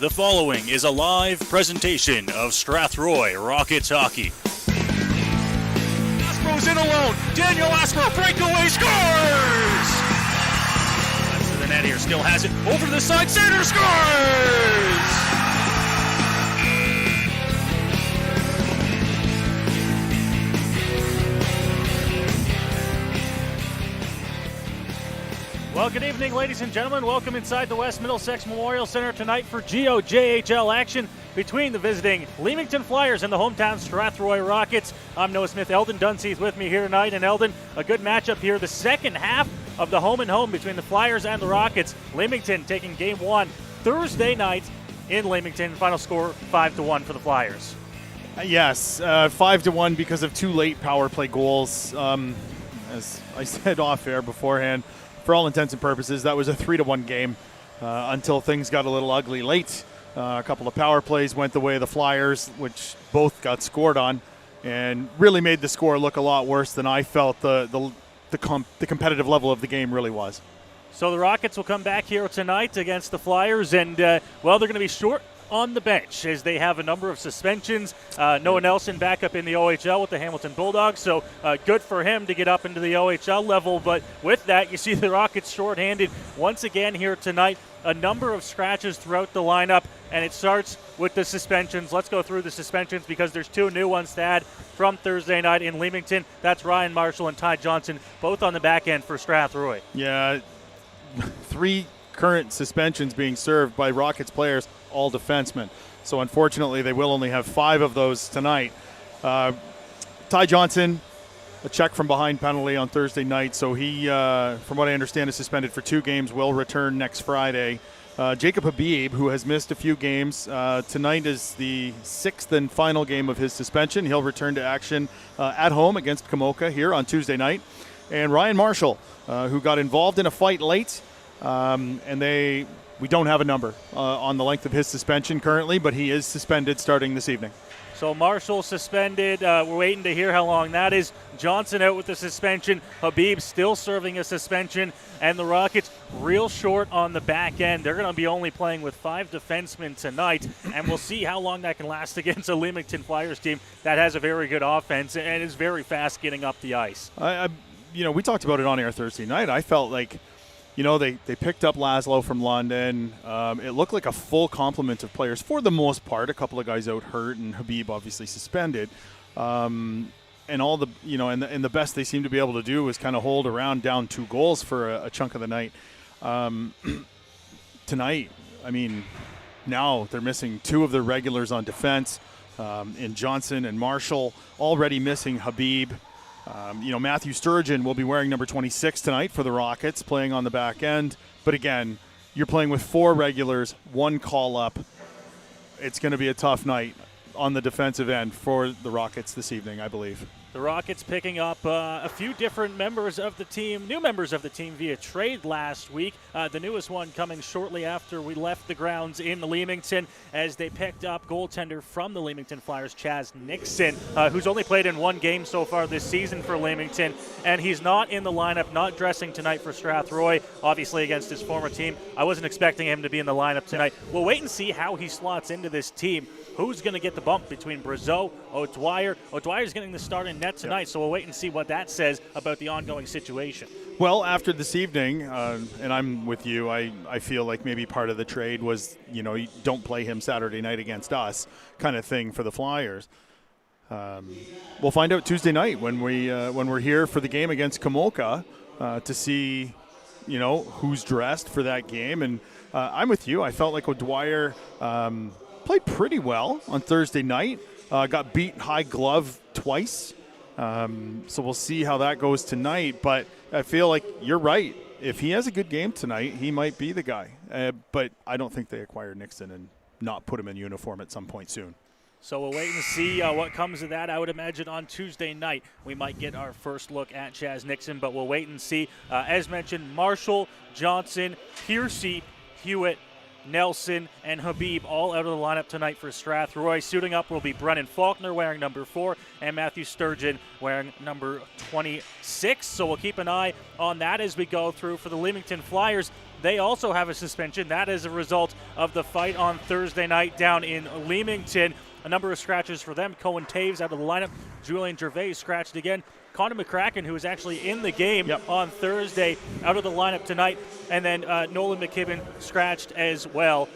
The following is a live presentation of Strathroy Rockets hockey. Aspro's in alone. Daniel Aspro, breakaway, scores! That's to the net here, still has it. Over to the side, center, scores! Well, good evening, ladies and gentlemen. Welcome inside the West Middlesex Memorial Center tonight for GOJHL action between the visiting Leamington Flyers and the hometown Strathroy Rockets. I'm Noah Smith. Eldon Dunseith with me here tonight. And Eldon, a good matchup here. The second half of the home and home between the Flyers and the Rockets. Leamington taking game one Thursday night in Leamington. Final score 5-1 for the Flyers. Yes, 5-1 because of two late power play goals. As I said off air beforehand, for all intents and purposes, that was a 3-1 game until things got a little ugly late. A couple of power plays went the way of the Flyers, which both got scored on, and really made the score look a lot worse than I felt the competitive level of the game really was. So the Rockets will come back here tonight against the Flyers, and, they're going to be short on the bench as they have a number of suspensions. Noah Nelson back up in the OHL with the Hamilton Bulldogs, so good for him to get up into the OHL level. But with that, you see the Rockets shorthanded once again here tonight. A number of scratches throughout the lineup, and it starts with the suspensions. Let's go through the suspensions because there's two new ones to add from Thursday night in Leamington. That's Ryan Marshall and Ty Johnson, both on the back end for Strathroy. Yeah, three current suspensions being served by Rockets players, all defensemen. So unfortunately, they will only have 5 of those tonight. Ty Johnson, a check from behind penalty on Thursday night. So he, from what I understand, is suspended for 2 games, will return next Friday. Jacob Habib, who has missed a few games, tonight is the 6th and final game of his suspension. He'll return to action at home against Kamoka here on Tuesday night. And Ryan Marshall, who got involved in a fight late, and we don't have a number on the length of his suspension currently, but he is suspended starting this evening. So Marshall suspended. We're waiting to hear how long that is. Johnson out with the suspension. Habib still serving a suspension. And the Rockets real short on the back end. They're going to be only playing with 5 defensemen tonight. And we'll see how long that can last against a Leamington Flyers team that has a very good offense and is very fast getting up the ice. We talked about it on air Thursday night. I felt like, they picked up Laszlo from London. It looked like a full complement of players for the most part. A couple of guys out hurt, and Habib obviously suspended. And all the, and the best they seemed to be able to do was kind of hold around down 2 goals for a chunk of the night. Tonight, now they're missing 2 of their regulars on defense, in Johnson and Marshall, already missing Habib. Matthew Sturgeon will be wearing number 26 tonight for the Rockets, playing on the back end. But again, you're playing with 4 regulars, 1 call-up. It's going to be a tough night on the defensive end for the Rockets this evening, I believe. The Rockets picking up a few different members of the team, new members of the team via trade last week. The newest one coming shortly after we left the grounds in Leamington as they picked up goaltender from the Leamington Flyers, Chaz Nixon, who's only played in 1 game so far this season for Leamington. And he's not in the lineup, not dressing tonight for Strathroy, obviously against his former team. I wasn't expecting him to be in the lineup tonight. We'll wait and see how he slots into this team. Who's going to get the bump between Brazeau, O'Dwyer? O'Dwyer's getting the start in net tonight, so we'll wait and see what that says about the ongoing situation. Well, after this evening, and I'm with you, I feel like maybe part of the trade was, you don't play him Saturday night against us kind of thing for the Flyers. We'll find out Tuesday night when we're here for the game against Kamoka to see, who's dressed for that game. And I'm with you. I felt like O'Dwyer played pretty well on Thursday night. Got beat high glove twice. So we'll see how that goes tonight. But I feel like you're right. If he has a good game tonight, he might be the guy. But I don't think they acquire Nixon and not put him in uniform at some point soon. So we'll wait and see what comes of that. I would imagine on Tuesday night we might get our first look at Chaz Nixon, but we'll wait and see. As mentioned, Marshall, Johnson, Piercy, Hewitt, Nelson, and Habib all out of the lineup tonight for Strathroy. Suiting up will be Brennan Faulkner wearing number 4 and Matthew Sturgeon wearing number 26. So we'll keep an eye on that as we go through. For the Leamington Flyers, they also have a suspension. That is a result of the fight on Thursday night down in Leamington. A number of scratches for them. Cohen Taves out of the lineup. Julian Gervais scratched again. Connor McCracken, who was actually in the game on Thursday, out of the lineup tonight. And then Nolan McKibben scratched as well.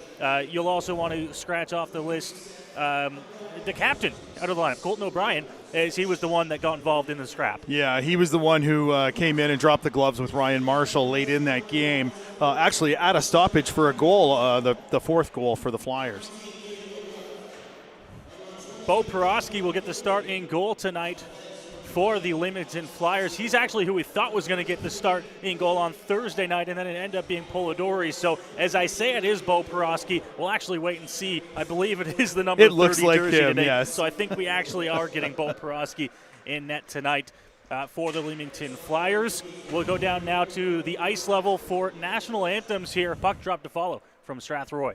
You'll also want to scratch off the list the captain out of the lineup, Colton O'Brien, as he was the one that got involved in the scrap. Yeah, he was the one who came in and dropped the gloves with Ryan Marshall late in that game. Actually, at a stoppage for a goal, the fourth goal for the Flyers. Bo Porosky will get the start in goal tonight for the Leamington Flyers. He's actually who we thought was going to get the start in goal on Thursday night, and then it ended up being Polidori. So as I say, it is Bo Porosky. We'll actually wait and see. I believe it is the number 30 looks like jersey him, today. yes. So I think we actually are getting Bo Porosky in net tonight for the Leamington Flyers. We'll go down now to the ice level for national anthems here. Puck drop to follow from Strathroy.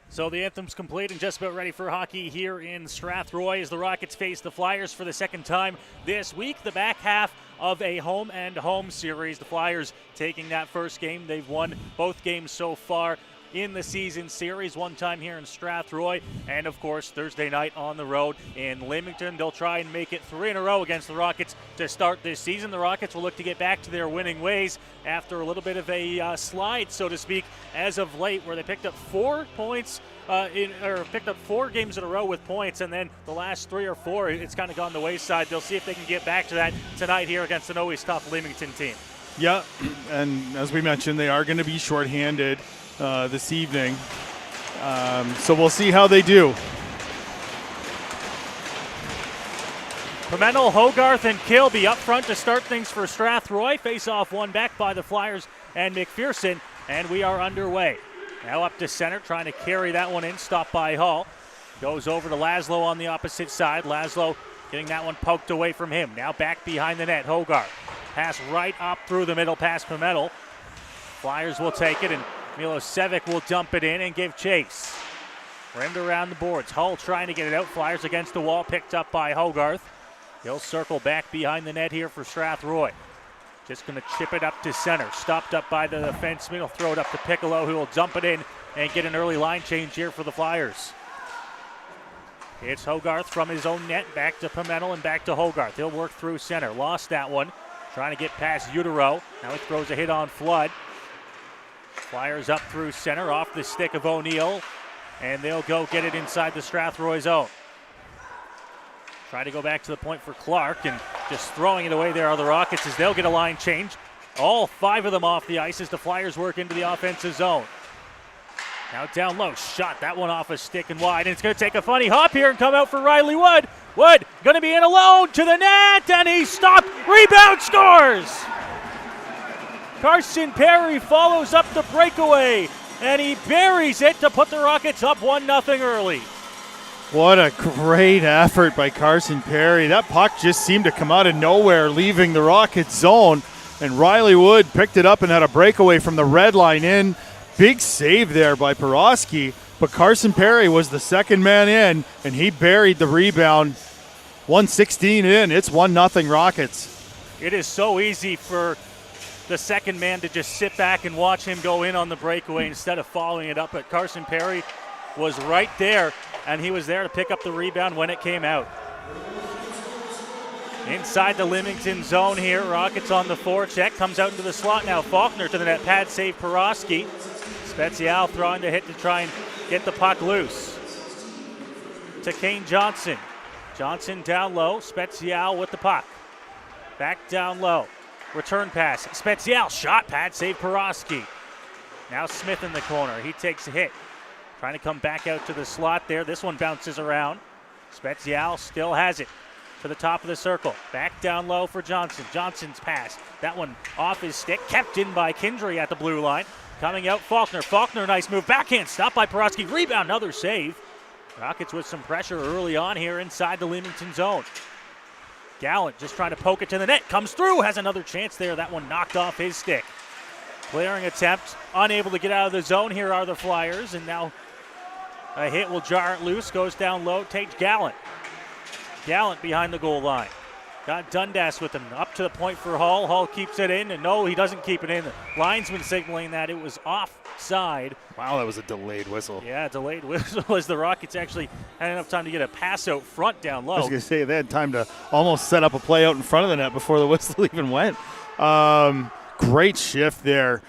So the anthem's complete and just about ready for hockey here in Strathroy as the Rockets face the Flyers for the second time this week. The back half of a home and home series. The Flyers taking that first game. They've won both games so far in the season series, one time here in Strathroy, and of course Thursday night on the road in Leamington. They'll try and make it 3 in a row against the Rockets to start this season. The Rockets will look to get back to their winning ways after a little bit of a slide, so to speak, as of late, where they picked up 4 points picked up 4 games in a row with points, and then the last 3 or 4, it's kind of gone the wayside. They'll see if they can get back to that tonight here against an always tough Leamington team. Yeah, and as we mentioned, they are going to be shorthanded this evening. So we'll see how they do. Pimentel, Hogarth, and Kilby up front to start things for Strathroy. Face-off one back by the Flyers and McPherson, and we are underway. Now up to center, trying to carry that one in, stopped by Hall. Goes over to Laszlo on the opposite side. Laszlo getting that one poked away from him. Now back behind the net, Hogarth. Pass right up through the middle past Pimentel. Flyers will take it, and Milosevic will dump it in and give chase. Rimmed around the boards. Hull trying to get it out. Flyers against the wall, picked up by Hogarth. He'll circle back behind the net here for Strathroy. Just going to chip it up to center. Stopped up by the defenseman. He'll throw it up to Piccolo, who will dump it in and get an early line change here for the Flyers. It's Hogarth from his own net. Back to Pimentel and back to Hogarth. He'll work through center. Lost that one. Trying to get past Utero. Now he throws a hit on Flood. Flyers up through center off the stick of O'Neill. And they'll go get it inside the Strathroy zone. Try to go back to the point for Clark, and just throwing it away there are the Rockets as they'll get a line change. All 5 of them off the ice as the Flyers work into the offensive zone. Now down low, shot that one off a stick and wide, and it's going to take a funny hop here and come out for Riley Wood. Wood going to be in alone to the net, and he stopped, rebound, scores! Carson Perry follows up the breakaway, and he buries it to put the Rockets up 1-0 early. What a great effort by Carson Perry. That puck just seemed to come out of nowhere, leaving the Rockets zone. And Riley Wood picked it up and had a breakaway from the red line in. Big save there by Porosky, but Carson Perry was the second man in, and he buried the rebound. 1:16 in, it's 1-0 Rockets. It is so easy for the second man to just sit back and watch him go in on the breakaway instead of following it up, but Carson Perry was right there, and he was there to pick up the rebound when it came out. Inside the Leamington zone here, Rockets on the forecheck, comes out into the slot now. Faulkner to the net, pad save Porosky. Spezial throwing the hit to try and get the puck loose. To Kane Johnson. Johnson down low, Spezial with the puck. Back down low, return pass. Spezial, shot, pad save Porosky. Now Smith in the corner, he takes a hit. Trying to come back out to the slot there. This one bounces around. Spezial still has it. To the top of the circle. Back down low for Johnson. Johnson's pass. That one off his stick. Kept in by Kindry at the blue line. Coming out Faulkner. Faulkner, nice move. Backhand stop by Porosky. Rebound, another save. Rockets with some pressure early on here inside the Leamington zone. Gallant just trying to poke it to the net. Comes through. Has another chance there. That one knocked off his stick. Clearing attempt. Unable to get out of the zone. Here are the Flyers. And now a hit will jar it loose. Goes down low. Takes Gallant. Gallant behind the goal line. Got Dundas with him. Up to the point for Hall. Hall keeps it in, and no, he doesn't keep it in. The linesman signaling that it was offside. Wow, that was a delayed whistle. Yeah, delayed whistle as the Rockets actually had enough time to get a pass out front down low. I was going to say, they had time to almost set up a play out in front of the net before the whistle even went. Great shift there.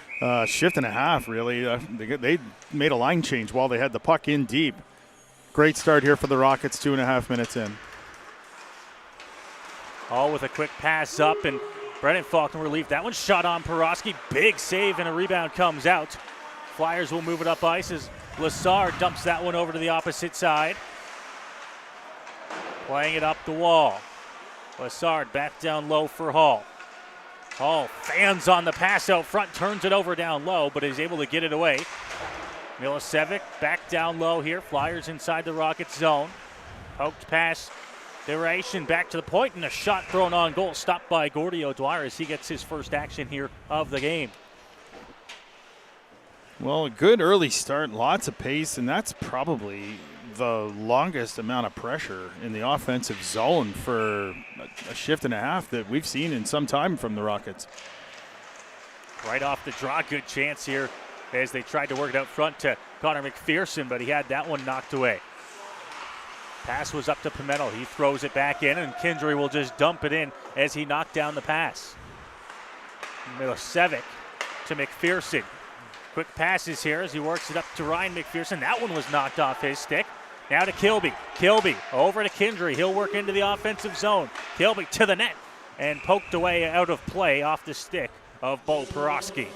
Shift and a half, really. They made a line change while they had the puck in deep. Great start here for the Rockets, 2.5 minutes in. All with a quick pass up, and Brennan Faulkner relieved. That one shot on Porosky. Big save, and a rebound comes out. Flyers will move it up ice as Lassard dumps that one over to the opposite side. Playing it up the wall. Lassard back down low for Hall. Hall fans on the pass out front, turns it over down low, but is able to get it away. Milicevic back down low here. Flyers inside the Rockets zone. Poked pass. Duration back to the point, and a shot thrown on goal, stopped by Gordy O'Dwyer as he gets his first action here of the game. Well, a good early start, lots of pace, and that's probably the longest amount of pressure in the offensive zone for a shift and a half that we've seen in some time from the Rockets. Right off the draw, good chance here as they tried to work it out front to Connor McPherson, but he had that one knocked away. Pass was up to Pimentel. He throws it back in, and Kindry will just dump it in as he knocked down the pass. Milicevic to McPherson. Quick passes here as he works it up to Ryan McPherson. That one was knocked off his stick. Now to Kilby. Kilby over to Kindry. He'll work into the offensive zone. Kilby to the net and poked away out of play off the stick of Bo Porosky.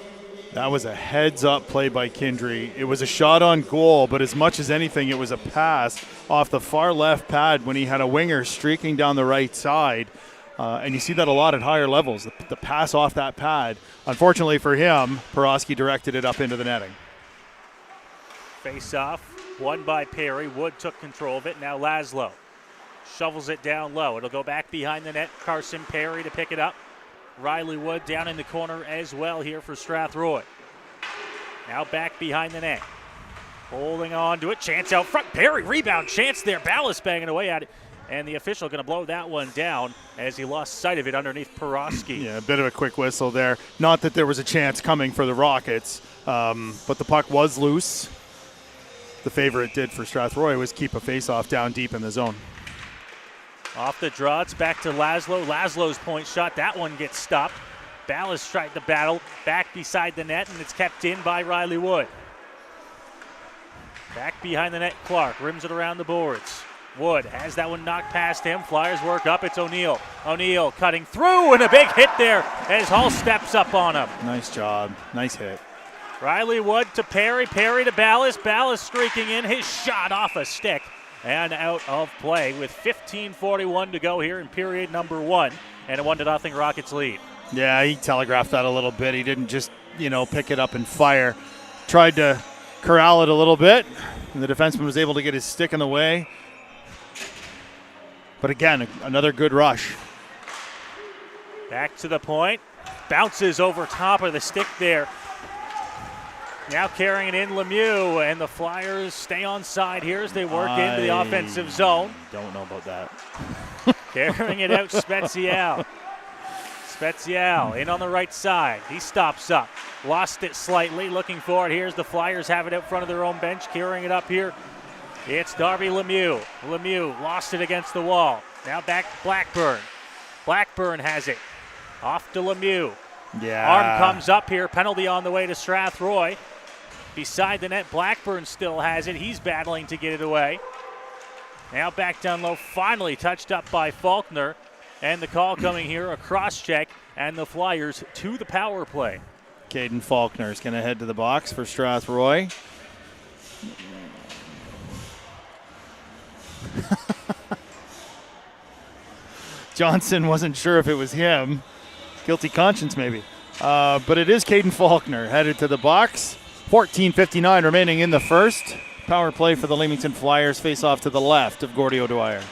That was a heads-up play by Kindry. It was a shot on goal, but as much as anything, it was a pass off the far left pad when he had a winger streaking down the right side. And you see that a lot at higher levels, the pass off that pad. Unfortunately for him, Porosky directed it up into the netting. Face-off, won by Perry. Wood took control of it. Now Laszlo shovels it down low. It'll go back behind the net. Carson Perry to pick it up. Riley Wood down in the corner as well here for Strathroy. Now back behind the net. Holding on to it. Chance out front. Perry rebound chance there. Ballas banging away at it. And the official going to blow that one down as he lost sight of it underneath Porosky. Yeah, a bit of a quick whistle there. Not that there was a chance coming for the Rockets, but the puck was loose. The favor it did for Strathroy was keep a face-off down deep in the zone. Off the draw, it's back to Laszlo. Laszlo's point shot. That one gets stopped. Ballas tried the battle back beside the net, and it's kept in by Riley Wood. Back behind the net, Clark rims it around the boards. Wood has that one knocked past him. Flyers work up. It's O'Neill. O'Neill cutting through, and a big hit there as Hall steps up on him. Nice job. Nice hit. Riley Wood to Perry. Perry to Ballas. Ballas streaking in. His shot off a stick and out of play with 15:41 to go here in period number one, and a 1-0 Rockets lead. Yeah, he telegraphed that a little bit. He didn't just, pick it up and fire. Tried to corral it a little bit, and the defenseman was able to get his stick in the way. But again, another good rush. Back to the point. Bounces over top of the stick there. Now carrying it in Lemieux, and the Flyers stay on side here as they work into the offensive zone. Don't know about that. Carrying it out, Spezial. Spezial in on the right side. He stops up. Lost it slightly, looking for it. Here's the Flyers have it out front of their own bench, carrying it up here. It's Darby Lemieux. Lemieux lost it against the wall. Now back Blackburn. Blackburn has it. Off to Lemieux. Yeah. Arm comes up here. Penalty on the way to Strathroy. Beside the net, Blackburn still has it. He's battling to get it away. Now back down low, finally touched up by Faulkner. And the call coming here, a cross check, and the Flyers to the power play. Caden Faulkner is going to head to the box for Strathroy. Johnson wasn't sure if it was him. Guilty conscience, maybe. But it is Caden Faulkner headed to the box. 14:59 remaining in the first. Power play for the Leamington Flyers. Face off to the left of Gordy O'Dwyer.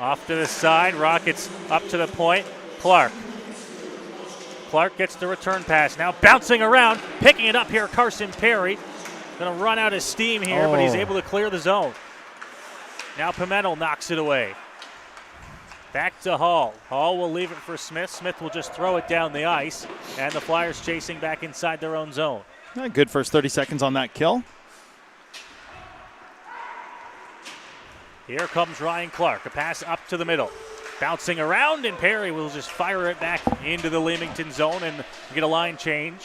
Off to the side. Rockets up to the point. Clark. Clark gets the return pass. Now bouncing around. Picking it up here, Carson Perry. Going to run out of steam here, but he's able to clear the zone. Now Pimentel knocks it away. Back to Hall. Hall will leave it for Smith. Smith will just throw it down the ice. And the Flyers chasing back inside their own zone. Good first 30 seconds on that kill. Here comes Ryan Clark. A pass up to the middle. Bouncing around, and Perry will just fire it back into the Leamington zone and get a line change.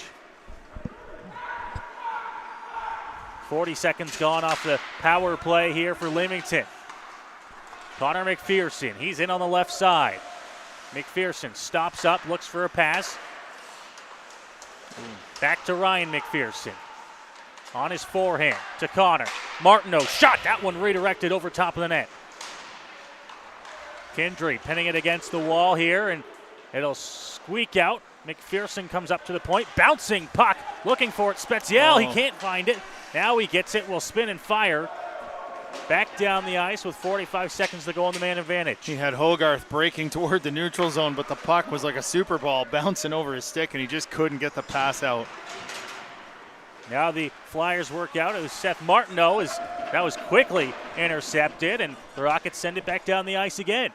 40 seconds gone off the power play here for Leamington. Connor McPherson, he's in on the left side. McPherson stops up, looks for a pass. Back to Ryan McPherson. On his forehand to Connor. Martineau shot, that one redirected over top of the net. Kendry pinning it against the wall here, and it'll squeak out. McPherson comes up to the point, bouncing puck, looking for it. Spezial, he can't find it. Now he gets it, will spin and fire. Back down the ice with 45 seconds to go on the man advantage. He had Hogarth breaking toward the neutral zone, but the puck was like a super ball bouncing over his stick, and he just couldn't get the pass out. Now the Flyers work out. It was Seth Martineau. That was quickly intercepted, and the Rockets send it back down the ice again.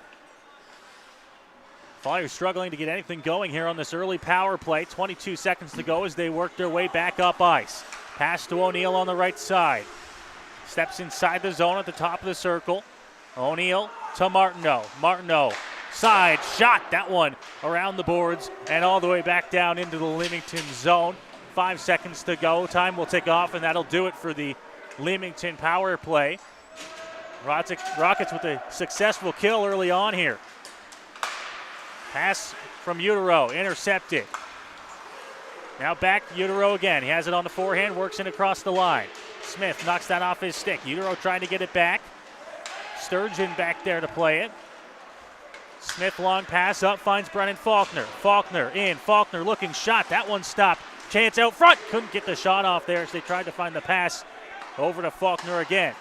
Flyers struggling to get anything going here on this early power play. 22 seconds to go as they work their way back up ice. Pass to O'Neill on the right side. Steps inside the zone at the top of the circle. O'Neill to Martineau. Martineau, side shot. That one around the boards and all the way back down into the Leamington zone. 5 seconds to go. Time will tick off, and that'll do it for the Leamington power play. Rockets with a successful kill early on here. Pass from Utero, intercepted. Now back Utero again. He has it on the forehand, works it across the line. Smith knocks that off his stick. Utero trying to get it back. Sturgeon back there to play it. Smith long pass up, finds Brennan Faulkner. Faulkner in, Faulkner looking shot. That one stopped. Chance out front. Couldn't get the shot off there as they tried to find the pass over to Faulkner again.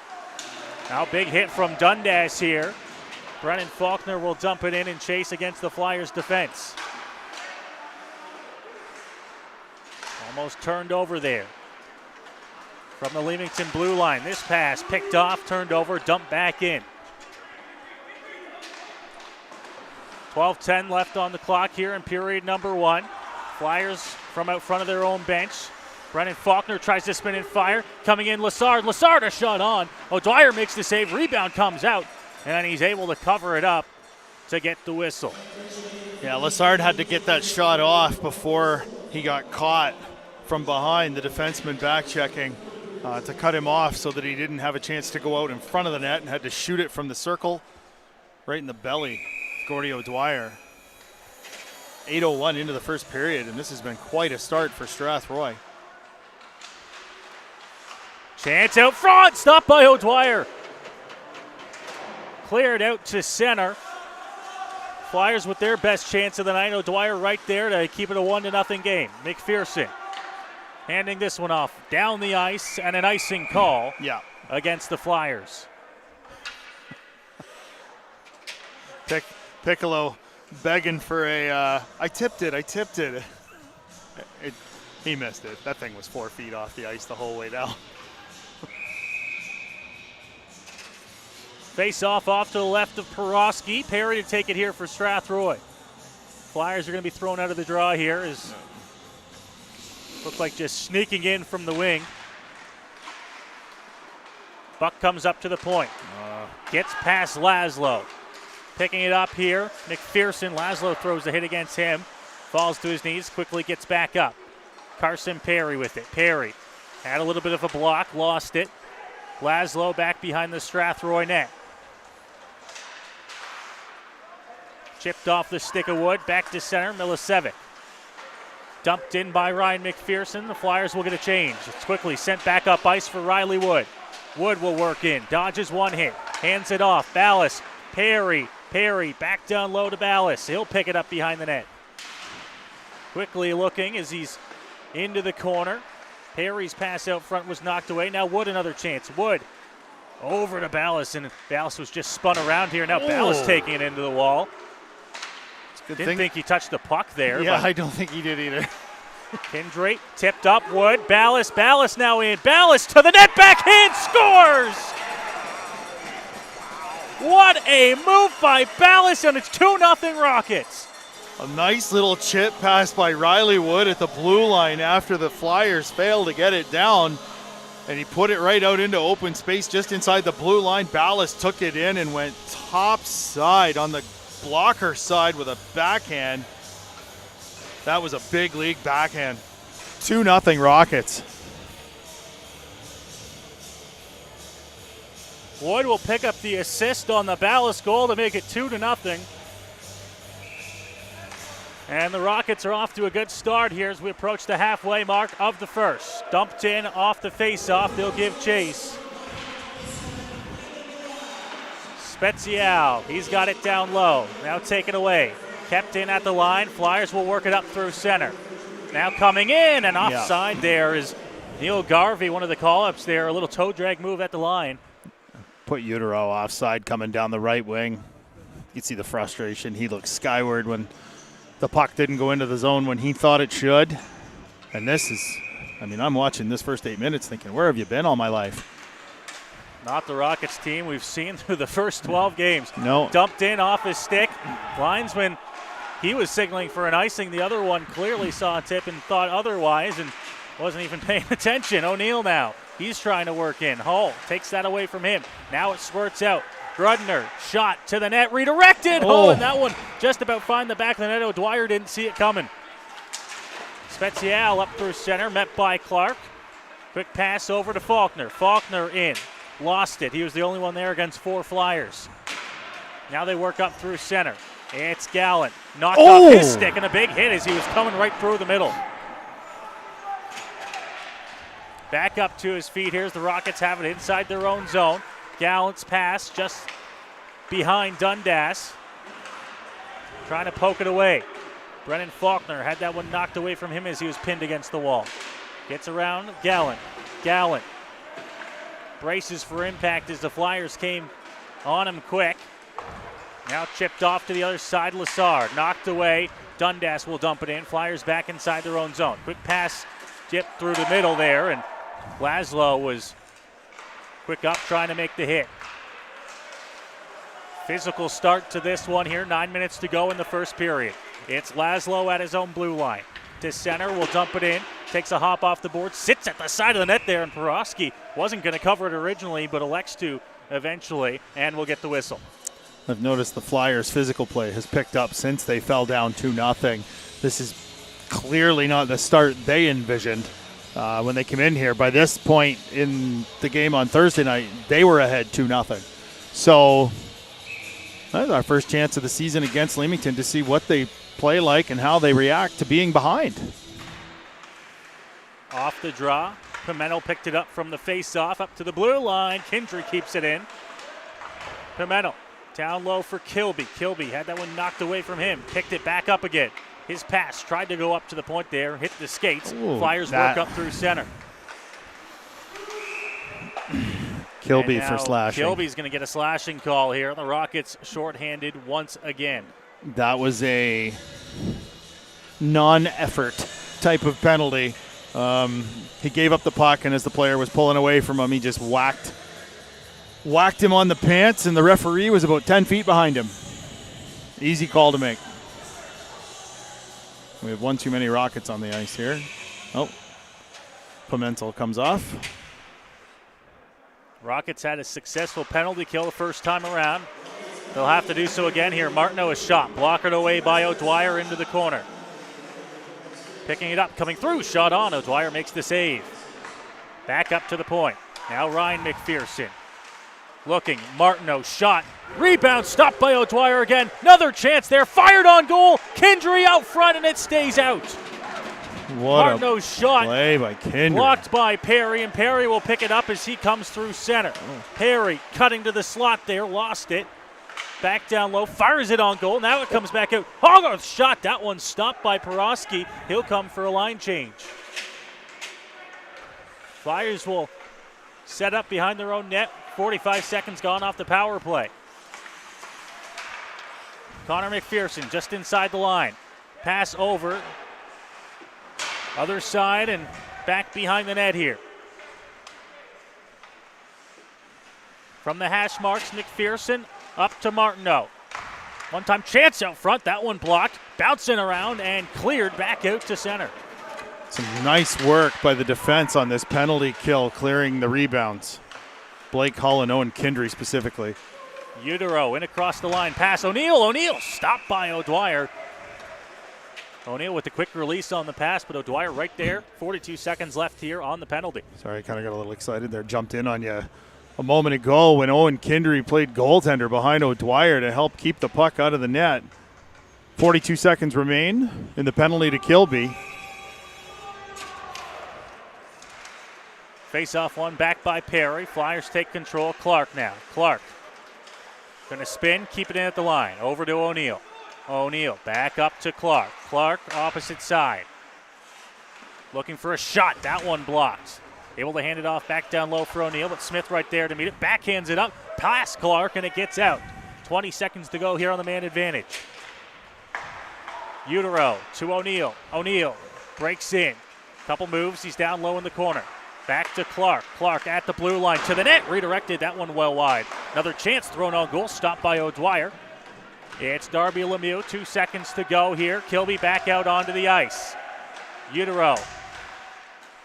Now big hit from Dundas here. Brennan Faulkner will dump it in and chase against the Flyers defense. Almost turned over there. From the Leamington blue line, this pass picked off, turned over, dumped back in. 12:10 left on the clock here in period number one. Flyers from out front of their own bench. Brennan Faulkner tries to spin and fire. Coming in, Lassard. Lassard a shot on. O'Dwyer makes the save. Rebound comes out, and he's able to cover it up to get the whistle. Yeah, Lassard had to get that shot off before he got caught from behind, the defenseman back checking to cut him off so that he didn't have a chance to go out in front of the net and had to shoot it from the circle right in the belly of Gordy O'Dwyer. 8:01 into the first period, and this has been quite a start for Strathroy. Chance out front, stopped by O'Dwyer. Cleared out to center. Flyers with their best chance of the night. O'Dwyer right there to keep it a 1-0 game. McPherson handing this one off down the ice, and an icing call against the Flyers. Piccolo begging for a, I tipped it. He missed it. That thing was 4 feet off the ice the whole way down. Face off to the left of Porosky. Perry to take it here for Strathroy. Flyers are going to be thrown out of the draw here as look like just sneaking in from the wing. Buck comes up to the point. Gets past Laszlo. Picking it up here, McPherson. Laszlo throws the hit against him. Falls to his knees, quickly gets back up. Carson Perry with it. Perry had a little bit of a block, lost it. Laszlo back behind the Strathroy net. Chipped off the stick of wood, back to center, Milicevic. Dumped in by Ryan McPherson. The Flyers will get a change. It's quickly sent back up ice for Riley Wood. Wood will work in, dodges one hit, hands it off. Ballas, Perry back down low to Ballas. He'll pick it up behind the net. Quickly looking as he's into the corner. Perry's pass out front was knocked away. Now Wood another chance. Wood over to Ballas, and Ballas was just spun around here. Now Ballas taking it into the wall. Didn't think he touched the puck there. Yeah, I don't think he did either. Kindred tipped up, Wood. Ballas now in. Ballas to the net, backhand, scores! What a move by Ballas, and it's 2-0 Rockets. A nice little chip pass by Riley Wood at the blue line after the Flyers failed to get it down. And he put it right out into open space just inside the blue line. Ballas took it in and went topside on the blocker side with a backhand. That was a big league backhand. 2-0 Rockets. Wood will pick up the assist on the Ballas goal to make it 2-0. And the Rockets are off to a good start here as we approach the halfway mark of the first. Dumped in off the face-off. They'll give chase. Spezial, he's got it down low. Now taken away. Kept in at the line. Flyers will work it up through center. Now coming in and offside there is Neil Garvey, one of the call-ups there. A little toe drag move at the line. Put Utero offside coming down the right wing. You can see the frustration. He looked skyward when the puck didn't go into the zone when he thought it should. And this is, I'm watching this first 8 minutes thinking, where have you been all my life? Not the Rockets team we've seen through the first 12 games. No. Dumped in off his stick. Linesman, he was signaling for an icing. The other one clearly saw a tip and thought otherwise and wasn't even paying attention. O'Neill now. He's trying to work in. Hull takes that away from him. Now it squirts out. Grudner, shot to the net, redirected. Hull, and that one just about find the back of the net. O'Dwyer didn't see it coming. Spezial up through center, met by Clark. Quick pass over to Faulkner. Faulkner in. Lost it. He was the only one there against 4 Flyers. Now they work up through center. It's Gallant. Knocked off his stick and a big hit as he was coming right through the middle. Back up to his feet. Here's the Rockets have it inside their own zone. Gallant's pass just behind Dundas. Trying to poke it away. Brennan Faulkner had that one knocked away from him as he was pinned against the wall. Gets around Gallant. Gallant braces for impact as the Flyers came on him quick. Now chipped off to the other side. Lassard knocked away. Dundas will dump it in. Flyers back inside their own zone. Quick pass tipped through the middle there, and Laszlo was quick up trying to make the hit. Physical start to this one here. 9 minutes to go in the first period. It's Laszlo at his own blue line. To center, will dump it in. Takes a hop off the board. Sits at the side of the net there, and Porosky wasn't going to cover it originally, but elects to eventually, and will get the whistle. I've noticed the Flyers' physical play has picked up since they fell down 2-0. This is clearly not the start they envisioned when they came in here. By this point in the game on Thursday night, they were ahead 2-0. So that's our first chance of the season against Leamington to see what they play like and how they react to being behind. Off the draw. Pimento picked it up from the face-off up to the blue line. Kindred keeps it in. Pimento down low for Kilby. Kilby had that one knocked away from him. Picked it back up again. His pass tried to go up to the point there. Hit the skates. Flyers work up through center. Kilby for slashing. Kilby's going to get a slashing call here. The Rockets shorthanded once again. That was a non-effort type of penalty. He gave up the puck, and as the player was pulling away from him, he just whacked him on the pants, and the referee was about 10 feet behind him. Easy call to make. We have one too many Rockets on the ice here. Oh, Pimentel comes off. Rockets had a successful penalty kill the first time around. They'll have to do so again here. Martineau is shot, blocked away by O'Dwyer into the corner. Picking it up, coming through, shot on. O'Dwyer makes the save. Back up to the point. Now Ryan McPherson. Looking, Martineau shot. Rebound stopped by O'Dwyer again. Another chance there, fired on goal. Kendry out front and it stays out. What Martineau's shot play by Kendry. Blocked by Perry, and Perry will pick it up as he comes through center. Perry cutting to the slot there, lost it. Back down low, fires it on goal. Now it comes back out. Hogarth's shot, that one stopped by Porosky. He'll come for a line change. Flyers will set up behind their own net. 45 seconds gone off the power play. Connor McPherson just inside the line. Pass over. Other side and back behind the net here. From the hash marks, McPherson up to Martineau. One-time chance out front. That one blocked. Bouncing around and cleared back out to center. Some nice work by the defense on this penalty kill, clearing the rebounds. Blake Hull and Owen Kendry specifically. Udero in across the line. Pass O'Neill. O'Neill stopped by O'Dwyer. O'Neill with the quick release on the pass, but O'Dwyer right there. 42 seconds left here on the penalty. Sorry, I kind of got a little excited there. Jumped in on you a moment ago when Owen Kendry played goaltender behind O'Dwyer to help keep the puck out of the net. 42 seconds remain in the penalty to Kilby. Face-off one back by Perry. Flyers take control. Clark now. Clark going to spin, keep it in at the line. Over to O'Neill. O'Neill back up to Clark. Clark opposite side. Looking for a shot. That one blocked. Able to hand it off back down low for O'Neill, but Smith right there to meet it. Backhands it up. Past Clark, and it gets out. 20 seconds to go here on the man advantage. Udero to O'Neill. O'Neill breaks in. Couple moves. He's down low in the corner. Back to Clark. Clark at the blue line to the net. Redirected. That one well wide. Another chance thrown on goal. Stopped by O'Dwyer. It's Darby Lemieux. 2 seconds to go here. Kilby back out onto the ice. Udero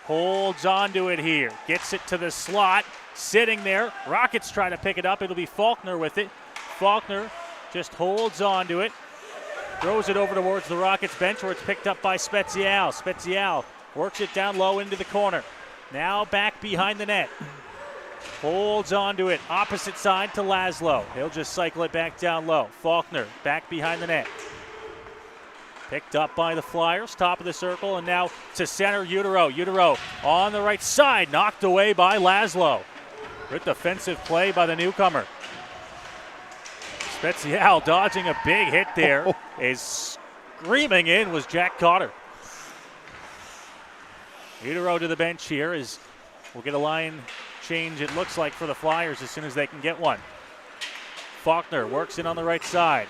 holds onto it here. Gets it to the slot. Sitting there. Rockets try to pick it up. It'll be Faulkner with it. Faulkner just holds onto it. Throws it over towards the Rockets bench where it's picked up by Spezial. Spezial works it down low into the corner. Now back behind the net. Holds onto it. Opposite side to Laszlo. He'll just cycle it back down low. Faulkner back behind the net. Picked up by the Flyers. Top of the circle. And now to center Udero. Udero on the right side. Knocked away by Laszlo. Good defensive play by the newcomer. Spezial dodging a big hit there. Is screaming in was Jack Cotter. Udero to the bench here as we'll get a line change, it looks like, for the Flyers as soon as they can get one. Faulkner works in on the right side.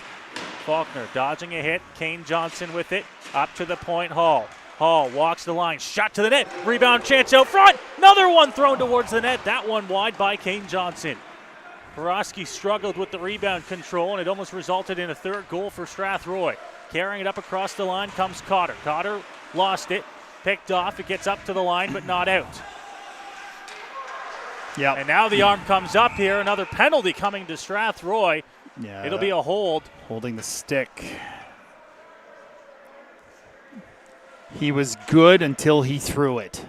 Faulkner dodging a hit. Kane Johnson with it. Up to the point, Hall. Hall walks the line. Shot to the net. Rebound chance out front. Another one thrown towards the net. That one wide by Kane Johnson. Porosky struggled with the rebound control, and it almost resulted in a third goal for Strathroy. Carrying it up across the line comes Cotter. Cotter lost it. Picked off. It gets up to the line, but not out. Yeah. And now the arm comes up here. Another penalty coming to Strathroy. Yeah. It'll be a hold. Holding the stick. He was good until he threw it.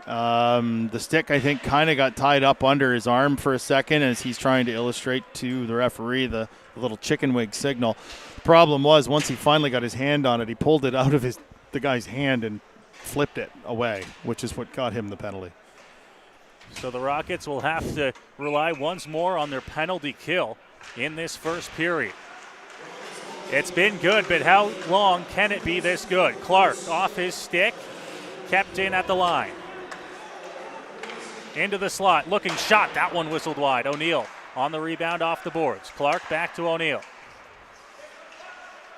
The stick, I think, kind of got tied up under his arm for a second as he's trying to illustrate to the referee the little chicken wig signal. The problem was once he finally got his hand on it, he pulled it out of the guy's hand and flipped it away, which is what got him the penalty. So the Rockets will have to rely once more on their penalty kill in this first period. It's been good, but how long can it be this good? Clark off his stick, kept in at the line. Into the slot, looking shot. That one whistled wide. O'Neill on the rebound off the boards. Clark back to O'Neill.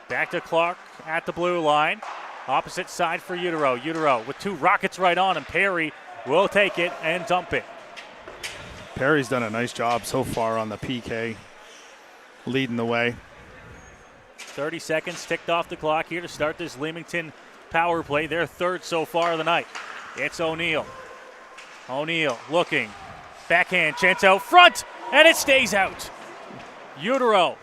Back to Clark at the blue line. Opposite side for Utero. Utero with 2 Rockets right on him. Perry will take it and dump it. Perry's done a nice job so far on the PK, leading the way. 30 seconds ticked off the clock here to start this Leamington power play. Their 3rd so far of the night. It's O'Neill. O'Neill looking. Backhand, chance out front, and it stays out. Utero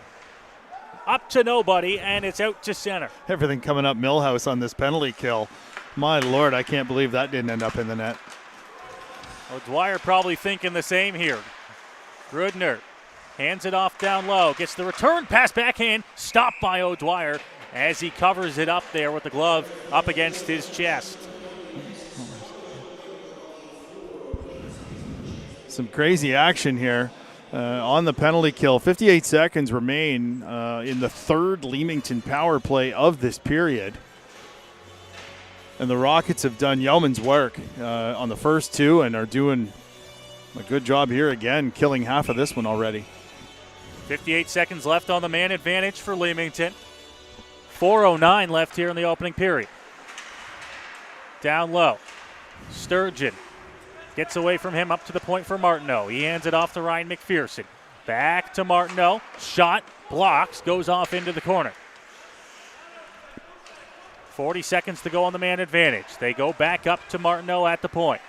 up to nobody, and it's out to center. Everything coming up Millhouse on this penalty kill. My Lord, I can't believe that didn't end up in the net. O'Dwyer probably thinking the same here. Grudner hands it off down low, gets the return pass backhand, stopped by O'Dwyer as he covers it up there with the glove up against his chest. Some crazy action here on the penalty kill. 58 seconds remain in the 3rd Leamington power play of this period. And the Rockets have done yeoman's work on the first 2 and are doing a good job here again, killing half of this one already. 58 seconds left on the man advantage for Leamington. 4:09 left here in the opening period. Down low. Sturgeon gets away from him up to the point for Martineau. He hands it off to Ryan McPherson. Back to Martineau. Shot, blocks, goes off into the corner. 40 seconds to go on the man advantage. They go back up to Martineau at the point.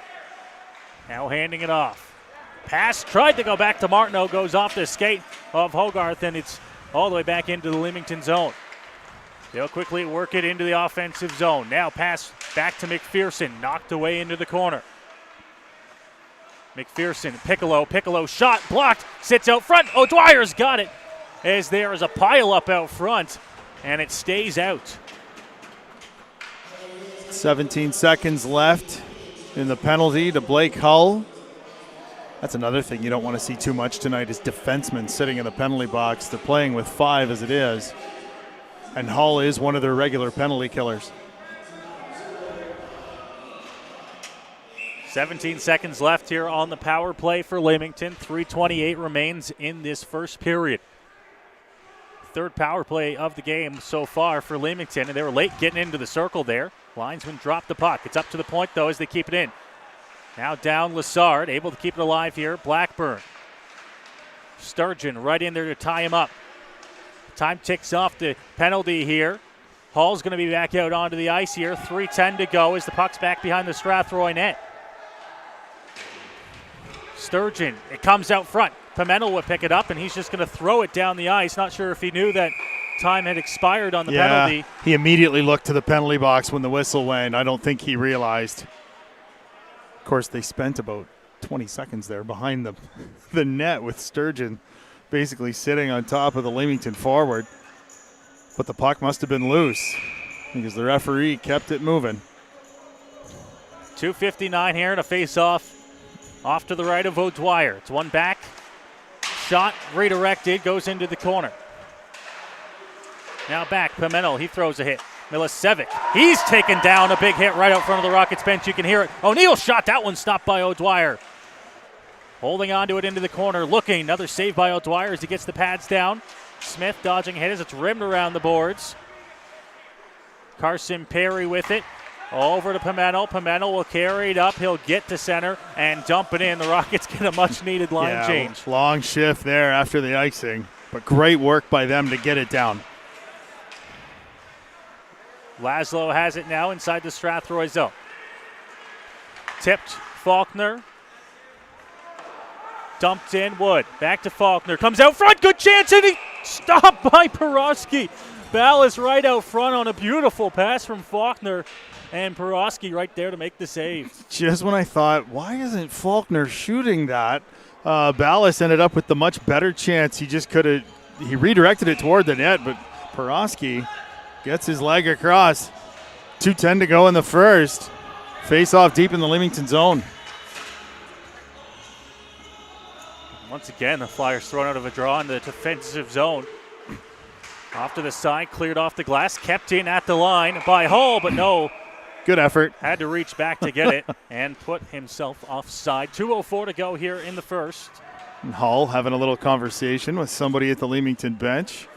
Now handing it off. Pass tried to go back to Martineau, goes off the skate of Hogarth, and it's all the way back into the Leamington zone. They'll quickly work it into the offensive zone. Now pass back to McPherson, knocked away into the corner. McPherson, Piccolo shot, blocked, sits out front. O'Dwyer's got it as there is a pile up out front, and it stays out. 17 seconds left in the penalty to Blake Hull. That's another thing you don't want to see too much tonight is defensemen sitting in the penalty box. They're playing with 5 as it is. And Hull is one of their regular penalty killers. 17 seconds left here on the power play for Leamington. 3:28 remains in this first period. 3rd power play of the game so far for Leamington, and they were late getting into the circle there. Linesman dropped the puck. It's up to the point, though, as they keep it in. Now down Lessard, able to keep it alive here. Blackburn. Sturgeon right in there to tie him up. Time ticks off the penalty here. Hall's going to be back out onto the ice here. 3:10 to go as the puck's back behind the Strathroy net. Sturgeon, it comes out front. Pimentel would pick it up, and he's just going to throw it down the ice. Not sure if he knew that time had expired on the penalty. He immediately looked to the penalty box when the whistle went. I don't think he realized. Of course, they spent about 20 seconds there behind the net with Sturgeon basically sitting on top of the Leamington forward. But the puck must have been loose because the referee kept it moving. 2:59 here and a face-off off to the right of O'Dwyer. It's one back. Shot redirected, goes into the corner. Now back, Pimentel, he throws a hit. Milicevic, he's taken down, a big hit right out front of the Rockets bench. You can hear it. O'Neill shot, that one stopped by O'Dwyer. Holding on to it into the corner, looking. Another save by O'Dwyer as he gets the pads down. Smith dodging hit as it's rimmed around the boards. Carson Perry with it. Over to Pimentel. Pimentel will carry it up. He'll get to center and dump it in. The Rockets get a much-needed line change. Long shift there after the icing, but great work by them to get it down. Laszlo has it now inside the Strathroy zone. Tipped Faulkner. Dumped in Wood. Back to Faulkner. Comes out front. Good chance, and he stopped by Porosky. Ballas right out front on a beautiful pass from Faulkner. And Porosky right there to make the save. Just when I thought, why isn't Faulkner shooting that? Ballas ended up with the much better chance. He just could have, he redirected it toward the net, but Porosky gets his leg across. 2:10 to go in the first. Face off deep in the Leamington zone. Once again, the Flyers thrown out of a draw in the defensive zone. Off to the side, cleared off the glass, kept in at the line by Hull, but no. Good effort. Had to reach back to get it and put himself offside. 2:04 to go here in the first. And Hull having a little conversation with somebody at the Leamington bench.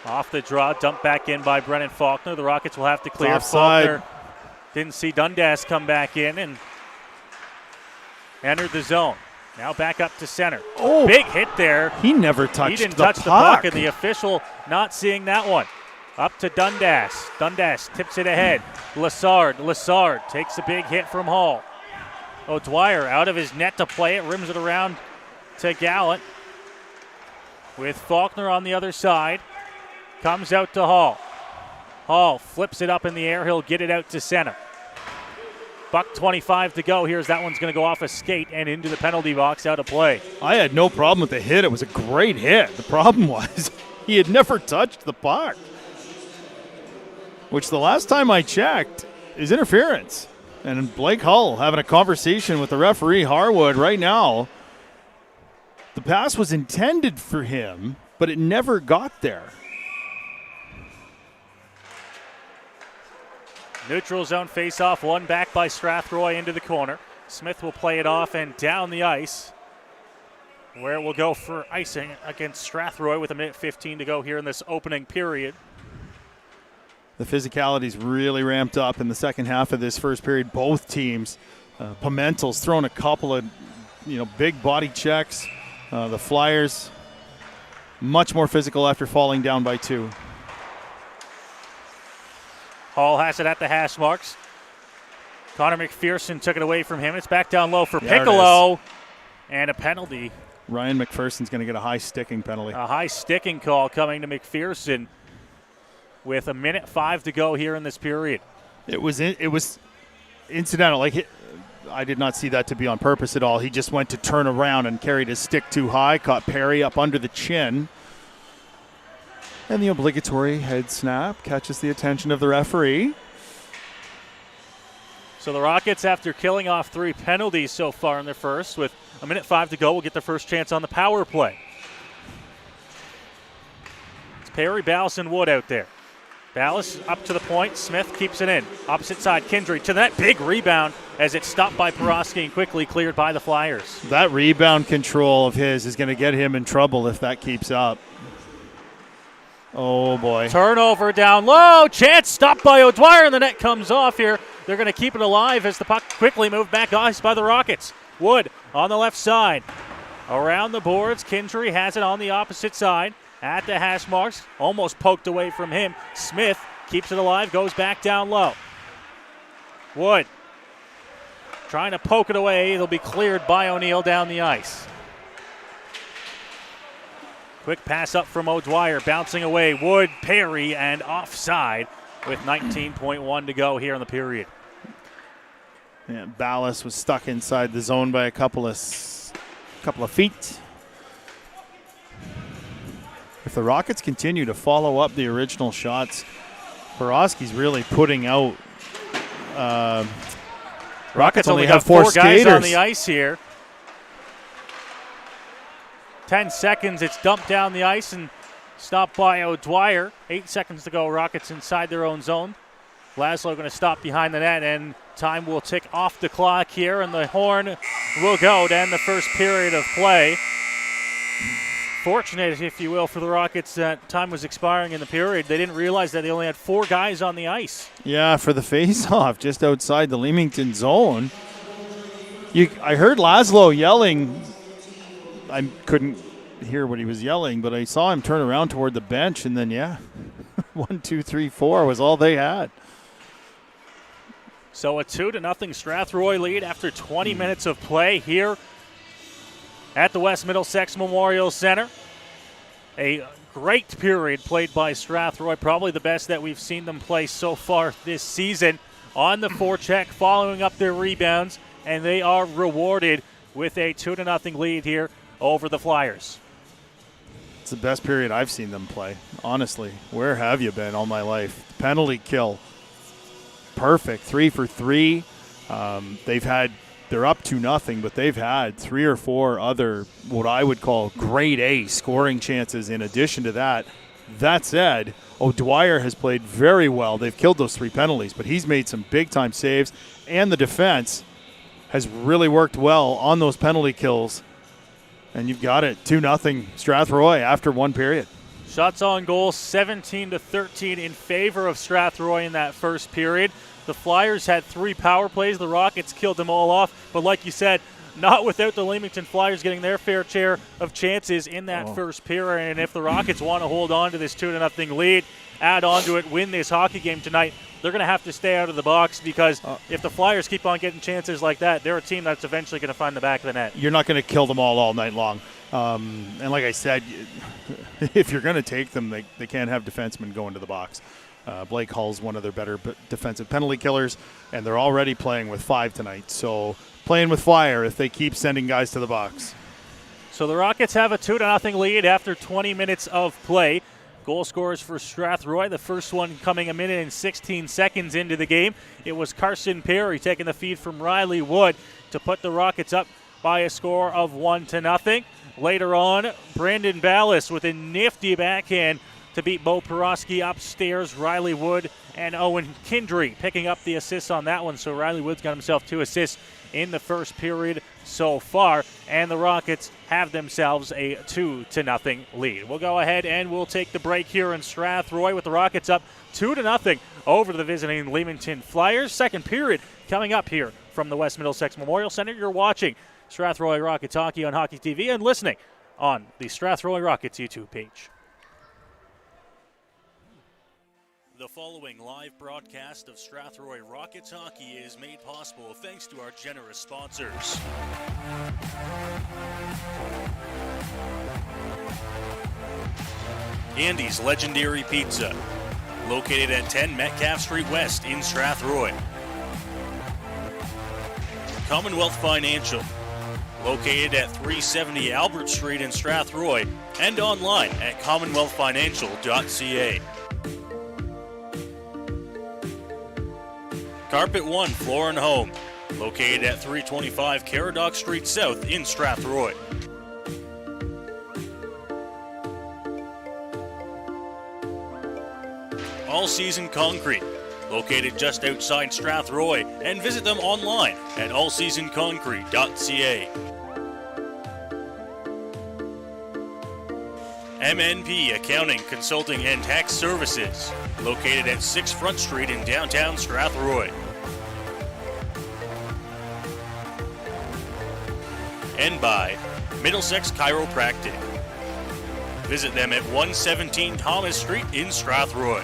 Off the draw, dumped back in by Brennan Faulkner. The Rockets will have to clear. Offside. Faulkner didn't see Dundas come back in and entered the zone. Now back up to center. Oh, big hit there. He never touched He didn't the touch the puck, and the official not seeing that one. Up to Dundas. Dundas tips it ahead. Lassard takes a big hit from Hall. O'Dwyer out of his net to play it, rims it around to Gallant. With Faulkner on the other side. Comes out to Hall. Hall flips it up in the air. He'll get it out to center. $1:25 to go. Here's that one's going to go off a skate and into the penalty box, out of play. I had no problem with the hit. It was a great hit. The problem was he had never touched the puck, which the last time I checked is interference. And Blake Hull having a conversation with the referee, Harwood, right now. The pass was intended for him, but it never got there. Neutral zone face-off, one back by Strathroy into the corner. Smith will play it off and down the ice, where it will go for icing against Strathroy with 1:15 to go here in this opening period. The physicality's really ramped up in the second half of this first period. Both teams. Pimentel's thrown a couple of big body checks. The Flyers much more physical after falling down by 2. Hall has it at the hash marks. Connor McPherson took it away from him. It's back down low for Piccolo. And a penalty. Ryan McPherson's going to get a high sticking penalty. A high sticking call coming to McPherson with 1:05 to go here in this period. It was incidental. I did not see that to be on purpose at all. He just went to turn around and carried his stick too high, caught Perry up under the chin. And the obligatory head snap catches the attention of the referee. So the Rockets, after killing off 3 penalties so far in their first, with 1:05 to go, will get their first chance on the power play. It's Perry, Ballas, and Wood out there. Ballas up to the point. Smith keeps it in. Opposite side, Kindry to that big rebound as it's stopped by Porosky and quickly cleared by the Flyers. That rebound control of his is going to get him in trouble if that keeps up. Oh, boy. Turnover down low. Chance stopped by O'Dwyer, and the net comes off here. They're going to keep it alive as the puck quickly moved back ice by the Rockets. Wood on the left side. Around the boards, Kindry has it on the opposite side. At the hash marks, almost poked away from him. Smith keeps it alive, goes back down low. Wood trying to poke it away. It'll be cleared by O'Neill down the ice. Quick pass up from O'Dwyer, bouncing away. Wood, Perry, and offside with 19.1 to go here in the period. Yeah, Ballas was stuck inside the zone by a couple of feet. If the Rockets continue to follow up the original shots, Porosky's really putting out. Rockets only have 4 skaters guys on the ice here. 10 seconds, it's dumped down the ice and stopped by O'Dwyer. 8 seconds to go, Rockets inside their own zone. Laszlo going to stop behind the net, and time will tick off the clock here, and the horn will go to end the first period of play. Fortunate, if you will, for the Rockets that time was expiring in the period. They didn't realize that they only had 4 guys on the ice. Yeah, for the face-off just outside the Leamington zone. I heard Laszlo yelling. I couldn't hear what he was yelling, but I saw him turn around toward the bench, and then, 1, 2, 3, 4 was all they had. So a 2-0 Strathroy lead after 20 minutes of play here at the West Middlesex Memorial Center. A great period played by Strathroy, probably the best that we've seen them play so far this season. On the forecheck, following up their rebounds, and they are rewarded with a 2-0 lead here over the Flyers. It's the best period I've seen them play, honestly. Where have you been all my life? Penalty kill, perfect, 3 for 3. They're up 2-0, but they've had 3 or 4 other what I would call grade A scoring chances in addition to that. That said, O'Dwyer has played very well. They've killed those 3 penalties, but he's made some big-time saves, and the defense has really worked well on those penalty kills. And you've got it, 2-0 Strathroy after 1 period. Shots on goal, 17-13 in favor of Strathroy in that first period. The Flyers had 3 power plays. The Rockets killed them all off. But like you said, not without the Leamington Flyers getting their fair share of chances in that first period. And if the Rockets want to hold on to this 2-0 lead, add on to it, win this hockey game tonight, they're going to have to stay out of the box, because if the Flyers keep on getting chances like that, they're a team that's eventually going to find the back of the net. You're not going to kill them all night long. And like I said, if you're going to take them, they can't have defensemen go into the box. Blake Hull's one of their better defensive penalty killers, and they're already playing with 5 tonight. So playing with fire if they keep sending guys to the box. So the Rockets have a 2-0 lead after 20 minutes of play. Goal scorers for Strathroy, the first one coming a minute and 16 seconds into the game. It was Carson Perry taking the feed from Riley Wood to put the Rockets up by a score of 1-0. Later on, Brandon Ballas with a nifty backhand to beat Bo Porosky upstairs. Riley Wood and Owen Kindry picking up the assists on that one. So Riley Wood's got himself 2 assists in the first period so far, and the Rockets have themselves a 2-0 lead. We'll go ahead and we'll take the break here in Strathroy with the Rockets up 2-0 over the visiting Leamington Flyers. Second period coming up here from the West Middlesex Memorial Center. You're watching Strathroy Rockets hockey on Hockey TV and listening on the Strathroy Rockets YouTube page. The following live broadcast of Strathroy Rockets hockey is made possible thanks to our generous sponsors. Andy's Legendary Pizza, located at 10 Metcalf Street West in Strathroy. Commonwealth Financial, located at 370 Albert Street in Strathroy and online at commonwealthfinancial.ca. Carpet One Floor and Home, located at 325 Caradoc Street South in Strathroy. All Season Concrete, located just outside Strathroy, and visit them online at allseasonconcrete.ca. MNP Accounting, Consulting and Tax Services, located at 6 Front Street in downtown Strathroy. And by Middlesex Chiropractic. Visit them at 117 Thomas Street in Strathroy.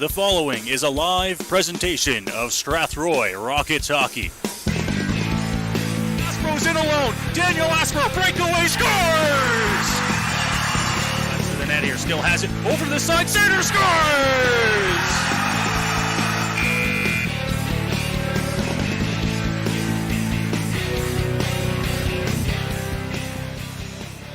The following is a live presentation of Strathroy Rockets hockey. Aspro's in alone. Daniel Aspro, breakaway, scores! That's to the net here, still has it. Over to the side, center, scores!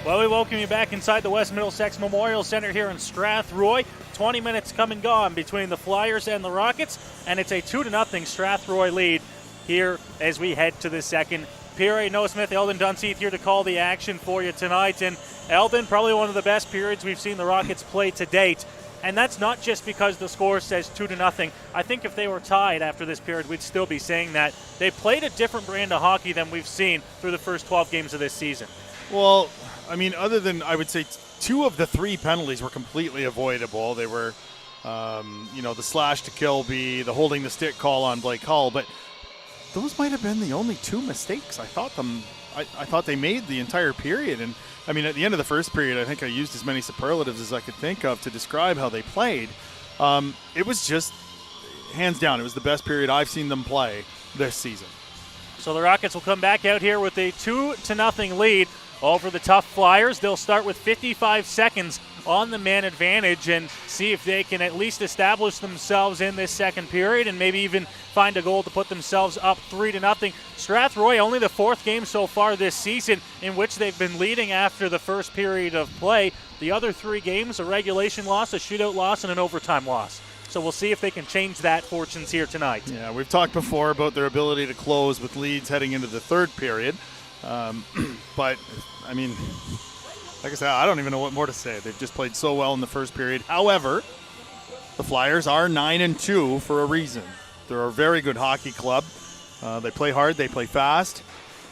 Well, we welcome you back inside the West Middlesex Memorial Center here in Strathroy. 20 minutes come and gone between the Flyers and the Rockets, and it's a 2-0 Strathroy lead here as we head to the second period. Noah Smith, Eldon Dunseith here to call the action for you tonight. And Eldon, probably one of the best periods we've seen the Rockets play to date. And that's not just because the score says 2-0. I think if they were tied after this period, we'd still be saying that. They played a different brand of hockey than we've seen through the first 12 games of this season. Well, I mean, other than, I would say, 2 of the 3 penalties were completely avoidable. They were, the slash to Kilby, the holding the stick call on Blake Hull, but those might have been the only 2 mistakes I thought they made the entire period. And I mean, at the end of the first period, I think I used as many superlatives as I could think of to describe how they played. It was just, hands down, it was the best period I've seen them play this season. So the Rockets will come back out here with a 2-0 lead over the tough Flyers. They'll start with 55 seconds on the man advantage and see if they can at least establish themselves in this second period and maybe even find a goal to put themselves up 3-0. Strathroy, only the 4th game so far this season in which they've been leading after the first period of play. The other 3 games, a regulation loss, a shootout loss, and an overtime loss. So we'll see if they can change that fortunes here tonight. Yeah, we've talked before about their ability to close with leads heading into the third period. But, I mean, like I said, I don't even know what more to say. They've just played so well in the first period. However, the Flyers are 9-2 for a reason. They're a very good hockey club. They play hard, they play fast,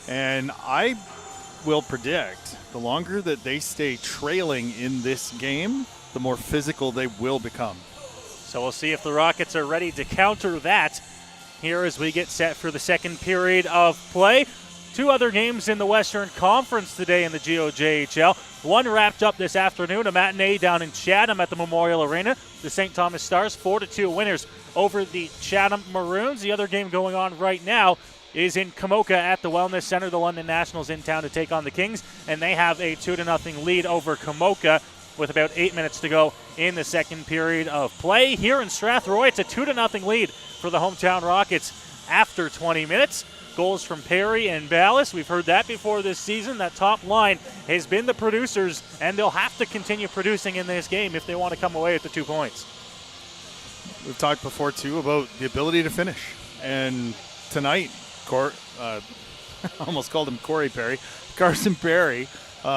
and I will predict the longer that they stay trailing in this game, the more physical they will become. So we'll see if the Rockets are ready to counter that here as we get set for the second period of play. 2 other games in the Western Conference today in the GOJHL. One wrapped up this afternoon, a matinee down in Chatham at the Memorial Arena. The St. Thomas Stars 4-2 winners over the Chatham Maroons. The other game going on right now is in Kamoka at the Wellness Center. The London Nationals in town to take on the Kings, and they have a 2-0 lead over Kamoka with about 8 minutes to go in the second period of play. Here in Strathroy, it's a 2-0 lead for the hometown Rockets after 20 minutes. Goals from Perry and Ballas. We've heard that before this season. That top line has been the producers, and they'll have to continue producing in this game if they want to come away with the 2 points. We've talked before, too, about the ability to finish. And tonight, I almost called him Corey Perry, Carson Perry,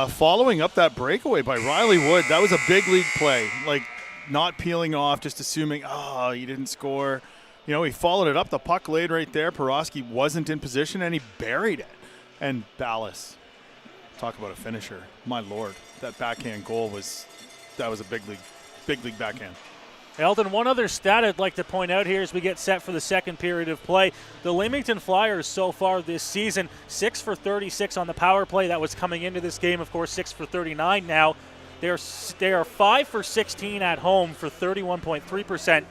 following up that breakaway by Riley Wood. That was a big league play, like not peeling off, just assuming, he didn't score. You know, he followed it up. The puck laid right there. Porosky wasn't in position, and he buried it. And Ballas, talk about a finisher. My Lord, that backhand goal was a big league backhand. Eldon, one other stat I'd like to point out here as we get set for the second period of play. The Leamington Flyers so far this season, 6 for 36 on the power play. That was coming into this game, of course, 6 for 39 now. They are 5 for 16 at home for 31.3%.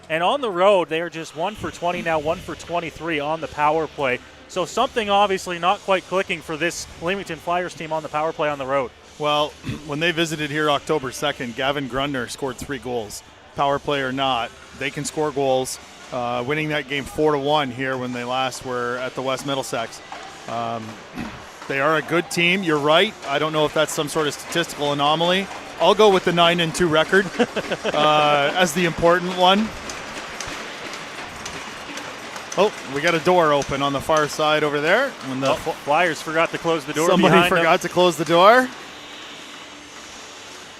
And on the road, they are just 1 for 20 now, 1 for 23 on the power play. So something obviously not quite clicking for this Leamington Flyers team on the power play on the road. Well, when they visited here October 2nd, Gavin Grundner scored 3 goals. Power play or not, they can score goals. Winning that game 4-1 here when they last were at the West Middlesex. They are a good team. You're right. I don't know if that's some sort of statistical anomaly. I'll go with the 9-2 record as the important one. Oh, we got a door open on the far side over there. When the Flyers forgot to close the door. Somebody forgot to close the door.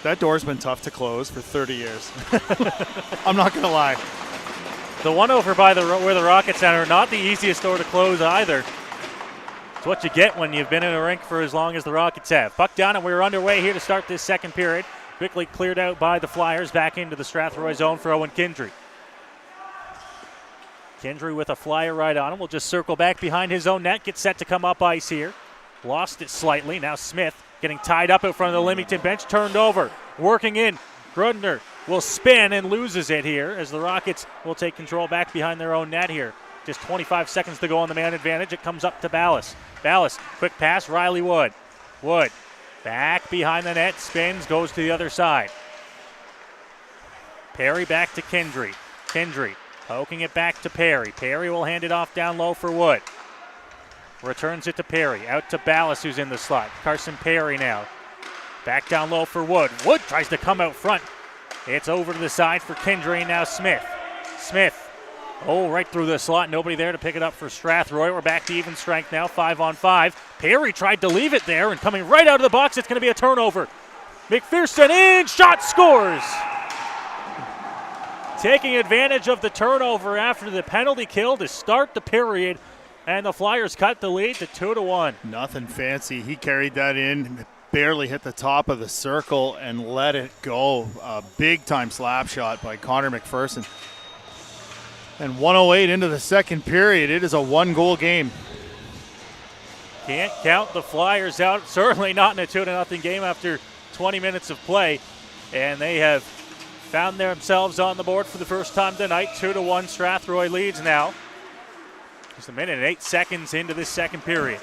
That door's been tough to close for 30 years. I'm not going to lie. The one over by where the Rockets are, not the easiest door to close either. It's what you get when you've been in a rink for as long as the Rockets have. Puck down, and we're underway here to start this second period. Quickly cleared out by the Flyers, back into the Strathroy zone for Owen Kindry. Kindry with a flyer right on him. Will just circle back behind his own net. Gets set to come up ice here. Lost it slightly. Now Smith getting tied up in front of the Leamington bench. Turned over. Working in. Grundner will spin and loses it here as the Rockets will take control back behind their own net here. Just 25 seconds to go on the man advantage. It comes up to Ballas. Ballas, quick pass, Riley Wood. Wood, back behind the net, spins, goes to the other side. Perry back to Kendry. Kendry poking it back to Perry. Perry will hand it off down low for Wood. Returns it to Perry, out to Ballas who's in the slot. Carson Perry now. Back down low for Wood. Wood tries to come out front. It's over to the side for Kendry and now Smith. Smith, right through the slot. Nobody there to pick it up for Strathroy. We're back to even strength now, 5-on-5. Perry tried to leave it there and coming right out of the box, it's going to be a turnover. McPherson in, shot, scores. Taking advantage of the turnover after the penalty kill to start the period. And the Flyers cut the lead to 2-1. Nothing fancy. He carried that in, barely hit the top of the circle and let it go. A big-time slap shot by Connor McPherson. And 1:08 into the second period. It is a one-goal game. Can't count the Flyers out. Certainly not in a 2-0 game after 20 minutes of play. And they have found themselves on the board for the first time tonight. 2-1 Strathroy leads now. Just a minute and 8 seconds into this second period.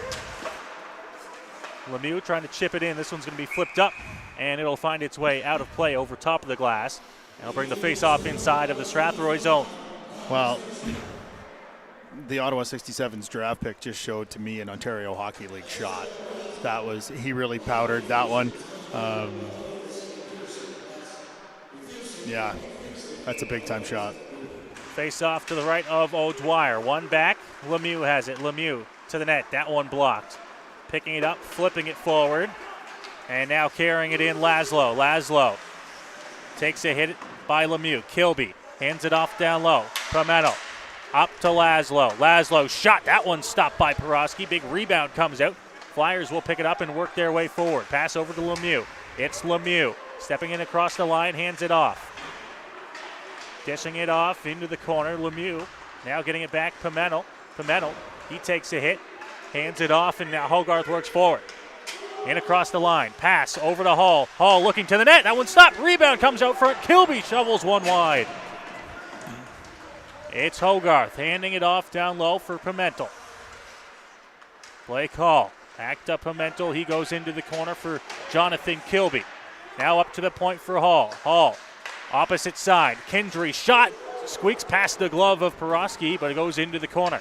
Lemieux trying to chip it in. This one's going to be flipped up, and it'll find its way out of play over top of the glass. And it'll bring the face-off inside of the Strathroy zone. Well, the Ottawa 67's draft pick just showed to me an Ontario Hockey League shot. He really powdered that one. Yeah, that's a big-time shot. Face off to the right of O'Dwyer. One back. Lemieux has it. Lemieux to the net. That one blocked. Picking it up, flipping it forward. And now carrying it in, Laszlo. Laszlo takes a hit by Lemieux. Kilby hands it off down low. Pimento up to Laszlo. Laszlo shot. That one stopped by Porosky. Big rebound comes out. Flyers will pick it up and work their way forward. Pass over to Lemieux. It's Lemieux. Stepping in across the line, hands it off. Dishing it off into the corner. Lemieux now getting it back. Pimento. Pimento, he takes a hit, hands it off, and now Hogarth works forward. In across the line. Pass over to Hall. Hall looking to the net. That one stopped. Rebound comes out front. Kilby shovels one wide. It's Hogarth handing it off down low for Pimento. Play call. Back to Pimento. He goes into the corner for Jonathan Kilby. Now up to the point for Hall. Hall. Opposite side. Kendry shot. Squeaks past the glove of Porosky, but it goes into the corner.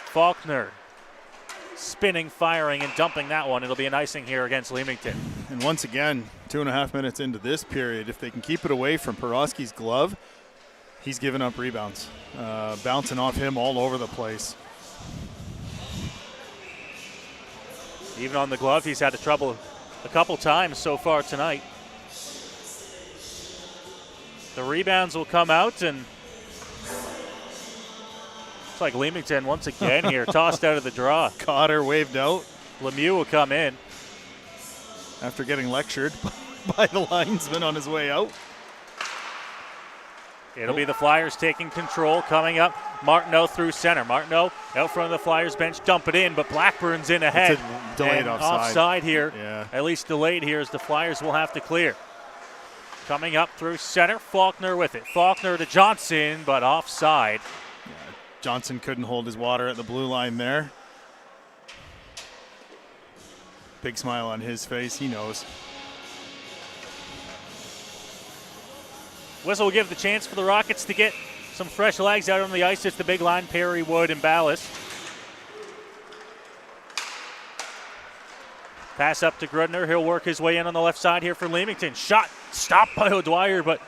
Faulkner spinning, firing, and dumping that one. It'll be an icing here against Leamington. And once again, 2.5 minutes into this period, if they can keep it away from Porosky's glove, he's giving up rebounds. Bouncing off him all over the place. Even on the glove, he's had trouble a couple times so far tonight. The rebounds will come out, and it's like Leamington once again here, tossed out of the draw. Cotter waved out. Lemieux will come in. After getting lectured by the linesman on his way out. It'll be the Flyers taking control, coming up. Martineau through center. Martineau out front of the Flyers bench, dump it in, but Blackburn's in ahead. It's a delayed offside here. Yeah. At least delayed here as the Flyers will have to clear. Coming up through center, Faulkner with it. Faulkner to Johnson, but offside. Yeah, Johnson couldn't hold his water at the blue line there. Big smile on his face, he knows. Whistle will give the chance for the Rockets to get some fresh legs out on the ice. It's the big line, Perry, Wood, and Ballas. Pass up to Grudner. He'll work his way in on the left side here for Leamington. Shot stopped by O'Dwyer, but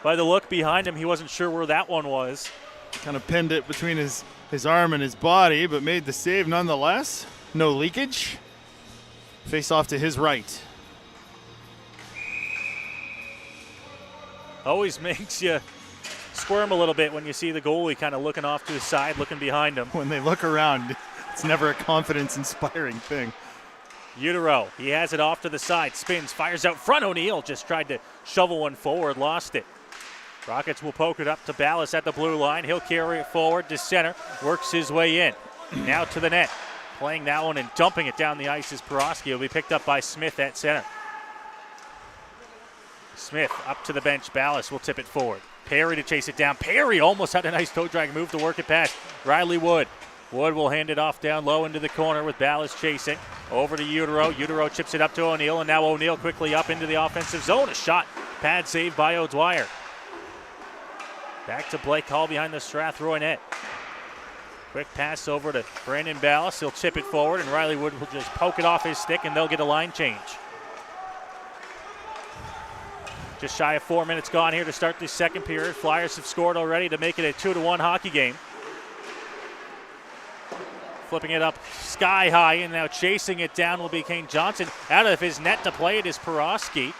by the look behind him, he wasn't sure where that one was. Kind of pinned it between his arm and his body, but made the save nonetheless. No leakage. Face off to his right. Always makes you squirm a little bit when you see the goalie kind of looking off to his side, looking behind him. When they look around, it's never a confidence-inspiring thing. Utero, he has it off to the side, spins, fires out front. O'Neill just tried to shovel one forward, lost it. Rockets will poke it up to Ballas at the blue line. He'll carry it forward to center, works his way in. Now to the net. Playing that one and dumping it down the ice is Porosky. Will be picked up by Smith at center. Smith up to the bench. Ballas will tip it forward. Perry to chase it down. Perry almost had a nice toe drag move to work it past Riley Wood. Wood will hand it off down low into the corner with Ballas chasing. Over to Utero. Utero chips it up to O'Neill, and now O'Neill quickly up into the offensive zone. A shot. Pad save by O'Dwyer. Back to Blake Hall behind the Strathroy net. Quick pass over to Brandon Ballas. He'll chip it forward, and Riley Wood will just poke it off his stick, and they'll get a line change. Just shy of 4 minutes gone here to start this second period. Flyers have scored already to make it a 2-1 hockey game. Flipping it up sky high, and now chasing it down will be Kane Johnson. Out of his net to play it is Peroski.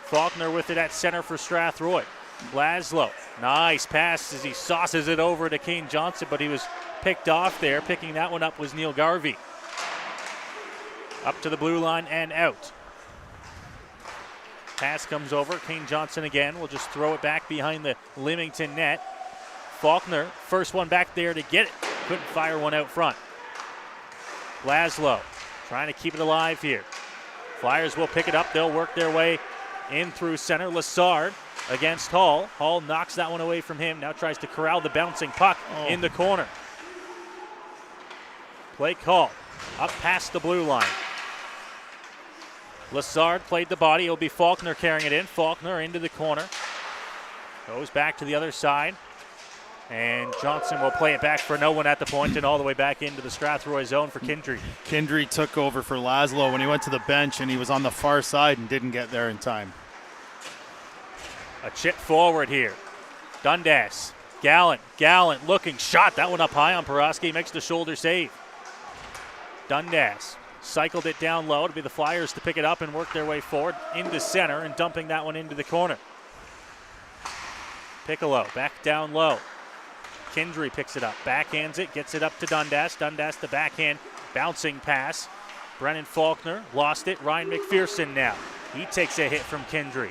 Faulkner with it at center for Strathroy. Laszlo, nice pass as he sauces it over to Kane Johnson, but he was picked off there. Picking that one up was Neil Garvey. Up to the blue line and out. Pass comes over. Kane Johnson again will just throw it back behind the Leamington net. Faulkner, first one back there to get it. Couldn't fire one out front. Laszlo trying to keep it alive here. Flyers will pick it up. They'll work their way in through center. Lassard against Hall. Hall knocks that one away from him. Now tries to corral the bouncing puck in the corner. Blake Hall up past the blue line. Lassard played the body. It'll be Faulkner carrying it in. Faulkner into the corner. Goes back to the other side. And Johnson will play it back for no one at the point and all the way back into the Strathroy zone for Kindry. Kindry took over for Laszlo when he went to the bench, and he was on the far side and didn't get there in time. A chip forward here. Dundas. Gallant looking shot. That one up high on Peroski. Makes the shoulder save. Dundas cycled it down low to be the Flyers to pick it up and work their way forward into center and dumping that one into the corner. Piccolo back down low. Kindry picks it up, backhands it, gets it up to Dundas. Dundas the backhand, bouncing pass. Brennan Faulkner lost it. Ryan McPherson now. He takes a hit from Kindry.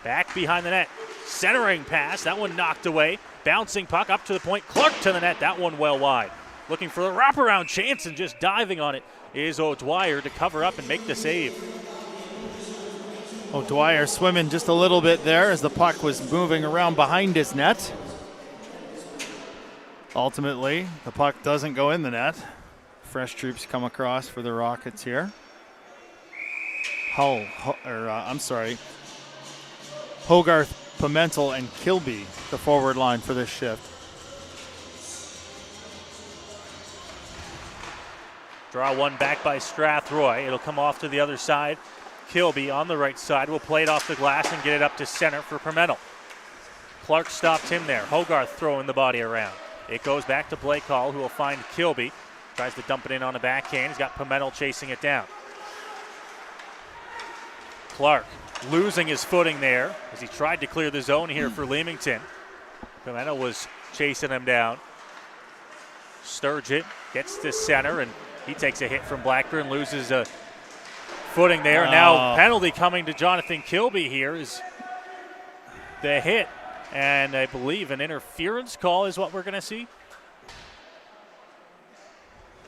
Back behind the net. Centering pass, that one knocked away. Bouncing puck up to the point. Clark to the net, that one well wide. Looking for the wraparound chance and just diving on it is O'Dwyer to cover up and make the save. O'Dwyer swimming just a little bit there as the puck was moving around behind his net. Ultimately, the puck doesn't go in the net. Fresh troops come across for the Rockets here. Hogarth, Pimentel, and Kilby, the forward line for this shift. Draw one back by Strathroy. It'll come off to the other side. Kilby on the right side will play it off the glass and get it up to center for Pimentel. Clark stopped him there. Hogarth throwing the body around. It goes back to Blake Hall, who will find Kilby. Tries to dump it in on the backhand. He's got Pimentel chasing it down. Clark losing his footing there as he tried to clear the zone here for Leamington. Pimentel was chasing him down. Sturgeon gets to center, and he takes a hit from Blackburn, loses a footing there. Now penalty coming to Jonathan Kilby here is the hit. And I believe an interference call is what we're going to see.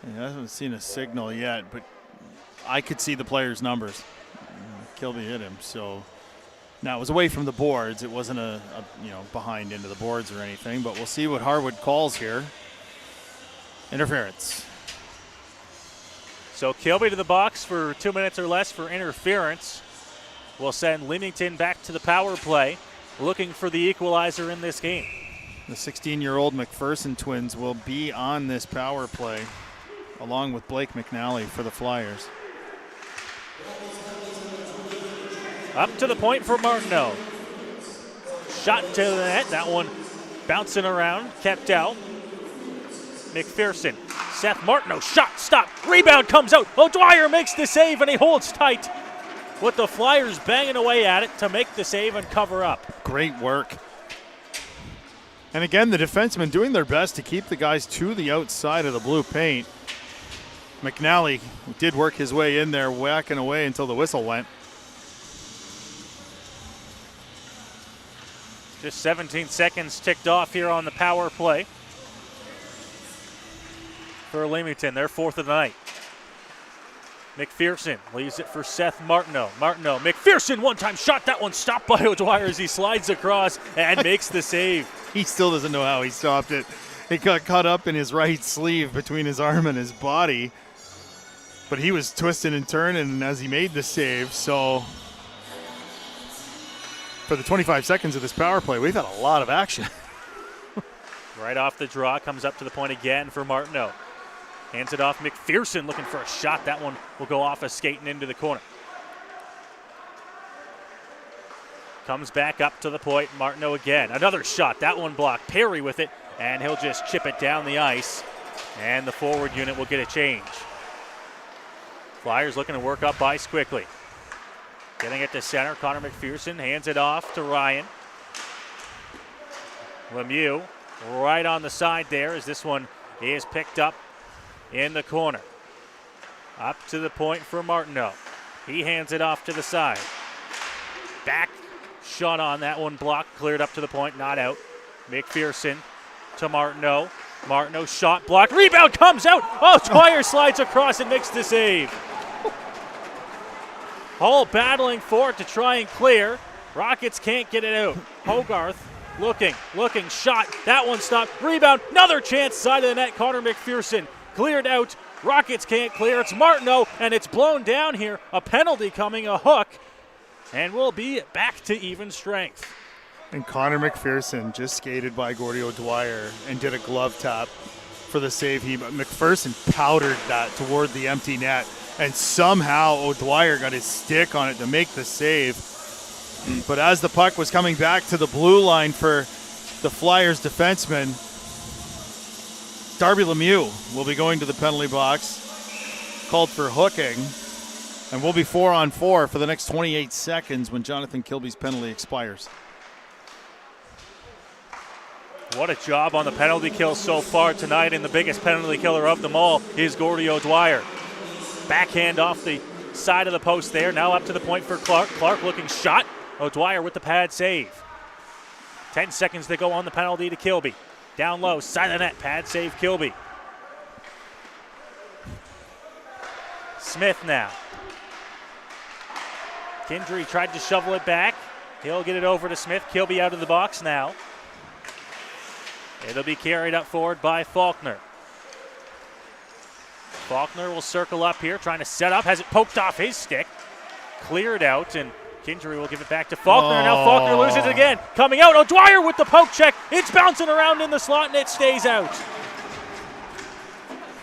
I haven't seen a signal yet, but I could see the player's numbers. Kilby hit him, so now it was away from the boards. It wasn't a behind into the boards or anything, but we'll see what Harwood calls here. Interference. So Kilby to the box for 2 minutes or less for interference. We'll send Leamington back to the power play, looking for the equalizer in this game. The 16-year-old McPherson twins will be on this power play along with Blake McNally for the Flyers. Up to the point for Martineau. Shot to the net. That one bouncing around, kept out. McPherson. Seth Martineau. Shot, stop. Rebound comes out. O'Dwyer makes the save, and he holds tight with the Flyers banging away at it to make the save and cover up. Great work. And again, the defensemen doing their best to keep the guys to the outside of the blue paint. McNally did work his way in there, whacking away until the whistle went. Just 17 seconds ticked off here on the power play for Leamington, their fourth of the night. McPherson leaves it for Seth Martineau. Martineau, McPherson, one-time shot. That one stopped by O'Dwyer as he slides across and makes the save. He still doesn't know how he stopped it. It got caught up in his right sleeve between his arm and his body. But he was twisting and turning as he made the save. So for the 25 seconds of this power play, we've had a lot of action. Right off the draw, comes up to the point again for Martineau. Hands it off. McPherson looking for a shot. That one will go off a skating into the corner. Comes back up to the point. Martineau again. Another shot. That one blocked. Perry with it, and he'll just chip it down the ice. And the forward unit will get a change. Flyers looking to work up ice quickly. Getting it to center. Connor McPherson hands it off to Ryan. Lemieux right on the side there as this one is picked up in the corner. Up to the point for Martineau. He hands it off to the side. Back shot on that one, blocked, cleared up to the point, not out. McPherson to Martineau. Martineau shot, blocked, rebound comes out. Oh, Dwyer slides across and makes the save. Hull battling for it to try and clear. Rockets can't get it out. Hogarth looking, shot. That one stopped. Rebound, another chance, side of the net. Connor McPherson cleared out. Rockets can't clear. It's Martineau, and it's blown down here. A penalty coming, a hook, and we'll be back to even strength. And Connor McPherson just skated by Gordy O'Dwyer and did a glove tap for the save. McPherson powdered that toward the empty net, and somehow O'Dwyer got his stick on it to make the save. But as the puck was coming back to the blue line for the Flyers defenseman, Darby Lemieux will be going to the penalty box, called for hooking, and we'll be 4-on-4 for the next 28 seconds when Jonathan Kilby's penalty expires. What a job on the penalty kill so far tonight, and the biggest penalty killer of them all is Gordy O'Dwyer. Backhand off the side of the post there, now up to the point for Clark. Clark looking shot. O'Dwyer with the pad save. 10 seconds to go on the penalty to Kilby. Down low, side of the net, pad save Kilby. Smith now. Kindry tried to shovel it back. He'll get it over to Smith. Kilby out of the box now. It'll be carried up forward by Faulkner. Faulkner will circle up here, trying to set up. Has it poked off his stick. Cleared out, and Kindry will give it back to Faulkner. Oh. Now Faulkner loses it again. Coming out, O'Dwyer with the poke check. It's bouncing around in the slot, and it stays out.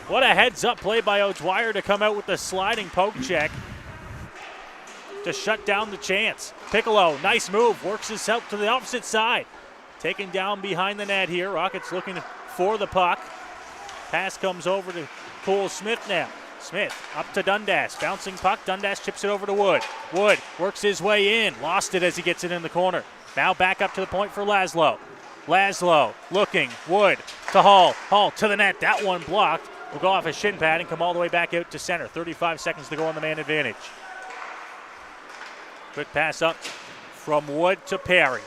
What a heads-up play by O'Dwyer to come out with the sliding poke check to shut down the chance. Piccolo, nice move, works himself to the opposite side. Taken down behind the net here. Rockets looking for the puck. Pass comes over to Cole Smith now. Smith up to Dundas. Bouncing puck. Dundas chips it over to Wood. Wood works his way in. Lost it as he gets it in the corner. Now back up to the point for Laszlo. Laszlo looking. Wood to Hall. Hall to the net. That one blocked. Will go off a shin pad and come all the way back out to center. 35 seconds to go on the man advantage. Quick pass up from Wood to Perry.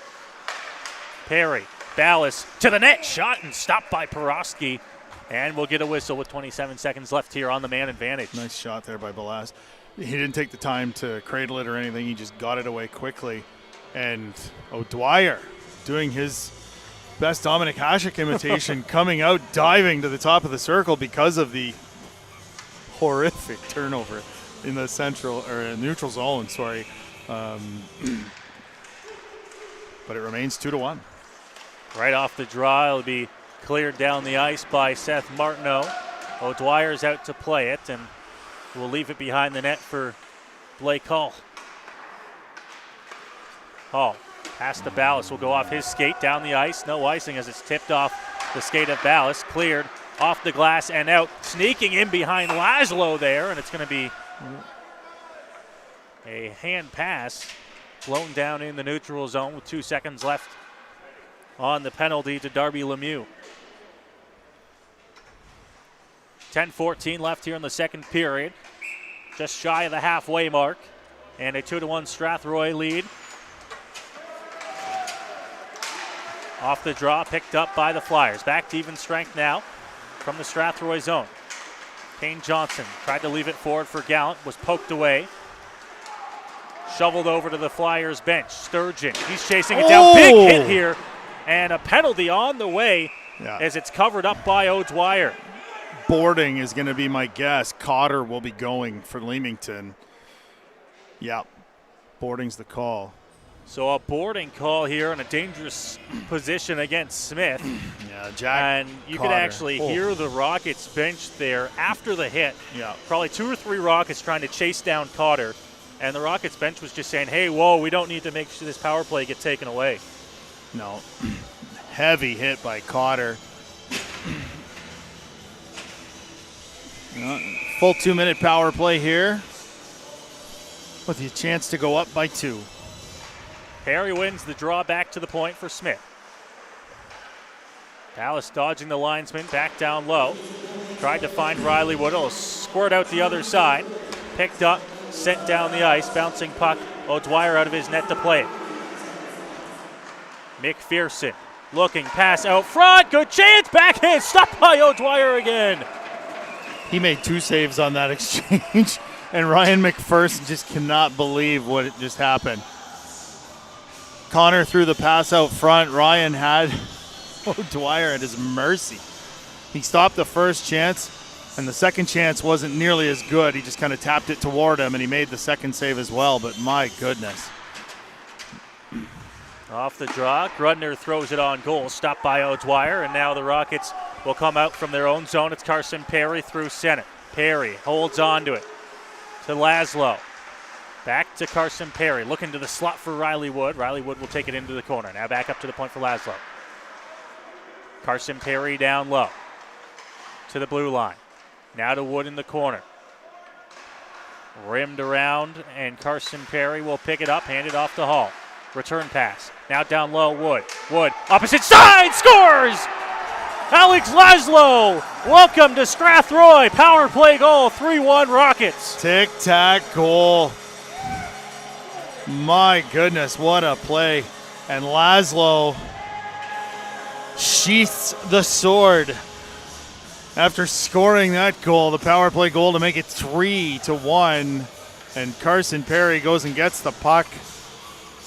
Perry, Ballas to the net. Shot and stopped by Porowski. And we'll get a whistle with 27 seconds left here on the man advantage. Nice shot there by Ballas. He didn't take the time to cradle it or anything. He just got it away quickly. And O'Dwyer doing his best Dominic Hasek imitation, coming out, diving to the top of the circle because of the horrific turnover in the neutral zone. Sorry. But it remains 2-1. Right off the draw, it'll be cleared down the ice by Seth Martineau. O'Dwyer's out to play it, and we'll leave it behind the net for Blake Hull. Hall, pass to Ballas, will go off his skate down the ice. No icing as it's tipped off the skate of Ballas. Cleared off the glass and out. Sneaking in behind Laszlo there, and it's going to be a hand pass blown down in the neutral zone with 2 seconds left on the penalty to Darby Lemieux. 10:14 left here in the second period. Just shy of the halfway mark. And a 2-1 Strathroy lead. Off the draw, picked up by the Flyers. Back to even strength now from the Strathroy zone. Kane Johnson tried to leave it forward for Gallant, was poked away. Shoveled over to the Flyers bench. Sturgeon, he's chasing it down. Big hit here, and a penalty on the way as it's covered up by O'Dwyer. Boarding is going to be my guess. Cotter will be going for Leamington. Yeah, boarding's the call. So a boarding call here in a dangerous position against Smith. Yeah, Jack And you Cotter. could actually hear the Rockets bench there after the hit. Yeah. Probably 2 or 3 Rockets trying to chase down Cotter. And the Rockets bench was just saying, hey, whoa, we don't need to make sure this power play get taken away. No. Heavy hit by Cotter. Full 2-minute power play here with a chance to go up by 2. Perry wins the draw back to the point for Smith. Dallas dodging the linesman, back down low. Tried to find Riley Wood. It'll squirt out the other side. Picked up, sent down the ice. Bouncing puck. O'Dwyer out of his net to play it. McPherson looking, pass out front. Good chance. Backhand. Stopped by O'Dwyer again. He made 2 saves on that exchange, and Ryan McPherson just cannot believe what just happened. Connor threw the pass out front. Ryan had O'Dwyer at his mercy. He stopped the first chance, and the second chance wasn't nearly as good. He just kind of tapped it toward him, and he made the second save as well, but my goodness. Off the draw, Grudner throws it on goal, stopped by O'Dwyer, and now the Rockets will come out from their own zone. It's Carson Perry through center. Perry holds on to it to Laszlo. Back to Carson Perry, looking to the slot for Riley Wood. Riley Wood will take it into the corner. Now back up to the point for Laszlo. Carson Perry down low to the blue line. Now to Wood in the corner. Rimmed around, and Carson Perry will pick it up, hand it off to Hall. Return pass. Now down low, Wood. Wood, opposite side, scores! Alex Laszlo, welcome to Strathroy. Power play goal, 3-1 Rockets. Tic-tac goal. My goodness, what a play. And Laszlo sheaths the sword after scoring that goal, the power play goal to make it 3-1. And Carson Perry goes and gets the puck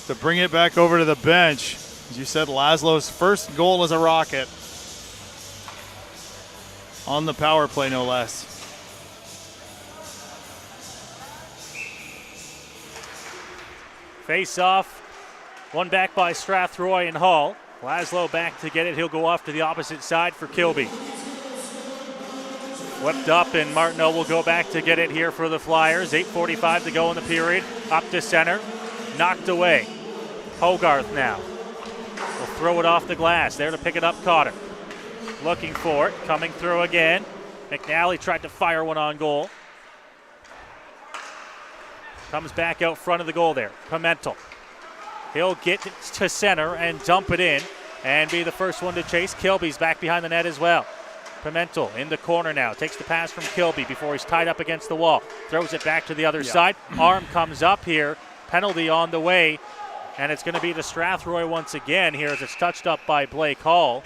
to bring it back over to the bench. As you said, Laszlo's first goal as a Rocket. On the power play, no less. Face off. One back by Strathroy and Hall. Laszlo back to get it. He'll go off to the opposite side for Kilby. Whipped up, and Martineau will go back to get it here for the Flyers. 8:45 to go in the period. Up to center. Knocked away. Hogarth now will throw it off the glass. There to pick it up, Cotter. Looking for it. Coming through again. McNally tried to fire one on goal. Comes back out front of the goal there. Pimentel. He'll get to center and dump it in and be the first one to chase. Kilby's back behind the net as well. Pimentel in the corner now. Takes the pass from Kilby before he's tied up against the wall. Throws it back to the other side. Arm comes up here. Penalty on the way. And it's going to be to Strathroy once again here as it's touched up by Blake Hall.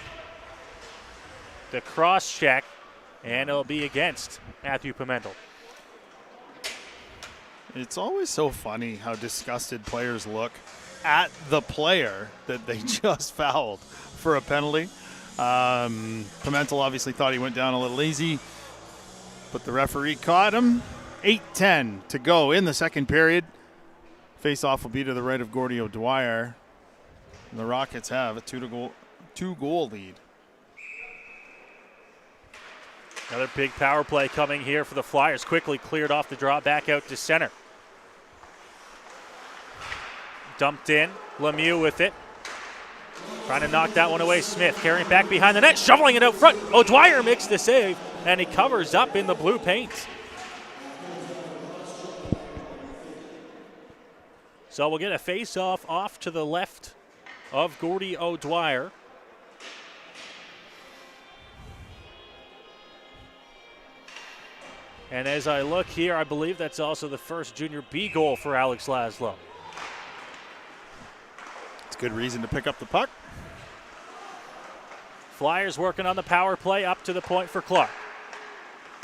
The cross check, and it'll be against Matthew Pimentel. It's always so funny how disgusted players look at the player that they just fouled for a penalty. Pimentel obviously thought he went down a little easy, but the referee caught him. 8:10 to go in the second period. Face-off will be to the right of Gordy O'Dwyer. And the Rockets have a two-goal lead. Another big power play coming here for the Flyers. Quickly cleared off the draw, back out to center. Dumped in, Lemieux with it. Trying to knock that one away. Smith carrying it back behind the net, shoveling it out front. O'Dwyer makes the save, and he covers up in the blue paint. So we'll get a face-off off to the left of Gordy O'Dwyer. And as I look here, I believe that's also the first Junior B goal for Alex Laszlo. It's a good reason to pick up the puck. Flyers working on the power play up to the point for Clark.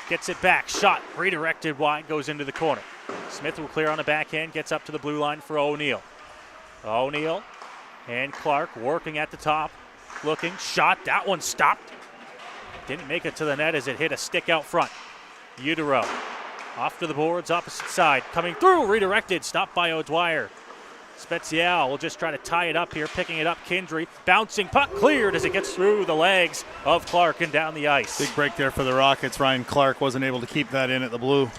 gets it back. Shot redirected wide, goes into the corner. Smith will clear on the backhand, gets up to the blue line for O'Neill. O'Neill and Clark working at the top. Looking, shot, that one stopped. Didn't make it to the net as it hit a stick out front. Utero off to the boards, opposite side. Coming through, redirected, stopped by O'Dwyer. Spezial will just try to tie it up here, picking it up. Kindry, bouncing puck cleared as it gets through the legs of Clark and down the ice. Big break there for the Rockets. Ryan Clark wasn't able to keep that in at the blue.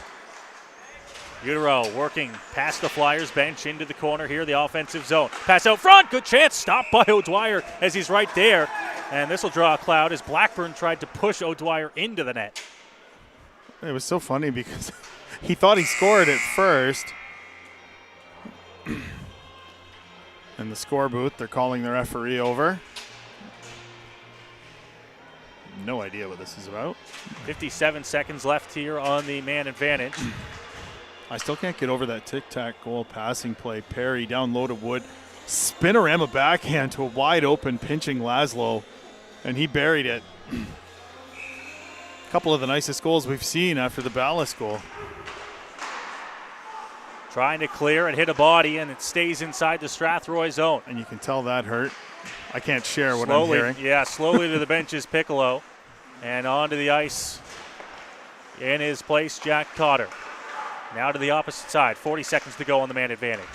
Utero working past the Flyers bench into the corner here, the offensive zone. Pass out front, good chance, stopped by O'Dwyer as he's right there. And this will draw a cloud as Blackburn tried to push O'Dwyer into the net. It was so funny because he thought he scored at first. In the score booth, they're calling the referee over. No idea what this is about. 57 seconds left here on the man advantage. I still can't get over that tic-tac goal passing play. Perry down low to Wood. Spinorama backhand to a wide open pinching Laszlo, and he buried it. A couple of the nicest goals we've seen after the Ballas goal. Trying to clear and hit a body, and it stays inside the Strathroy zone. And you can tell that hurt. I can't share what I'm hearing. Yeah, slowly to the bench is Piccolo. And onto the ice in his place, Jack Cotter. Now to the opposite side. 40 seconds to go on the man advantage.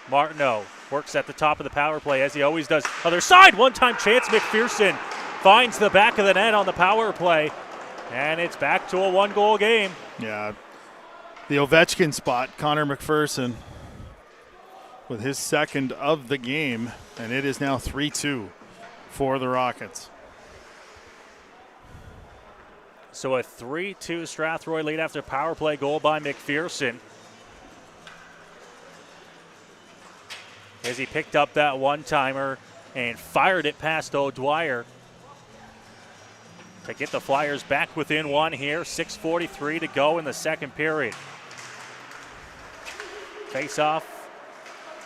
Martineau works at the top of the power play as he always does. Other side, one-time chance. McPherson finds the back of the net on the power play. And it's back to a one-goal game. Yeah. The Ovechkin spot, Connor McPherson with his second of the game, and it is now 3-2 for the Rockets. So a 3-2 Strathroy lead after power play goal by McPherson. As he picked up that one-timer and fired it past O'Dwyer to get the Flyers back within one here. 6:43 to go in the second period. Face-off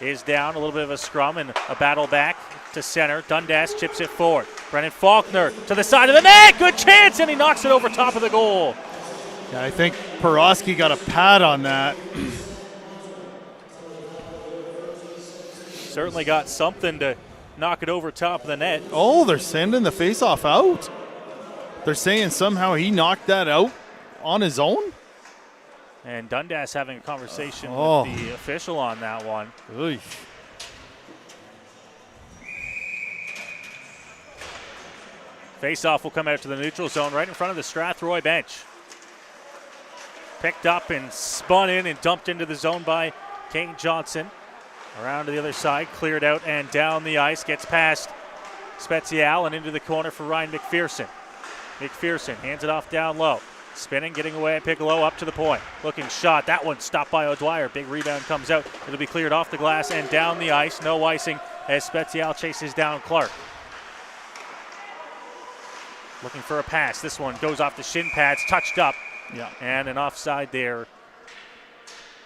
is down, a little bit of a scrum and a battle back to center. Dundas chips it forward. Brennan Faulkner to the side of the net. Good chance, and he knocks it over top of the goal. Yeah, I think Porosky got a pad on that. Certainly got something to knock it over top of the net. Oh, they're sending the face-off out. They're saying somehow he knocked that out on his own. And Dundas having a conversation with the official on that one. Oy. Face-off will come out to the neutral zone right in front of the Strathroy bench. Picked up and spun in and dumped into the zone by Kane Johnson. Around to the other side, cleared out and down the ice. Gets past Spezial and into the corner for Ryan McPherson. McPherson hands it off down low. Spinning, getting away at Piccolo, up to the point. Looking shot, that one stopped by O'Dwyer. Big rebound comes out. It'll be cleared off the glass and down the ice. No icing as Spezial chases down Clark. Looking for a pass. This one goes off the shin pads, touched up. Yeah. And an offside there.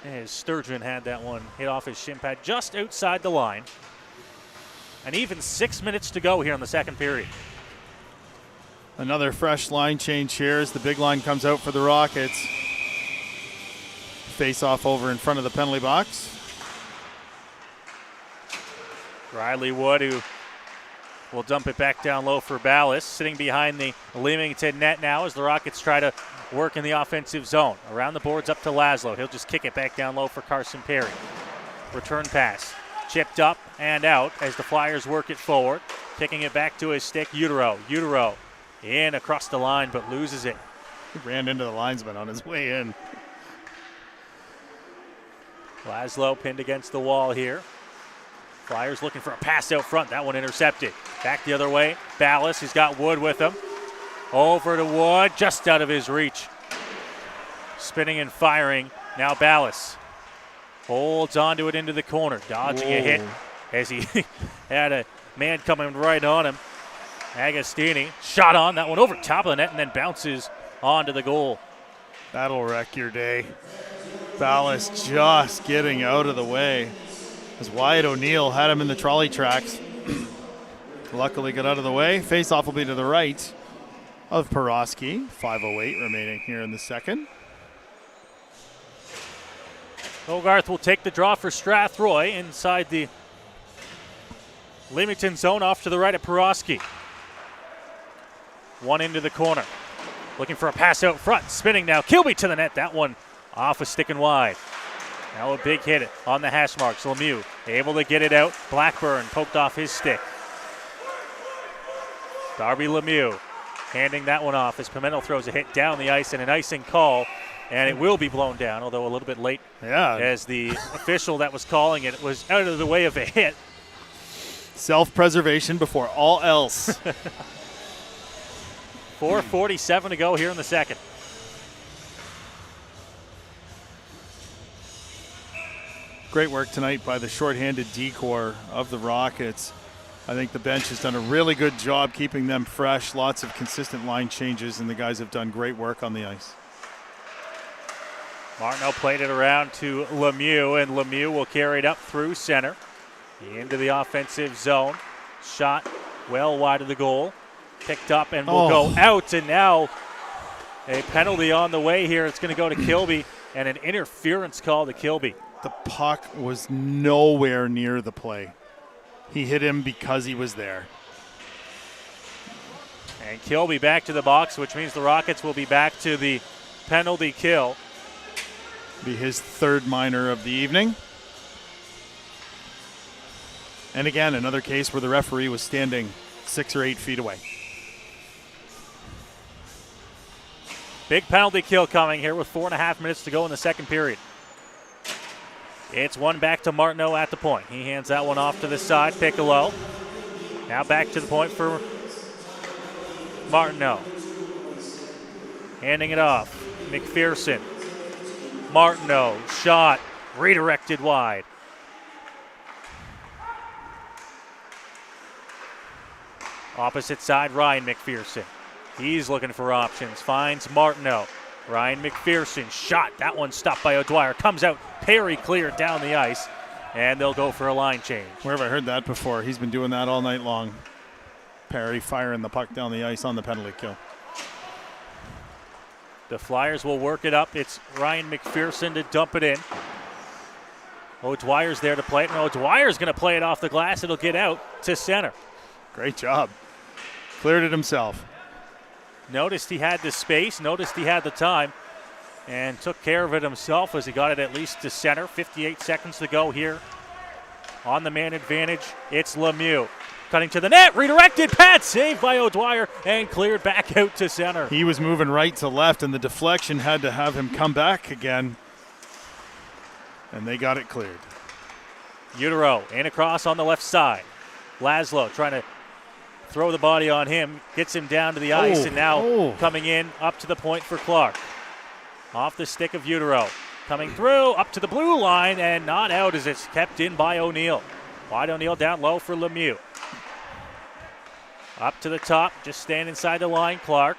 As Sturgeon had that one hit off his shin pad just outside the line. And even 6 minutes to go here in the second period. Another fresh line change here as the big line comes out for the Rockets. Face off over in front of the penalty box. Riley Wood, who will dump it back down low for Ballas, sitting behind the Leamington net now as the Rockets try to work in the offensive zone. Around the boards up to Laszlo. He'll just kick it back down low for Carson Perry. Return pass. Chipped up and out as the Flyers work it forward. Kicking it back to his stick, Utero. Utero in across the line, but loses it. He ran into the linesman on his way in. Laszlo pinned against the wall here. Flyers looking for a pass out front. That one intercepted. Back the other way. Ballas, he's got Wood with him. Over to Wood, just out of his reach. Spinning and firing. Now Ballas holds onto it into the corner. Dodging a hit as he had a man coming right on him. Agostini shot on that one over top of the net and then bounces onto the goal. That'll wreck your day. Ballas just getting out of the way as Wyatt O'Neill had him in the trolley tracks. Luckily got out of the way. Face-off will be to the right. of Porosky. 5:08 remaining here in the second. Hogarth will take the draw for Strathroy inside the Leamington zone, off to the right of Porosky. One into the corner. Looking for a pass out front. Spinning now. Kilby to the net. That one off a stick and wide. Now a big hit on the hash marks. Lemieux able to get it out. Blackburn poked off his stick. Darby Lemieux handing that one off as Pimento throws a hit down the ice and an icing call. And it will be blown down, although a little bit late. Yeah. As the official that was calling it was out of the way of a hit. Self-preservation before all else. 4:47 to go here in the second. Great work tonight by the shorthanded D-corps of the Rockets. I think the bench has done a really good job keeping them fresh. Lots of consistent line changes, and the guys have done great work on the ice. Martineau played it around to Lemieux, and Lemieux will carry it up through center into the offensive zone. Shot well wide of the goal. Picked up and will go out, and now a penalty on the way here. It's going to go to Kilby, and an interference call to Kilby. The puck was nowhere near the play. He hit him because he was there. And Kilby back to the box, which means the Rockets will be back to the penalty kill. Be his third minor of the evening. And again, another case where the referee was standing 6 or 8 feet away. Big penalty kill coming here with 4.5 minutes to go in the second period. It's one back to Martineau at the point. He hands that one off to the side. Piccolo. Now back to the point for Martineau. Handing it off. McPherson. Martineau. Shot. Redirected wide. Opposite side, Ryan McPherson. He's looking for options. Finds Martineau. Ryan McPherson. Shot. That one stopped by O'Dwyer. Comes out. Perry cleared down the ice. And they'll go for a line change. Where have I heard that before? He's been doing that all night long. Perry firing the puck down the ice on the penalty kill. The Flyers will work it up. It's Ryan McPherson to dump it in. O'Dwyer's there to play it. And O'Dwyer's going to play it off the glass. It'll get out to center. Great job. Cleared it himself. Noticed he had the space, noticed he had the time, and took care of it himself as he got it at least to center. 58 seconds to go here on the man advantage. It's Lemieux. Cutting to the net, redirected, pad saved by O'Dwyer, and cleared back out to center. He was moving right to left, and the deflection had to have him come back again. And they got it cleared. Utero in across on the left side. Laszlo trying to throw the body on him, gets him down to the ice, and now coming in up to the point for Clark. Off the stick of Utero. Coming through, up to the blue line, and not out as it's kept in by O'Neill. Wide O'Neill down low for Lemieux. Up to the top, just stand inside the line, Clark.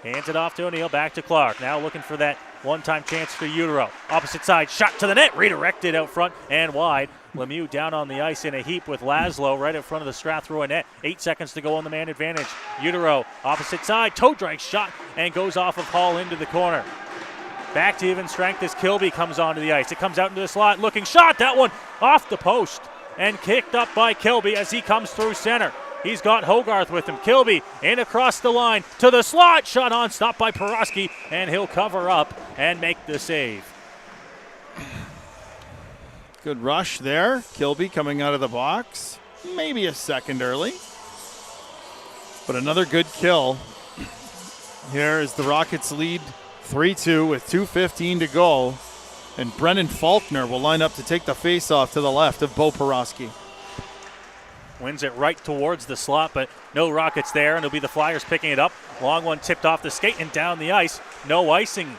Hands it off to O'Neill, back to Clark. Now looking for that one-time chance for Utero. Opposite side, shot to the net, redirected out front and wide. Lemieux down on the ice in a heap with Laszlo right in front of the Strathroy net. 8 seconds to go on the man advantage. Utero, opposite side, toe drag shot, and goes off of Hall into the corner. Back to even strength as Kilby comes onto the ice. It comes out into the slot, looking shot, that one off the post, and kicked up by Kilby as he comes through center. He's got Hogarth with him. Kilby in across the line to the slot. Shot on, stopped by Porosky, and he'll cover up and make the save. Good rush there. Kilby coming out of the box. Maybe a second early. But another good kill. Here is the Rockets lead 3-2 with 2:15 to go. And Brennan Faulkner will line up to take the faceoff to the left of Bo Porosky. Wins it right towards the slot, but no Rockets there, and it'll be the Flyers picking it up. Long one tipped off the skate and down the ice. No icing.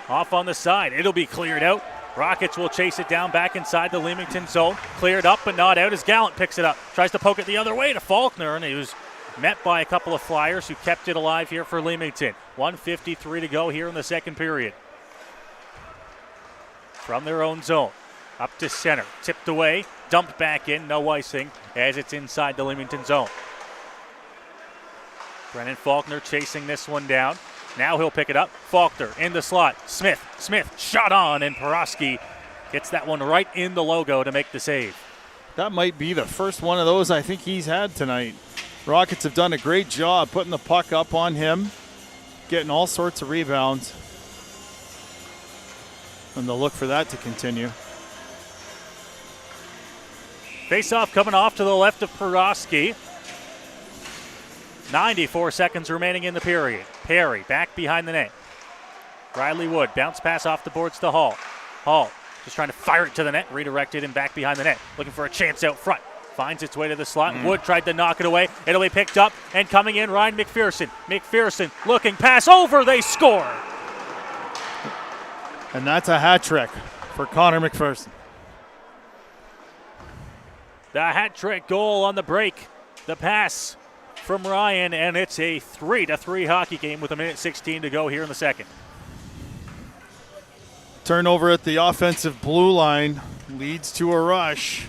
Off on the side. It'll be cleared out. Rockets will chase it down back inside the Leamington zone. Cleared up but not out as Gallant picks it up. Tries to poke it the other way to Faulkner, and he was met by a couple of Flyers who kept it alive here for Leamington. 1:53 to go here in the second period. From their own zone. Up to center. Tipped away. Dumped back in. No icing as it's inside the Leamington zone. Brennan Faulkner chasing this one down. Now he'll pick it up. Faulkner in the slot. Smith shot on, and Porosky gets that one right in the logo to make the save. That might be the first one of those I think he's had tonight. Rockets have done a great job putting the puck up on him, getting all sorts of rebounds. And they'll look for that to continue. Face-off coming off to the left of Porosky. 94 seconds remaining in the period. Perry back behind the net. Riley Wood, bounce pass off the boards to Hall. Hall just trying to fire it to the net, redirected and back behind the net. Looking for a chance out front. Finds its way to the slot. Wood tried to knock it away. It'll be picked up and coming in, Ryan McPherson. McPherson looking, pass over, they score. And that's a hat trick for Connor McPherson. The hat trick goal on the break. The pass from Ryan, and it's a 3-3 hockey game with 1:16 to go here in the second. Turnover at the offensive blue line leads to a rush.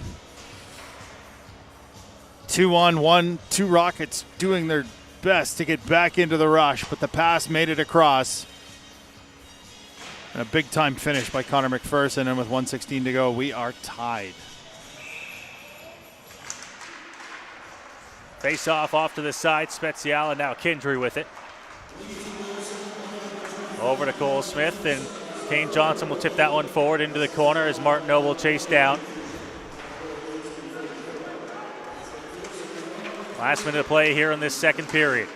2-on-1, two Rockets doing their best to get back into the rush, but the pass made it across. And a big-time finish by Connor McPherson, and with 1:16 to go, we are tied. Face-off off to the side, Spezial, and now Kindry with it. Over to Cole Smith, and Kane Johnson will tip that one forward into the corner as Martineau will chase down. Last minute of play here in this second period.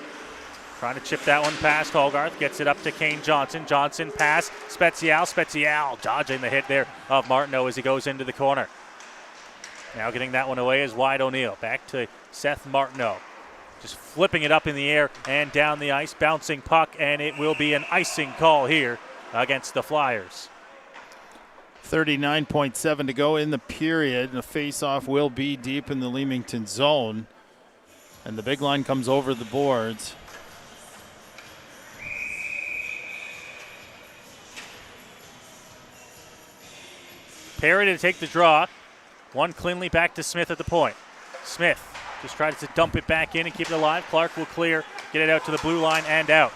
Trying to chip that one past Hogarth. Gets it up to Kane Johnson. Johnson pass. Spezial dodging the hit there of Martineau as he goes into the corner. Now getting that one away is Wyatt O'Neill. Back to Seth Martineau. Just flipping it up in the air and down the ice. Bouncing puck, and it will be an icing call here against the Flyers. 39.7 to go in the period. The face-off will be deep in the Leamington zone. And the big line comes over the boards. Perry to take the draw. One cleanly back to Smith at the point. Smith just tries to dump it back in and keep it alive. Clark will clear, get it out to the blue line and out.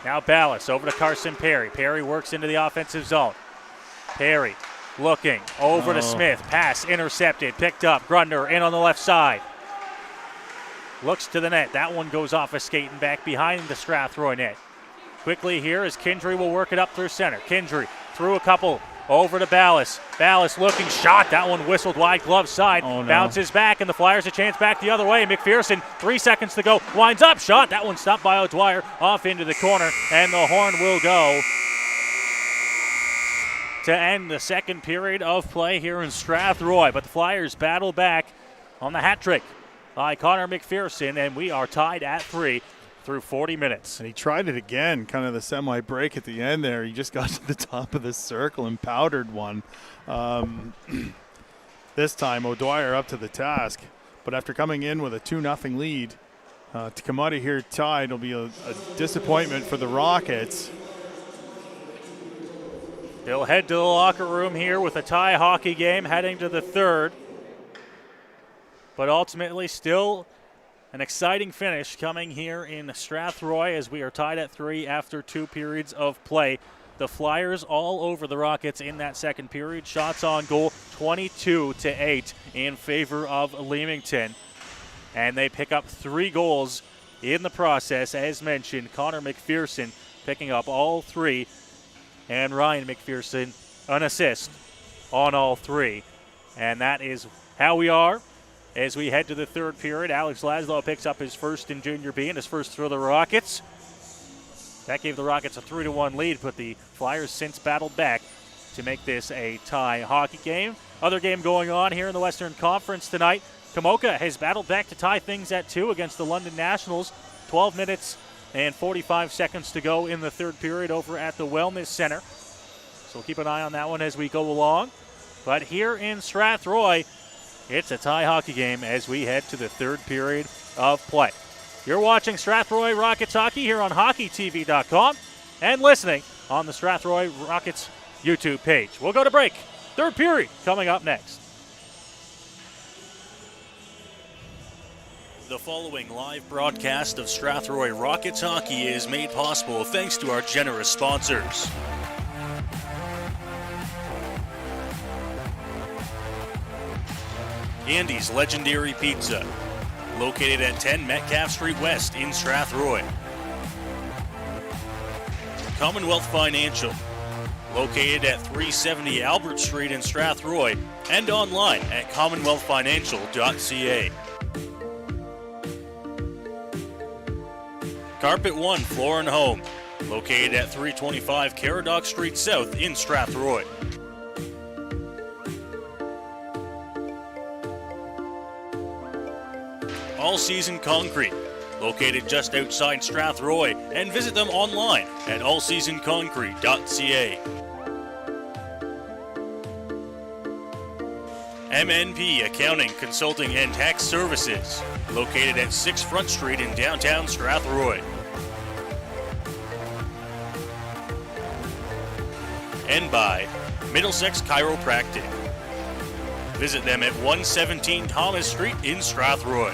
Now Ballas over to Carson Perry. Perry works into the offensive zone. Perry looking over to Smith. Pass intercepted, picked up. Grunder in on the left side. Looks to the net. That one goes off a skate and back behind the Strathroy net. Quickly here as Kindry will work it up through center. Kindry through a couple over to Ballas. Ballas looking, shot. That one whistled wide, glove side. Oh, no. Bounces back, and the Flyers a chance back the other way. McPherson, 3 seconds to go. Winds up, shot. That one stopped by O'Dwyer off into the corner, and the horn will go to end the second period of play here in Strathroy. But the Flyers battle back on the hat trick by Connor McPherson, and we are tied at 3 through 40 minutes. And he tried it again, kind of the semi-break at the end there. He just got to the top of the circle and powdered one. This time, O'Dwyer up to the task. But after coming in with a 2-0 lead, to come out of here tied will be a disappointment for the Rockets. They'll head to the locker room here with a tie hockey game heading to the third. But ultimately still an exciting finish coming here in Strathroy as we are tied at 3 after 2 periods of play. The Flyers all over the Rockets in that second period. Shots on goal 22-8 in favor of Leamington. And they pick up 3 goals in the process. As mentioned, Connor McPherson picking up all 3. And Ryan McPherson an assist on all 3. And that is how we are as we head to the third period. Alex Laszlo picks up his first in Junior B and his first for the Rockets. That gave the Rockets a 3-1 lead, but the Flyers since battled back to make this a tie hockey game. Other game going on here in the Western Conference tonight. Kamoka has battled back to tie things at 2 against the London Nationals. 12 minutes and 45 seconds to go in the third period over at the Wellness Center. So we'll keep an eye on that one as we go along. But here in Strathroy, it's a tie hockey game as we head to the third period of play. You're watching Strathroy Rockets hockey here on HockeyTV.com and listening on the Strathroy Rockets YouTube page. We'll go to break. Third period coming up next. The following live broadcast of Strathroy Rockets hockey is made possible thanks to our generous sponsors. Andy's Legendary Pizza, located at 10 Metcalf Street West in Strathroy. Commonwealth Financial, located at 370 Albert Street in Strathroy and online at commonwealthfinancial.ca. Carpet One Floor and Home, located at 325 Caradoc Street South in Strathroy. All Season Concrete, located just outside Strathroy, and visit them online at allseasonconcrete.ca. MNP Accounting, Consulting and Tax Services, located at 6 Front Street in downtown Strathroy. And by Middlesex Chiropractic. Visit them at 117 Thomas Street in Strathroy.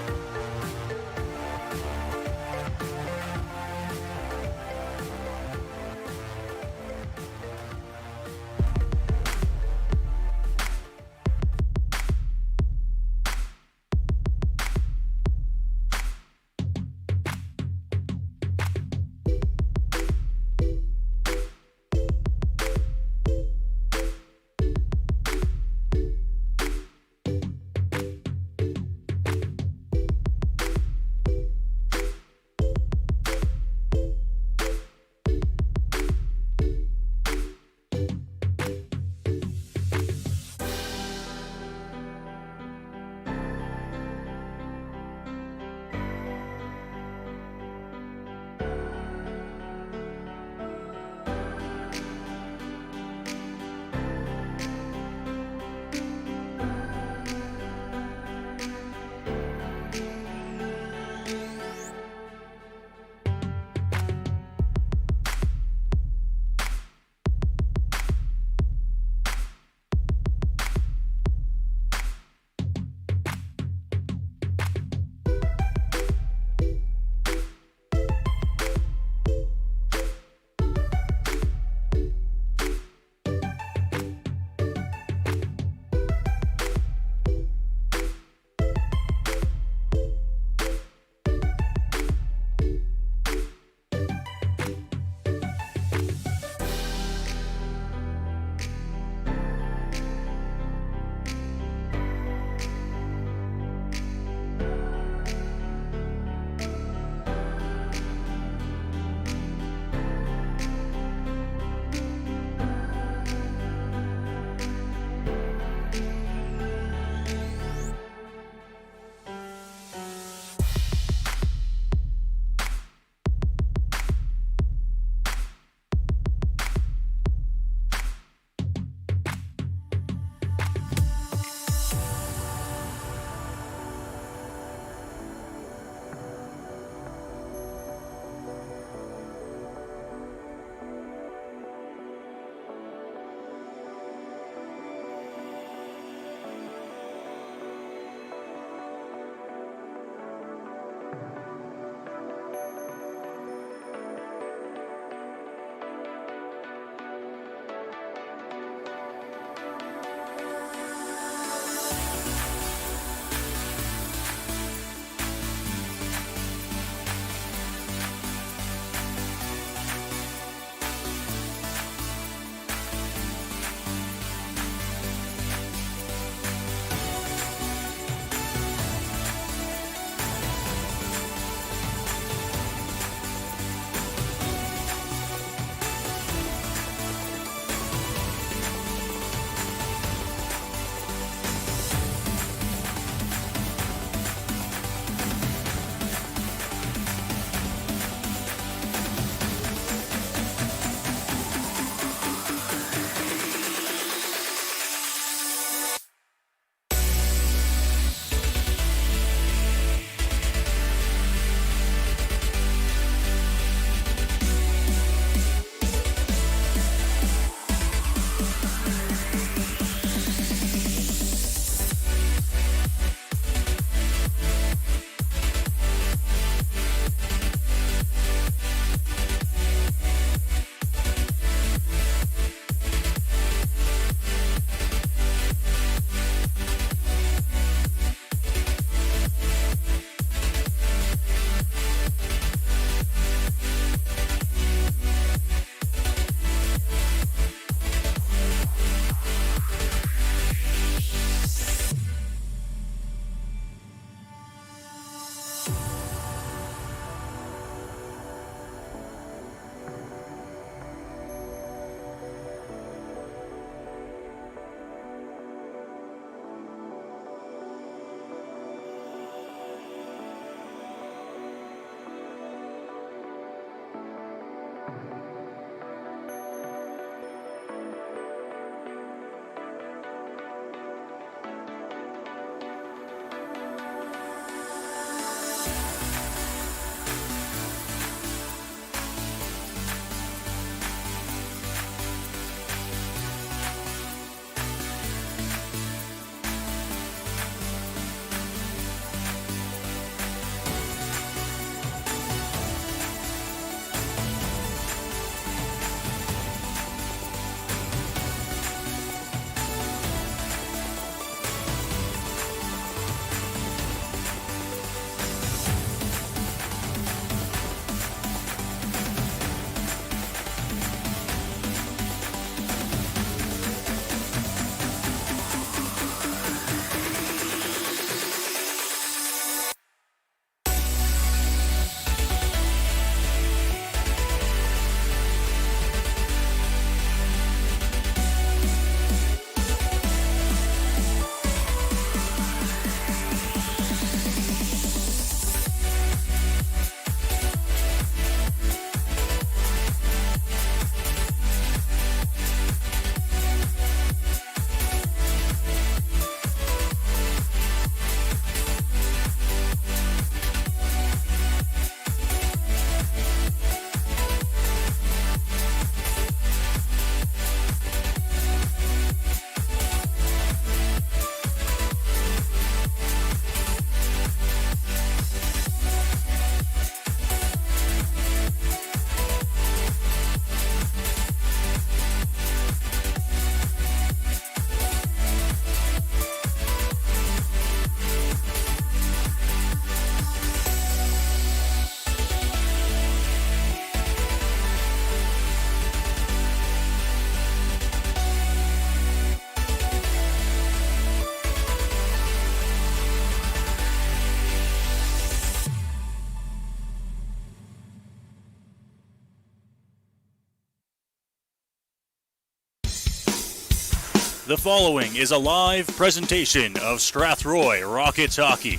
The following is a live presentation of Strathroy Rockets hockey.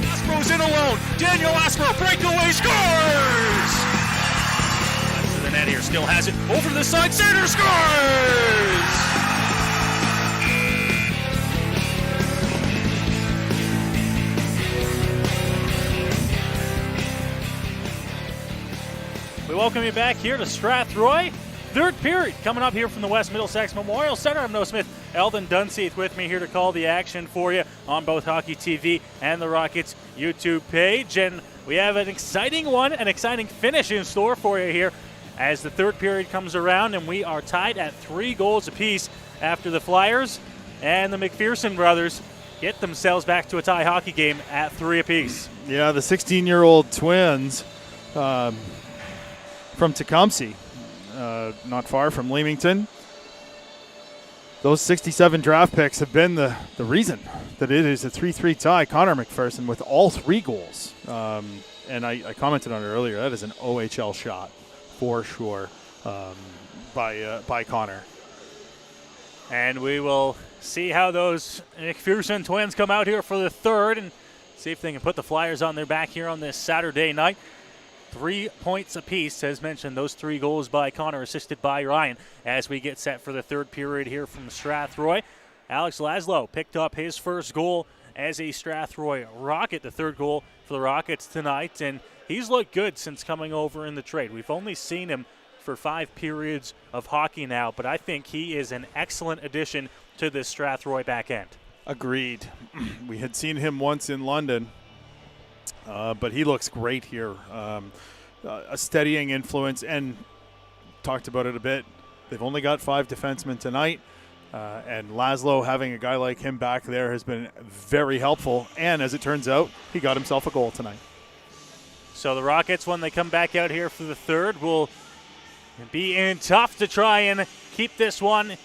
Aspro's in alone. Daniel Aspro, breakaway, scores! Left to the net here, still has it. Over to the side, center, scores! We welcome you back here to Strathroy. Third period coming up here from the West Middlesex Memorial Center. I'm Noah Smith, Eldon Dunseith with me here to call the action for you on both Hockey TV and the Rockets YouTube page. And we have an exciting one, an exciting finish in store for you here as the third period comes around, and we are tied at 3 goals apiece after the Flyers and the McPherson brothers get themselves back to a tie hockey game at 3 apiece. Yeah, the 16-year-old twins from Tecumseh, not far from Leamington. Those 67 draft picks have been the reason that it is a 3-3 tie. Connor McPherson with all 3 goals. And I commented on it earlier. That is an OHL shot for sure by Connor. And we will see how those McPherson twins come out here for the third and see if they can put the Flyers on their back here on this Saturday night. 3 points apiece, as mentioned, those 3 goals by Connor, assisted by Ryan, as we get set for the third period here from Strathroy. Alex Laszlo picked up his first goal as a Strathroy Rocket, the third goal for the Rockets tonight, and he's looked good since coming over in the trade. We've only seen him for 5 periods of hockey now, but I think he is an excellent addition to this Strathroy back end. Agreed. We had seen him once in London, but he looks great here. A steadying influence, and talked about it a bit. They've only got 5 defensemen tonight, and Laszlo having a guy like him back there has been very helpful. And as it turns out, he got himself a goal tonight. So the Rockets, when they come back out here for the third, will be in tough to try and keep this one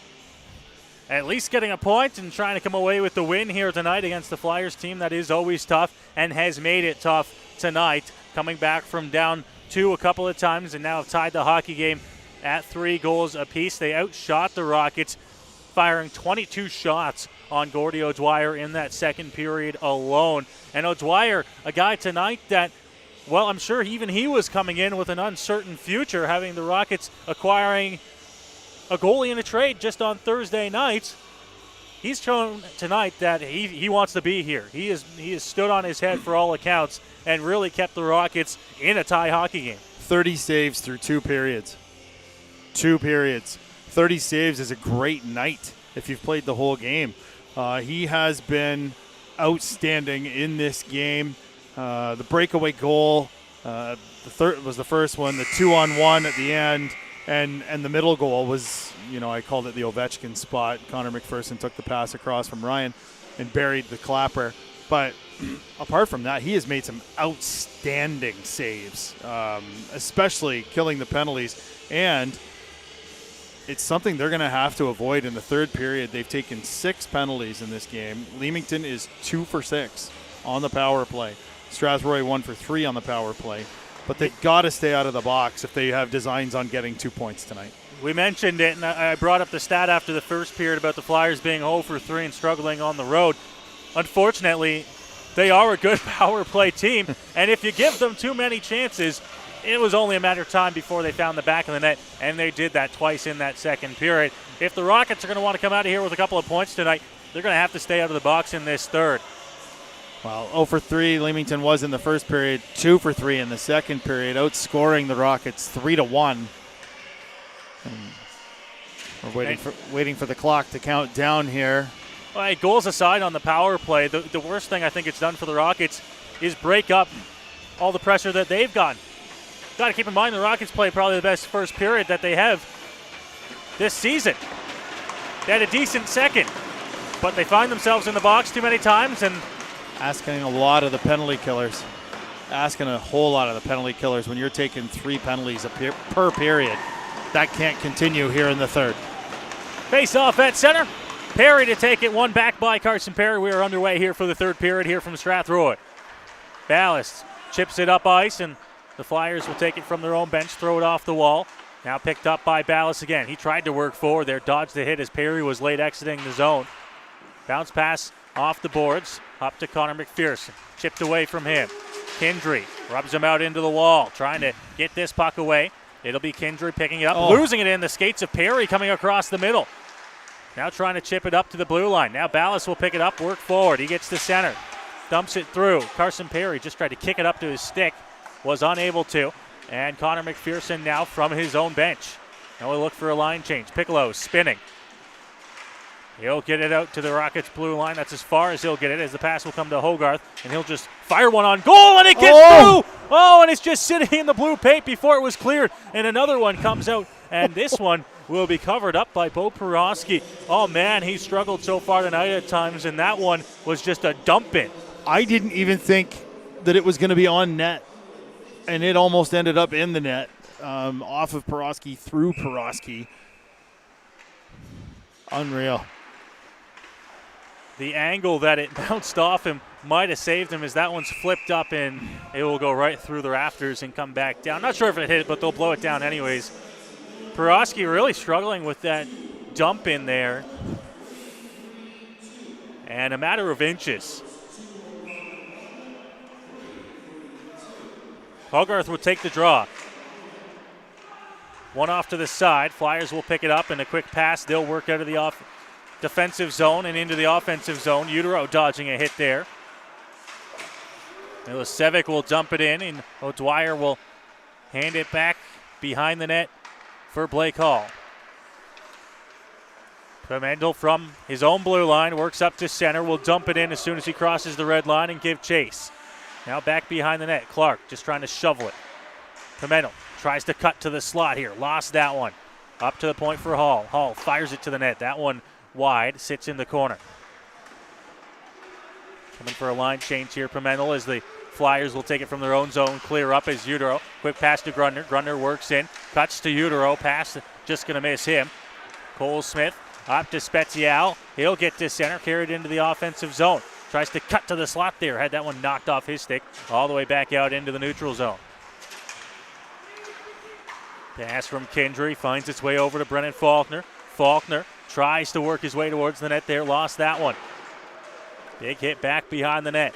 at least getting a point and trying to come away with the win here tonight against the Flyers team that is always tough and has made it tough tonight, coming back from down 2 a couple of times and now have tied the hockey game at 3 goals apiece. They outshot the Rockets, firing 22 shots on Gordy O'Dwyer in that second period alone. And O'Dwyer, a guy tonight that, well, I'm sure even he was coming in with an uncertain future, having the Rockets acquiring a goalie in a trade just on Thursday night. He's shown tonight that he wants to be here. He has stood on his head for all accounts and really kept the Rockets in a tie hockey game. 30 saves through 2 periods. 2 periods. 30 saves is a great night if you've played the whole game. He has been outstanding in this game. The breakaway goal, the third was the first one. The 2-on-1 at the end. And the middle goal was, I called it the Ovechkin spot. Connor McPherson took the pass across from Ryan and buried the clapper. But apart from that, he has made some outstanding saves, especially killing the penalties. And it's something they're going to have to avoid in the third period. They've taken 6 penalties in this game. Leamington is 2 for 6 on the power play. Strathroy 1 for 3 on the power play. But they've got to stay out of the box if they have designs on getting 2 points tonight. We mentioned it, and I brought up the stat after the first period about the Flyers being 0 for 3 and struggling on the road. Unfortunately, they are a good power play team, and if you give them too many chances, it was only a matter of time before they found the back of the net, and they did that twice in that second period. If the Rockets are going to want to come out of here with a couple of points tonight, they're going to have to stay out of the box in this third. Well, 0 for 3 Leamington was in the first period, 2 for 3 in the second period, outscoring the Rockets 3-1. We're waiting for the clock to count down here. Well, hey, goals aside on the power play, the worst thing I think it's done for the Rockets is break up all the pressure that they've gotten. Got to keep in mind the Rockets played probably the best first period that they have this season. They had a decent second, but they find themselves in the box too many times and asking a lot of the penalty killers. Asking a whole lot of the penalty killers when you're taking 3 penalties per period. That can't continue here in the third. Face off at center. Perry to take it, one back by Carson Perry. We are underway here for the third period here from Strathroy. Ballast chips it up ice, and the Flyers will take it from their own bench, throw it off the wall. Now picked up by Ballas again. He tried to work forward there, dodged the hit as Perry was late exiting the zone. Bounce pass off the boards, up to Connor McPherson. Chipped away from him. Kindry rubs him out into the wall, trying to get this puck away. It'll be Kindry picking it up, losing it in the skates of Perry coming across the middle. Now trying to chip it up to the blue line. Now Ballas will pick it up, work forward. He gets to center, dumps it through. Carson Perry just tried to kick it up to his stick, was unable to. And Connor McPherson now from his own bench. Now we'll look for a line change. Piccolo spinning. He'll get it out to the Rockets' blue line. That's as far as he'll get it, as the pass will come to Hogarth, and he'll just fire one on goal, and it gets through! Oh, and it's just sitting in the blue paint before it was cleared, and another one comes out, and this one will be covered up by Bo Peroski. Oh, man, he's struggled so far tonight at times, and that one was just a dump in. I didn't even think that it was going to be on net, and it almost ended up in the net, off of Peroski through Peroski. Unreal. The angle that it bounced off him might have saved him, as that one's flipped up and it will go right through the rafters and come back down. Not sure if it hit it, but they'll blow it down anyways. Peroski really struggling with that dump in there. And a matter of inches. Hogarth will take the draw. One off to the side. Flyers will pick it up, and a quick pass. They'll work out of the defensive zone and into the offensive zone. Utero dodging a hit there. Milicevic will dump it in, and O'Dwyer will hand it back behind the net for Blake Hall. Pimentel from his own blue line works up to center, will dump it in as soon as he crosses the red line and give chase. Now back behind the net. Clark just trying to shovel it. Pimentel tries to cut to the slot here. Lost that one. Up to the point for Hall. Hall fires it to the net. That one wide, sits in the corner. Coming for a line change here, Pimentel, as the Flyers will take it from their own zone, clear up as Utero. Quick pass to Grundner. Grundner works in, cuts to Utero. Pass just going to miss him. Cole Smith up to Spezial. He'll get to center, carried into the offensive zone. Tries to cut to the slot there. Had that one knocked off his stick, all the way back out into the neutral zone. Pass from Kindry finds its way over to Brennan Faulkner. Faulkner tries to work his way towards the net there. Lost that one. Big hit back behind the net.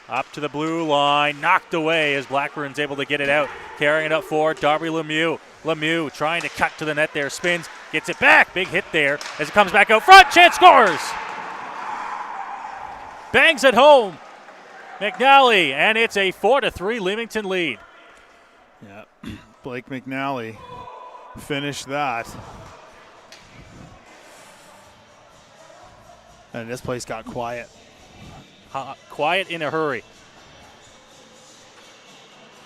Up to the blue line. Knocked away as Blackburn's able to get it out. Carrying it up forward. Darby Lemieux. Lemieux trying to cut to the net there. Spins. Gets it back. Big hit there as it comes back out front. Chance scores. Bangs at home. McNally. And it's a 4-3 Leamington lead. Yeah. Blake McNally finished that. And this place got quiet. Quiet in a hurry.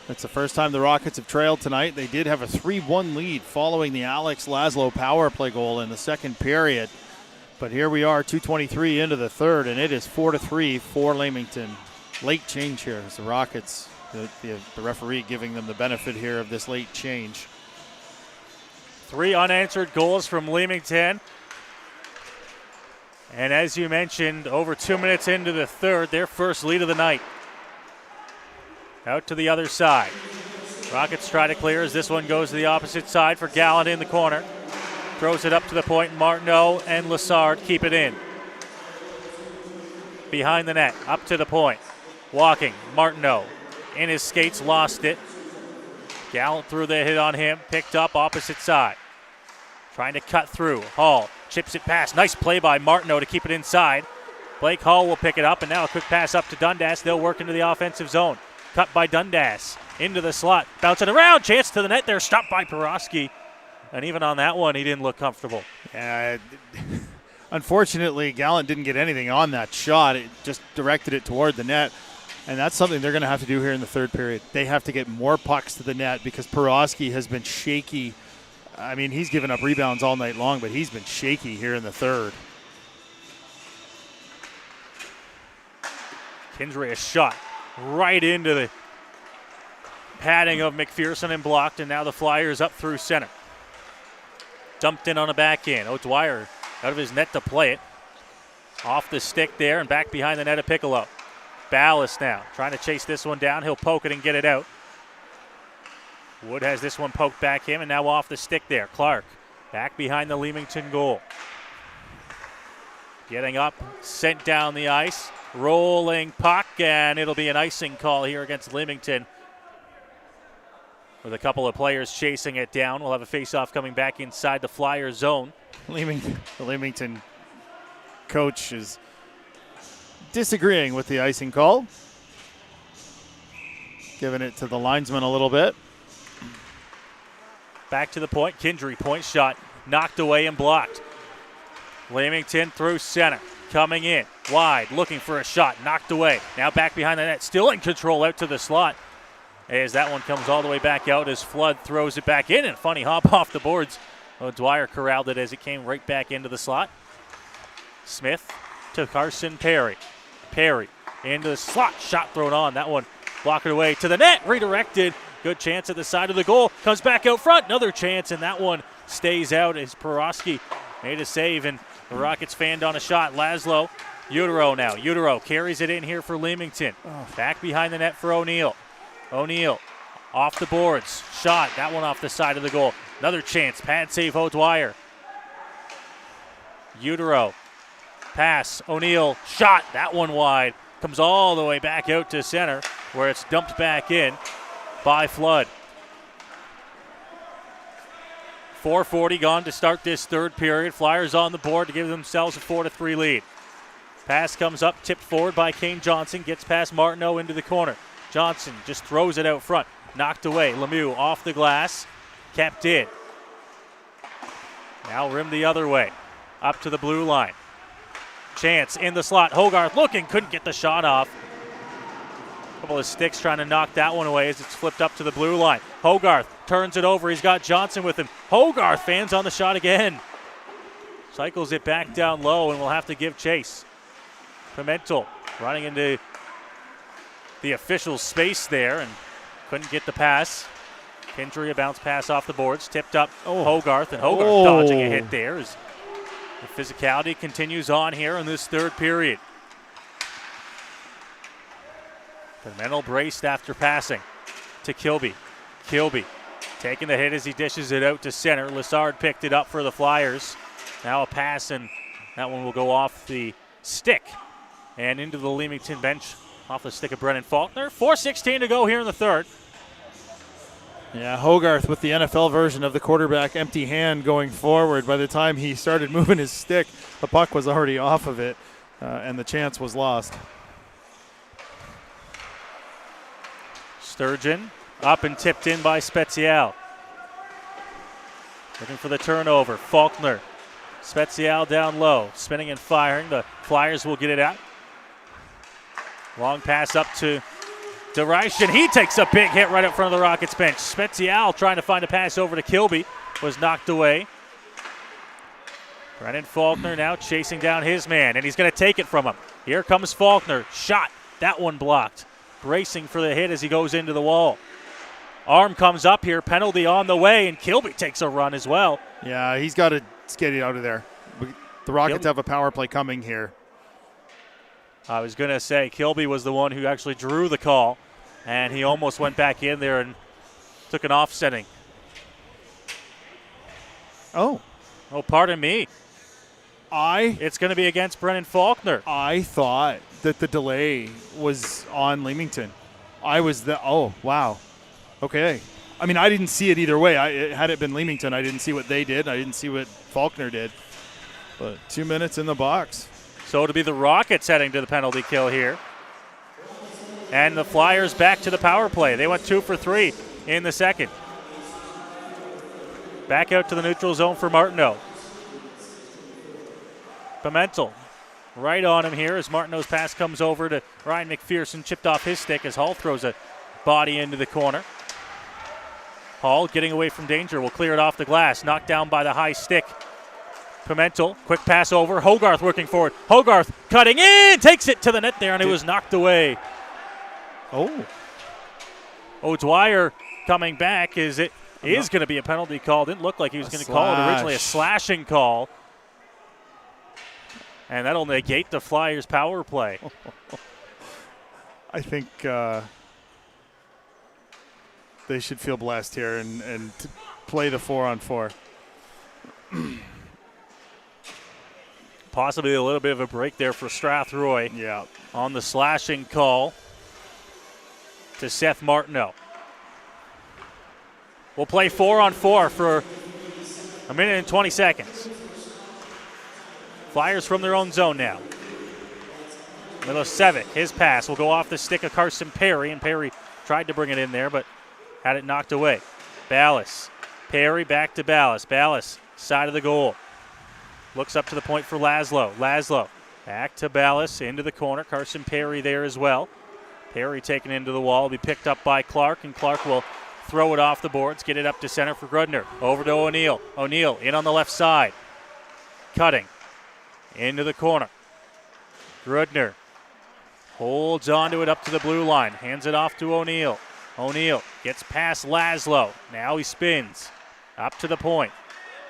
It's the first time the Rockets have trailed tonight. They did have a 3-1 lead following the Alex Laszlo power play goal in the second period. But here we are, 2:23 into the third, and it is 4-3 for Leamington. Late change here as the Rockets, the referee giving them the benefit here of this late change. 3 unanswered goals from Leamington. And as you mentioned, over 2 minutes into the third, their first lead of the night. Out to the other side. Rockets try to clear as this one goes to the opposite side for Gallant in the corner. Throws it up to the point. Martineau and Lassard keep it in. Behind the net, up to the point. Walking, Martineau. In his skates, lost it. Gallant threw the hit on him, picked up opposite side. Trying to cut through. Hall chips it past. Nice play by Martineau to keep it inside. Blake Hall will pick it up, and now a quick pass up to Dundas. They'll work into the offensive zone. Cut by Dundas. Into the slot. Bouncing around. Chance to the net there. Stopped by Peroski. And even on that one, he didn't look comfortable. Unfortunately, Gallant didn't get anything on that shot. It just directed it toward the net. And that's something they're going to have to do here in the third period. They have to get more pucks to the net because Peroski has been shaky. I mean, he's given up rebounds all night long, but he's been shaky here in the third. Kindry a shot right into the padding of McPherson and blocked, and now the Flyers up through center. Dumped in on a back end. O'Dwyer out of his net to play it. Off the stick there and back behind the net of Piccolo. Ballas now trying to chase this one down. He'll poke it and get it out. Wood has this one poked back him, and now off the stick there. Clark back behind the Leamington goal. Getting up, sent down the ice. Rolling puck, and it'll be an icing call here against Leamington. With a couple of players chasing it down. We'll have a face-off coming back inside the Flyers zone. The Leamington coach is disagreeing with the icing call. Giving it to the linesman a little bit. Back to the point. Kindry, point shot. Knocked away and blocked. Leamington through center. Coming in. Wide. Looking for a shot. Knocked away. Now back behind the net. Still in control out to the slot. As that one comes all the way back out as Flood throws it back in. And funny hop off the boards. Dwyer corralled it as it came right back into the slot. Smith to Carson Perry. Perry into the slot. Shot thrown on. That one blocked away to the net. Redirected. Good chance at the side of the goal. Comes back out front. Another chance, and that one stays out as Porosky made a save, and the Rockets fanned on a shot. Laszlo, Utero now. Utero carries it in here for Leamington. Back behind the net for O'Neill. O'Neill off the boards. Shot. That one off the side of the goal. Another chance. Pad save O'Dwyer. Utero. Pass. O'Neill. Shot. That one wide. Comes all the way back out to center where it's dumped back in by Flood. 4:40 gone to start this third period. Flyers on the board to give themselves a 4-3 lead. Pass comes up, tipped forward by Kane Johnson. Gets past Martineau into the corner. Johnson just throws it out front. Knocked away. Lemieux off the glass. Kept in. Now rimmed the other way. Up to the blue line. Chance in the slot. Hogarth looking. Couldn't get the shot off. Couple of sticks trying to knock that one away as it's flipped up to the blue line. Hogarth turns it over. He's got Johnson with him. Hogarth fans on the shot again. Cycles it back down low and will have to give chase. Pimentel running into the official space there and couldn't get the pass. Kindry, a bounce pass off the boards. Tipped up Hogarth, and Hogarth dodging a hit there as the physicality continues on here in this third period. Pimentel braced after passing to Kilby. Kilby taking the hit as he dishes it out to center. Lessard picked it up for the Flyers. Now a pass, and that one will go off the stick and into the Leamington bench off the stick of Brennan Faulkner. 4:16 to go here in the third. Yeah, Hogarth with the NFL version of the quarterback empty hand going forward. By the time he started moving his stick, the puck was already off of it, and the chance was lost. Sturgeon up and tipped in by Spezial. Looking for the turnover. Faulkner. Spezial down low. Spinning and firing. The Flyers will get it out. Long pass up to DeReich, and he takes a big hit right up front of the Rockets bench. Spezial trying to find a pass over to Kilby. Was knocked away. Brennan Faulkner now chasing down his man, and he's going to take it from him. Here comes Faulkner. Shot. That one blocked. Bracing for the hit as he goes into the wall. Arm comes up here. Penalty on the way, and Kilby takes a run as well. Yeah, he's got to get it out of there. The Rockets have a power play coming here. I was going to say Kilby was the one who actually drew the call, and he almost went back in there and took an offsetting. Oh, pardon me. I It's going to be against Brennan Faulkner. I thought that the delay was on Leamington. I was the, oh, wow. Okay. I mean, I didn't see it either way. Had it been Leamington, I didn't see what they did. I didn't see what Faulkner did. But 2 minutes in the box. So it'll be the Rockets heading to the penalty kill here. And the Flyers back to the power play. They went 2 for 3 in the second. Back out to the neutral zone for Martineau. Pimentel right on him here as Martineau's pass comes over to Ryan McPherson. Chipped off his stick as Hall throws a body into the corner. Hall getting away from danger will clear it off the glass. Knocked down by the high stick. Pimentel, quick pass over. Hogarth working forward. Hogarth cutting in, takes it to the net there, and it was knocked away. O'Dwyer coming back. Is going to be a penalty call. Didn't look like he was going to call it originally. A slashing call. And that'll negate the Flyers' power play. I think the They should feel blessed here and play the 4-on-4. Possibly a little bit of a break there for Strathroy. Yeah. On the slashing call to Seth Martineau. We'll play 4-on-4 for a minute and 20 seconds. Flyers from their own zone now. Milosevic, his pass will go off the stick of Carson Perry, and Perry tried to bring it in there, but had it knocked away. Ballas. Perry back to Ballas. Ballas, side of the goal. Looks up to the point for Laszlo. Laszlo back to Ballas, into the corner. Carson Perry there as well. Perry taken into the wall, will be picked up by Clark, and Clark will throw it off the boards, get it up to center for Grudner. Over to O'Neill. O'Neill in on the left side. Cutting into the corner. Grudner holds onto it up to the blue line. Hands it off to O'Neill. O'Neill gets past Laszlo. Now he spins. Up to the point.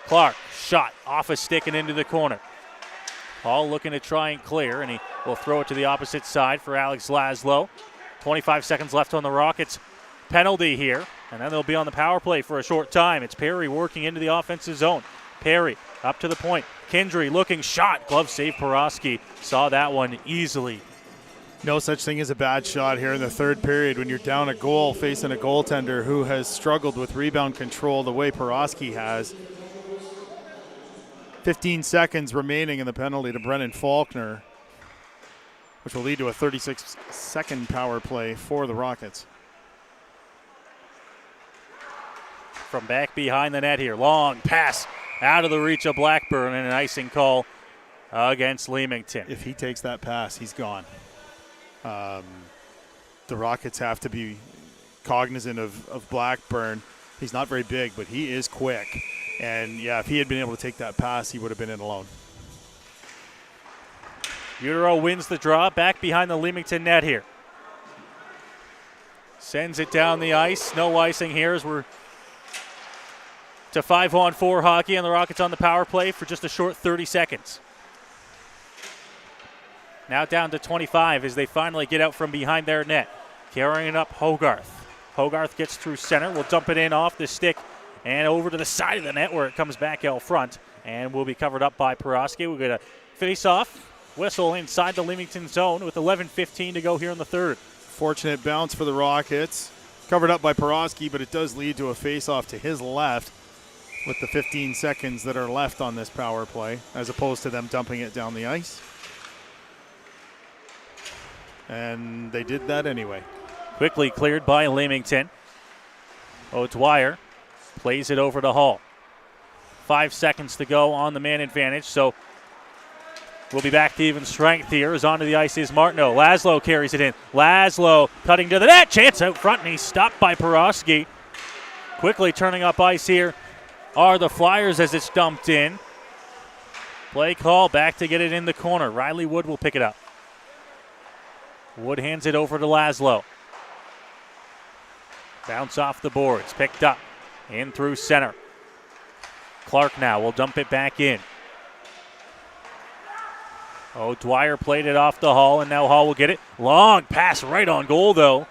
Clark, shot off a stick and into the corner. Hall looking to try and clear, and he will throw it to the opposite side for Alex Laszlo. 25 seconds left on the Rockets. Penalty here, and then they'll be on the power play for a short time. It's Perry working into the offensive zone. Perry up to the point. Kindry looking, shot. Glove save. Porosky saw that one easily. No such thing as a bad shot here in the third period when you're down a goal facing a goaltender who has struggled with rebound control the way Porosky has. 15 seconds remaining in the penalty to Brennan Faulkner, which will lead to a 36-second power play for the Rockets. From back behind the net here. Long pass out of the reach of Blackburn, and an icing call against Leamington. If he takes that pass, he's gone. The Rockets have to be cognizant of Blackburn. He's not very big, but he is quick. And, yeah, if he had been able to take that pass, he would have been in alone. Euro wins the draw, back behind the Leamington net here. Sends it down the ice. No icing here as we're to 5-on-4 hockey, and the Rockets on the power play for just a short 30 seconds. Now down to 25 as they finally get out from behind their net. Carrying it up, Hogarth. Hogarth gets through center. Will dump it in off the stick and over to the side of the net where it comes back out front and will be covered up by Porosky. We'll get a face-off whistle inside the Leamington zone with 11:15 to go here in the third. Fortunate bounce for the Rockets. Covered up by Porosky, but it does lead to a face-off to his left with the 15 seconds that are left on this power play, as opposed to them dumping it down the ice. And they did that anyway. Quickly cleared by Leamington. O'Dwyer plays it over to Hall. 5 seconds to go on the man advantage, so we'll be back to even strength here. As onto the ice is Martineau. Laszlo carries it in. Laszlo cutting to the net. Chance out front, and he's stopped by Porosky. Quickly turning up ice here are the Flyers as it's dumped in. Play call back to get it in the corner. Riley Wood will pick it up. Wood hands it over to Laszlo. Bounce off the boards. Picked up. In through center. Clark now will dump it back in. O'Dwyer played it off to Hall, and now Hall will get it. Long pass right on goal, though,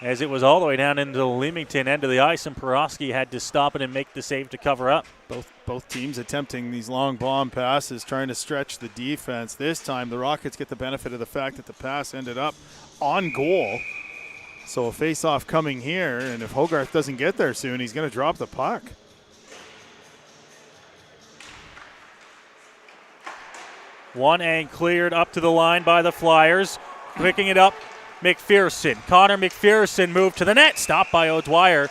as it was all the way down into the Leamington end of the ice, and Porosky had to stop it and make the save to cover up. Both teams attempting these long bomb passes, trying to stretch the defense. This time, the Rockets get the benefit of the fact that the pass ended up on goal. So a face-off coming here, and if Hogarth doesn't get there soon, he's going to drop the puck. One and cleared up to the line by the Flyers. Picking it up, McPherson. Connor McPherson moved to the net, stopped by O'Dwyer.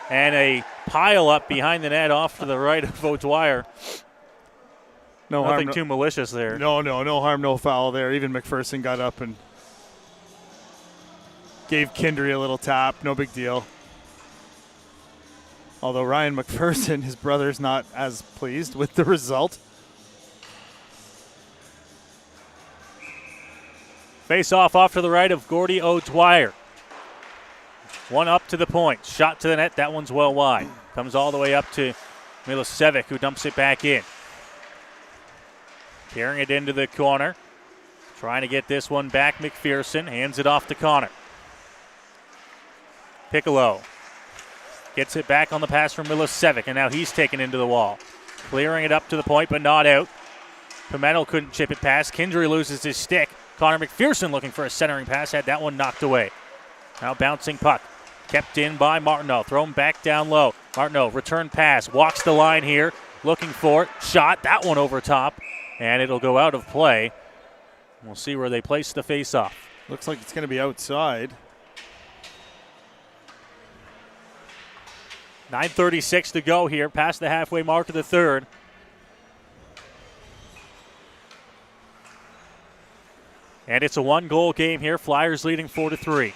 And a pile up behind the net off to the right of O'Dwyer. Nothing too malicious there. No harm, no foul there. Even McPherson got up and gave Kindry a little tap. No big deal. Although Ryan McPherson, his brother's not as pleased with the result. Face off to the right of Gordy O'Dwyer. One up to the point. Shot to the net. That one's well wide. Comes all the way up to Milosevic, who dumps it back in. Carrying it into the corner. Trying to get this one back. McPherson hands it off to Connor. Piccolo Gets it back on the pass from Milosevic, and now he's taken into the wall. Clearing it up to the point, but not out. Pimentel couldn't chip it past. Kindry loses his stick. Connor McPherson looking for a centering pass, had that one knocked away. Now bouncing puck. Kept in by Martineau. Thrown back down low. Martineau, return pass. Walks the line here. Looking for it. Shot. That one over top. And it'll go out of play. We'll see where they place the face-off. Looks like it's going to be outside. 9:36 to go here. Past the halfway mark of the third. And it's a one-goal game here. Flyers leading 4-3.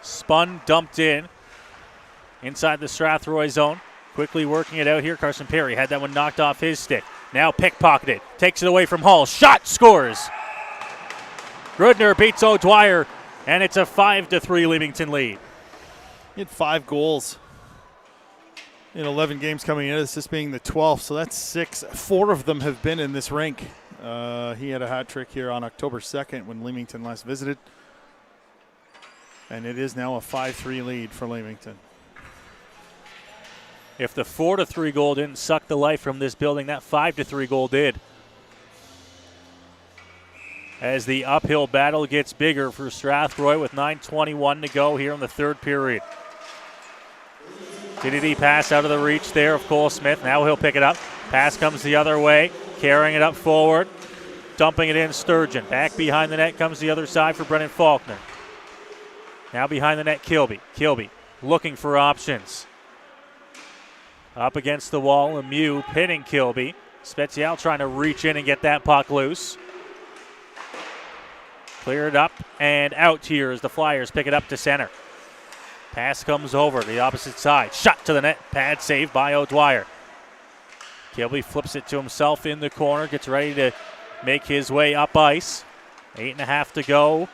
Spun, dumped in. Inside the Strathroy zone. Quickly working it out here. Carson Perry had that one knocked off his stick. Now pickpocketed. Takes it away from Hall. Shot, scores. Grudner beats O'Dwyer. And it's a 5-3 Leamington lead. He had 5 goals in 11 games coming in, this being the 12th, so that's 6. 4 of them have been in this rink. He had a hat trick here on October 2nd when Leamington last visited. And it is now a 5-3 lead for Leamington. If the 4-3 goal didn't suck the life from this building, that 5-3 goal did. As the uphill battle gets bigger for Strathroy with 9:21 to go here in the third period. Kennedy pass out of the reach there of Cole Smith. Now he'll pick it up. Pass comes the other way, carrying it up forward. Dumping it in, Sturgeon. Back behind the net comes the other side for Brennan Faulkner. Now behind the net, Kilby. Kilby looking for options. Up against the wall, Lemieux pinning Kilby. Spezial trying to reach in and get that puck loose. Cleared up and out here as the Flyers pick it up to center. Pass comes over the opposite side. Shot to the net. Pad saved by O'Dwyer. Kilby flips it to himself in the corner. Gets ready to make his way up ice. 8.5 to go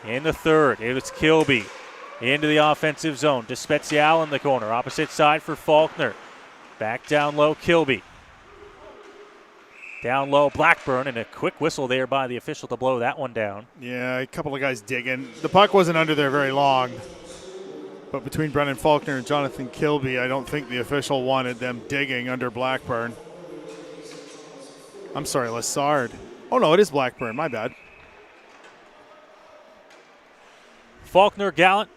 in the third. It's Kilby into the offensive zone. To Spezial in the corner. Opposite side for Faulkner. Back down low, Kilby. Down low, Blackburn, and a quick whistle there by the official to blow that one down. Yeah, a couple of guys digging. The puck wasn't under there very long. But between Brennan Faulkner and Jonathan Kilby, I don't think the official wanted them digging under Blackburn. I'm sorry, Lassard. Oh, no, it is Blackburn. My bad. Faulkner, Gallant,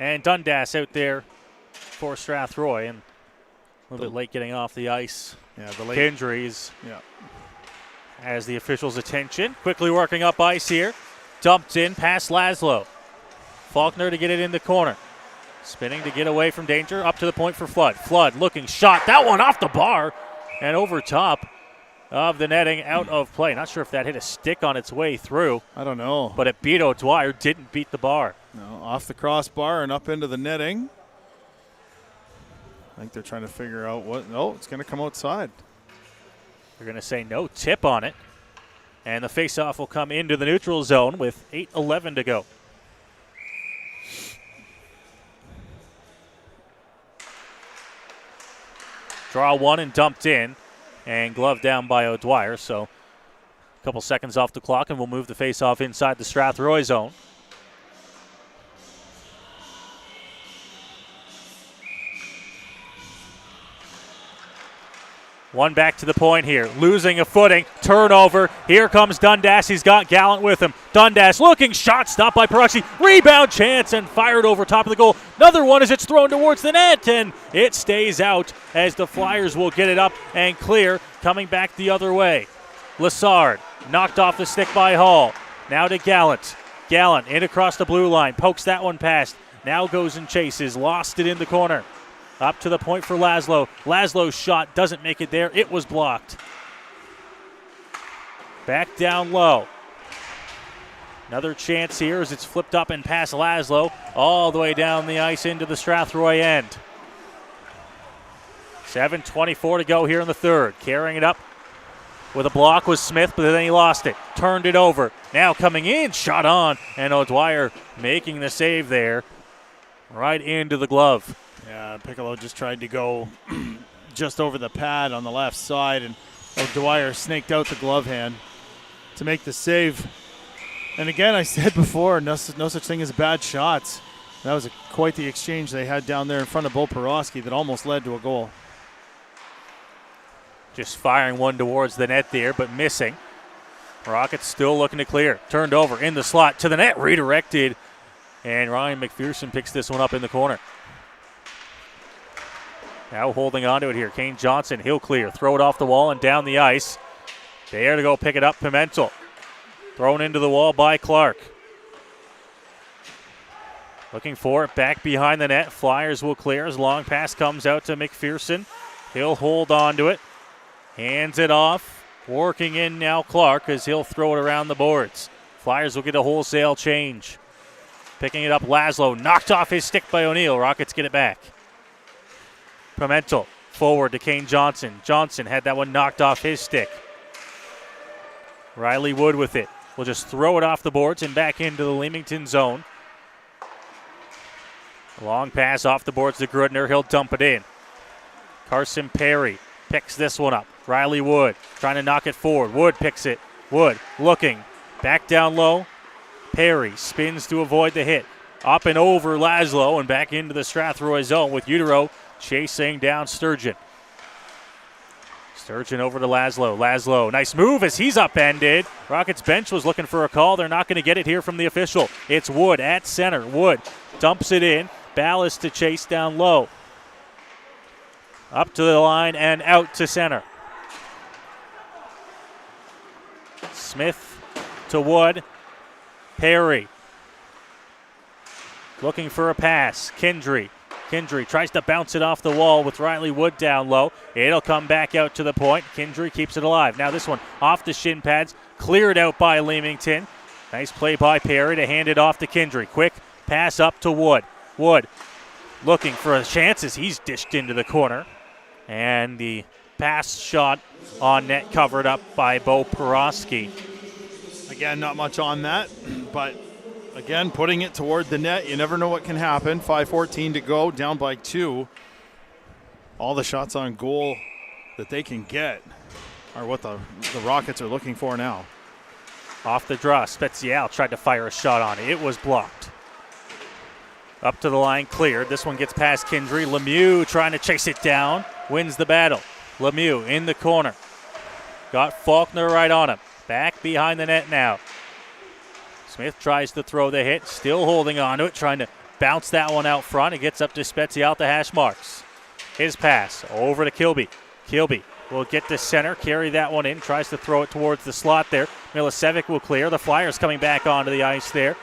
and Dundas out there for Strathroy. And a little bit late getting off the ice. Yeah, the late injuries. Yeah. Has the officials' attention. Quickly working up ice here. Dumped in past Laszlo. Faulkner to get it in the corner. Spinning to get away from danger. Up to the point for Flood. Flood looking shot. That one off the bar and over top of the netting, out of play. Not sure if that hit a stick on its way through. I don't know. But it beat O'Dwyer. Didn't beat the bar. No, off the crossbar and up into the netting. I think they're trying to figure out what. No, it's going to come outside. They're going to say no tip on it. And the faceoff will come into the neutral zone with 8:11 to go. Draw one and dumped in. And gloved down by O'Dwyer. So a couple seconds off the clock and we'll move the faceoff inside the Strathroy zone. One back to the point here. Losing a footing. Turnover. Here comes Dundas. He's got Gallant with him. Dundas looking. Shot stopped by Perucci. Rebound chance and fired over top of the goal. Another one as it's thrown towards the net. And it stays out as the Flyers will get it up and clear. Coming back the other way. Lassard knocked off the stick by Hall. Now to Gallant. Gallant in across the blue line. Pokes that one past. Now goes and chases. Lost it in the corner. Up to the point for Laszlo. Laszlo's shot doesn't make it there. It was blocked. Back down low. Another chance here as it's flipped up and past Laszlo. All the way down the ice into the Strathroy end. 7:24 to go here in the third. Carrying it up with a block was Smith, but then he lost it. Turned it over. Now coming in. Shot on. And O'Dwyer making the save there. Right into the glove. Yeah, Piccolo just tried to go just over the pad on the left side, and O'Dwyer snaked out the glove hand to make the save. And again, I said before, no such thing as bad shots. That was quite the exchange they had down there in front of Bo Porosky that almost led to a goal. Just firing one towards the net there, but missing. Rockets still looking to clear. Turned over in the slot to the net, redirected. And Ryan McPherson picks this one up in the corner. Now holding on to it here. Kane Johnson, he'll clear. Throw it off the wall and down the ice. There to go pick it up, Pimentel. Thrown into the wall by Clark. Looking for it back behind the net. Flyers will clear as long pass comes out to McPherson. He'll hold on to it. Hands it off. Working in now Clark as he'll throw it around the boards. Flyers will get a wholesale change. Picking it up, Laszlo. Knocked off his stick by O'Neill. Rockets get it back. Pimentel forward to Kane Johnson. Johnson had that one knocked off his stick. Riley Wood with it. Will just throw it off the boards and back into the Leamington zone. Long pass off the boards to Grudner. He'll dump it in. Carson Perry picks this one up. Riley Wood trying to knock it forward. Wood picks it. Wood looking. Back down low. Perry spins to avoid the hit. Up and over Laszlo and back into the Strathroy zone with Utero chasing down Sturgeon. Sturgeon over to Laszlo. Laszlo, nice move as he's upended. Rockets bench was looking for a call. They're not going to get it here from the official. It's Wood at center. Wood dumps it in. Ballast to chase down low. Up to the line and out to center. Smith to Wood. Perry looking for a pass. Kendry tries to bounce it off the wall with Riley Wood down low. It'll come back out to the point. Kendry keeps it alive. Now this one off the shin pads. Cleared out by Leamington. Nice play by Perry to hand it off to Kendry. Quick pass up to Wood. Wood looking for a chance as he's dished into the corner. And the pass shot on net covered up by Bo Porosky. Again, not much on that, but again, putting it toward the net. You never know what can happen. 5:14 to go, down by 2. All the shots on goal that they can get are what the Rockets are looking for now. Off the draw, Spezial tried to fire a shot on it. It was blocked. Up to the line, cleared. This one gets past Kendry. Lemieux trying to chase it down. Wins the battle. Lemieux in the corner. Got Faulkner right on him. Back behind the net now. Smith tries to throw the hit. Still holding on to it. Trying to bounce that one out front. It gets up to Spezial at the hash marks. His pass over to Kilby. Kilby will get to center. Carry that one in. Tries to throw it towards the slot there. Milicevic will clear. The Flyers coming back onto the ice there.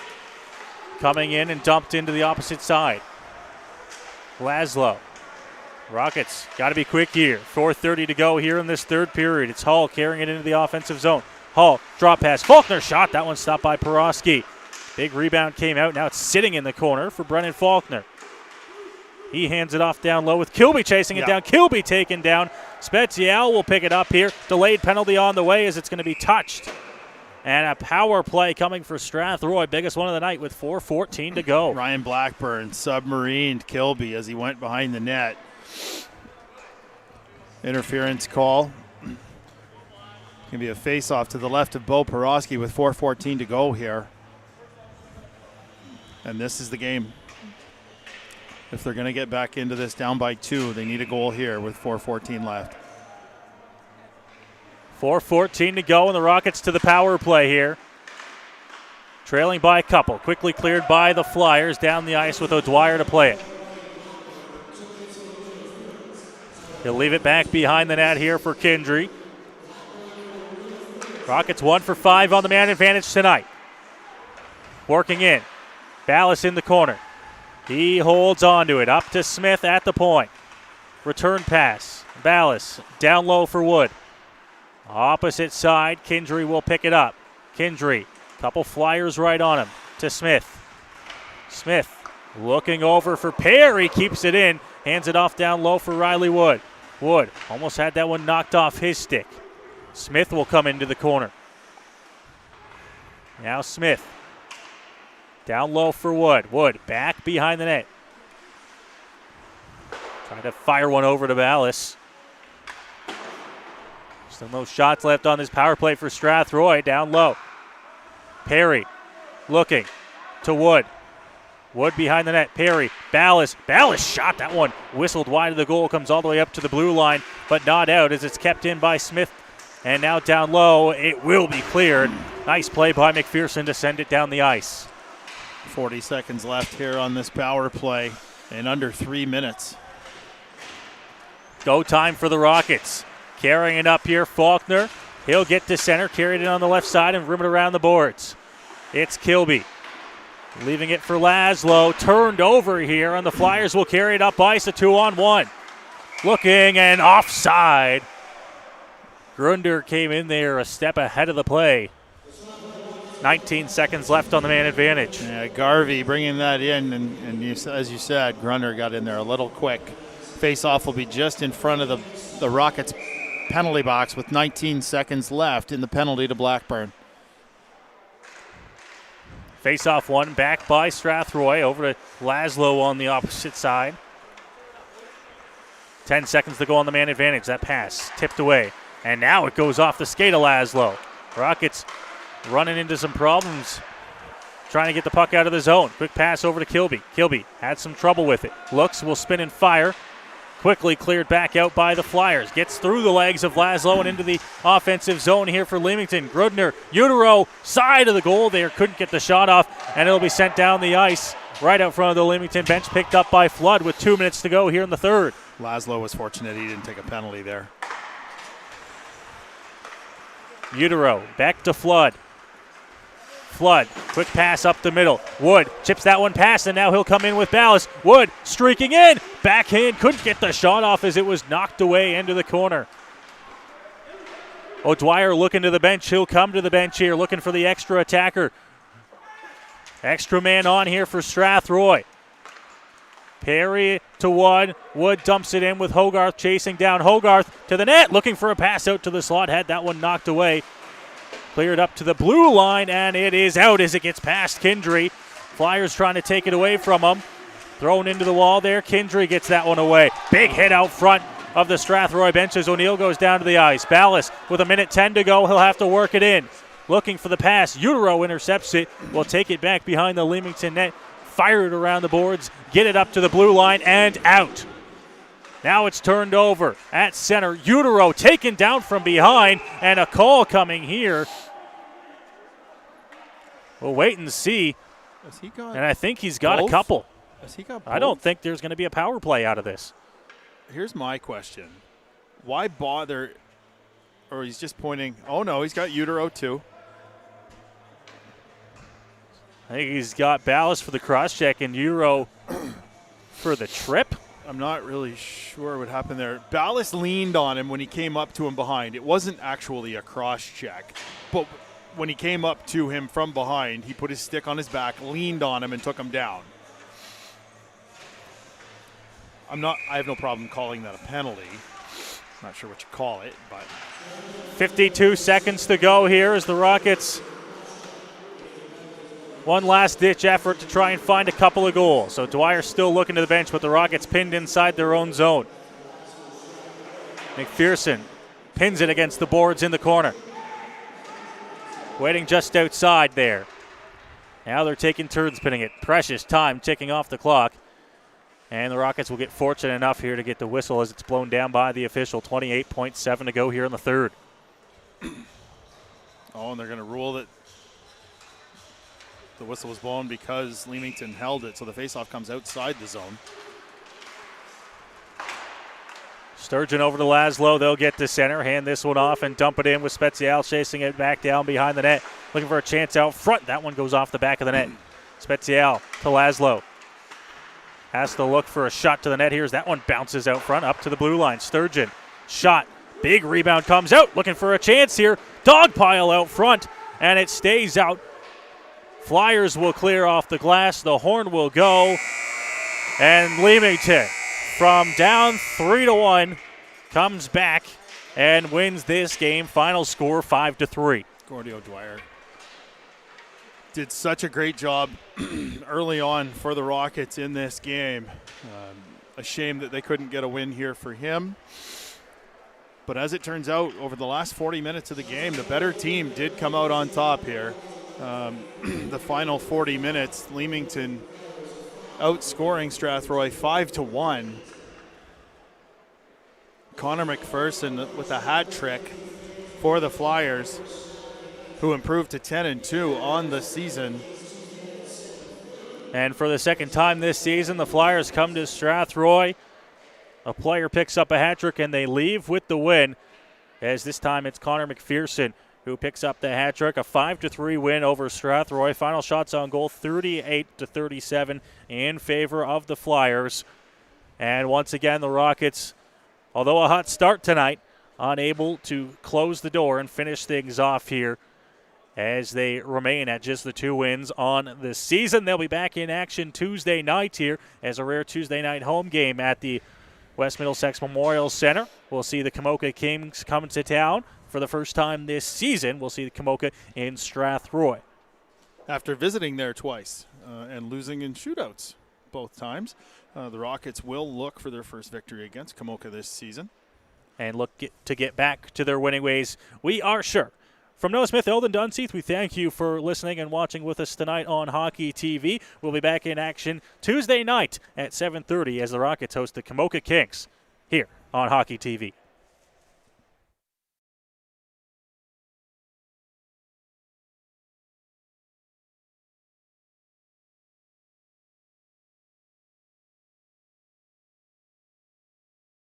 Coming in and dumped into the opposite side. Laszlo. Rockets got to be quick here. 4:30 to go here in this third period. It's Hall carrying it into the offensive zone. Hall, drop pass. Faulkner shot. That one stopped by Porosky. Big rebound came out. Now it's sitting in the corner for Brennan Faulkner. He hands it off down low with Kilby chasing it down. Kilby taken down. Spezial will pick it up here. Delayed penalty on the way as it's going to be touched. And a power play coming for Strathroy. Biggest one of the night with 4:14 to go. Ryan Blackburn submarined Kilby as he went behind the net. Interference call. Going to be a face-off to the left of Bo Porosky with 4:14 to go here. And this is the game. If they're going to get back into this down by 2, they need a goal here with 4:14 left. 4:14 to go, and the Rockets to the power play here. Trailing by a couple. Quickly cleared by the Flyers down the ice with O'Dwyer to play it. He'll leave it back behind the net here for Kendry. Rockets 1 for 5 on the man advantage tonight. Working in. Ballas in the corner. He holds on to it. Up to Smith at the point. Return pass. Ballas down low for Wood. Opposite side, Kendry will pick it up. Kendry, couple Flyers right on him to Smith. Smith looking over for Perry, keeps it in, hands it off down low for Riley Wood. Wood almost had that one knocked off his stick. Smith will come into the corner. Now Smith. Down low for Wood. Wood back behind the net. Trying to fire one over to Ballas. Still no shots left on this power play for Strathroy. Down low. Perry looking to Wood. Wood behind the net. Perry. Ballas shot that one. Whistled wide of the goal. Comes all the way up to the blue line, but not out as it's kept in by Smith. And now down low. It will be cleared. Nice play by McPherson to send it down the ice. 40 seconds left here on this power play in under 3 minutes. Go time for the Rockets. Carrying it up here, Faulkner. He'll get to center, carried it on the left side and rim it around the boards. It's Kilby. Leaving it for Laszlo. Turned over here, and the Flyers will carry it up ice, a 2-on-1. Looking and offside. Grunder came in there a step ahead of the play. 19 seconds left on the man advantage. Yeah, Garvey bringing that in, and as you said, Grunder got in there a little quick. Face-off will be just in front of the Rockets' penalty box with 19 seconds left in the penalty to Blackburn. Face-off one, back by Strathroy, over to Laszlo on the opposite side. 10 seconds to go on the man advantage. That pass tipped away, and now it goes off the skate of Laszlo. Rockets running into some problems, trying to get the puck out of the zone. Quick pass over to Kilby. Kilby had some trouble with it. Looks, will spin and fire. Quickly cleared back out by the Flyers. Gets through the legs of Laszlo and into the offensive zone here for Leamington. Grudner, Utero, side of the goal there. Couldn't get the shot off, and it'll be sent down the ice right out front of the Leamington bench. Picked up by Flood with 2 minutes to go here in the third. Laszlo was fortunate he didn't take a penalty there. Utero back to Flood. Flood, quick pass up the middle. Wood chips that one past, and now he'll come in with Ballas. Wood streaking in. Backhand, couldn't get the shot off as it was knocked away into the corner. O'Dwyer looking to the bench. He'll come to the bench here, looking for the extra attacker. Extra man on here for Strathroy. Perry to Wood. Wood dumps it in with Hogarth chasing down. Hogarth to the net, looking for a pass out to the slot. Had that one knocked away. Cleared up to the blue line, and it is out as it gets past Kindry. Flyers trying to take it away from him. Thrown into the wall there. Kindry gets that one away. Big hit out front of the Strathroy bench as O'Neill goes down to the ice. Ballas with 1:10 to go. He'll have to work it in. Looking for the pass. Utero intercepts it. Will take it back behind the Leamington net. Fire it around the boards. Get it up to the blue line and out. Now it's turned over at center. Utero taken down from behind, and a call coming here. We'll wait and see. Has he got and I think he's got both? a couple. Has he got both? I don't think there's going to be a power play out of this. Here's my question. Why bother? Or he's just pointing. Oh, no, he's got Utero too. I think he's got Ballas for the cross-check and Utero for the trip. I'm not really sure what happened there. Ballas leaned on him when he came up to him behind. It wasn't actually a cross-check, but when he came up to him from behind, he put his stick on his back, leaned on him, and took him down. I have no problem calling that a penalty. Not sure what you call it, but 52 seconds to go here as the Rockets one last-ditch effort to try and find a couple of goals. So Dwyer's still looking to the bench, but the Rockets pinned inside their own zone. McPherson pins it against the boards in the corner. Waiting just outside there. Now they're taking turns pinning it. Precious time ticking off the clock. And the Rockets will get fortunate enough here to get the whistle as it's blown down by the official. 28.7 to go here in the third. Oh, and they're going to rule that the whistle was blown because Leamington held it, so the faceoff comes outside the zone. Sturgeon over to Laszlo. They'll get to center, hand this one off, and dump it in with Spezial chasing it back down behind the net. Looking for a chance out front. That one goes off the back of the net. Spezial to Laszlo. Has to look for a shot to the net here as that one bounces out front up to the blue line. Sturgeon, shot. Big rebound comes out. Looking for a chance here. Dog pile out front, and it stays out. Flyers will clear off the glass. The horn will go. And Leamington, from down 3-1, comes back and wins this game. Final score 5-3. Gordy O'Dwyer did such a great job early on for the Rockets in this game. A shame that they couldn't get a win here for him. But as it turns out, over the last 40 minutes of the game, the better team did come out on top here. The final 40 minutes, Leamington outscoring Strathroy 5-1. Connor McPherson with a hat trick for the Flyers, who improved to 10-2 on the season. And for the second time this season, the Flyers come to Strathroy. A player picks up a hat trick and they leave with the win, as this time it's Connor McPherson who picks up the hat trick. A 5-3 win over Strathroy. Final shots on goal 38-37 in favor of the Flyers. And once again, the Rockets, although a hot start tonight, unable to close the door and finish things off here as they remain at just the 2 wins on the season. They'll be back in action Tuesday night here as a rare Tuesday night home game at the West Middlesex Memorial Center. We'll see the Camoka Kings come to town for the first time this season. We'll see the Camoka in Strathroy. After visiting there twice and losing in shootouts both times, the Rockets will look for their first victory against Camoka this season. And look to get back to their winning ways, we are sure. From Noah Smith, Eldon Dunseith, we thank you for listening and watching with us tonight on Hockey TV. We'll be back in action Tuesday night at 7:30 as the Rockets host the Camoka Kings here on Hockey TV.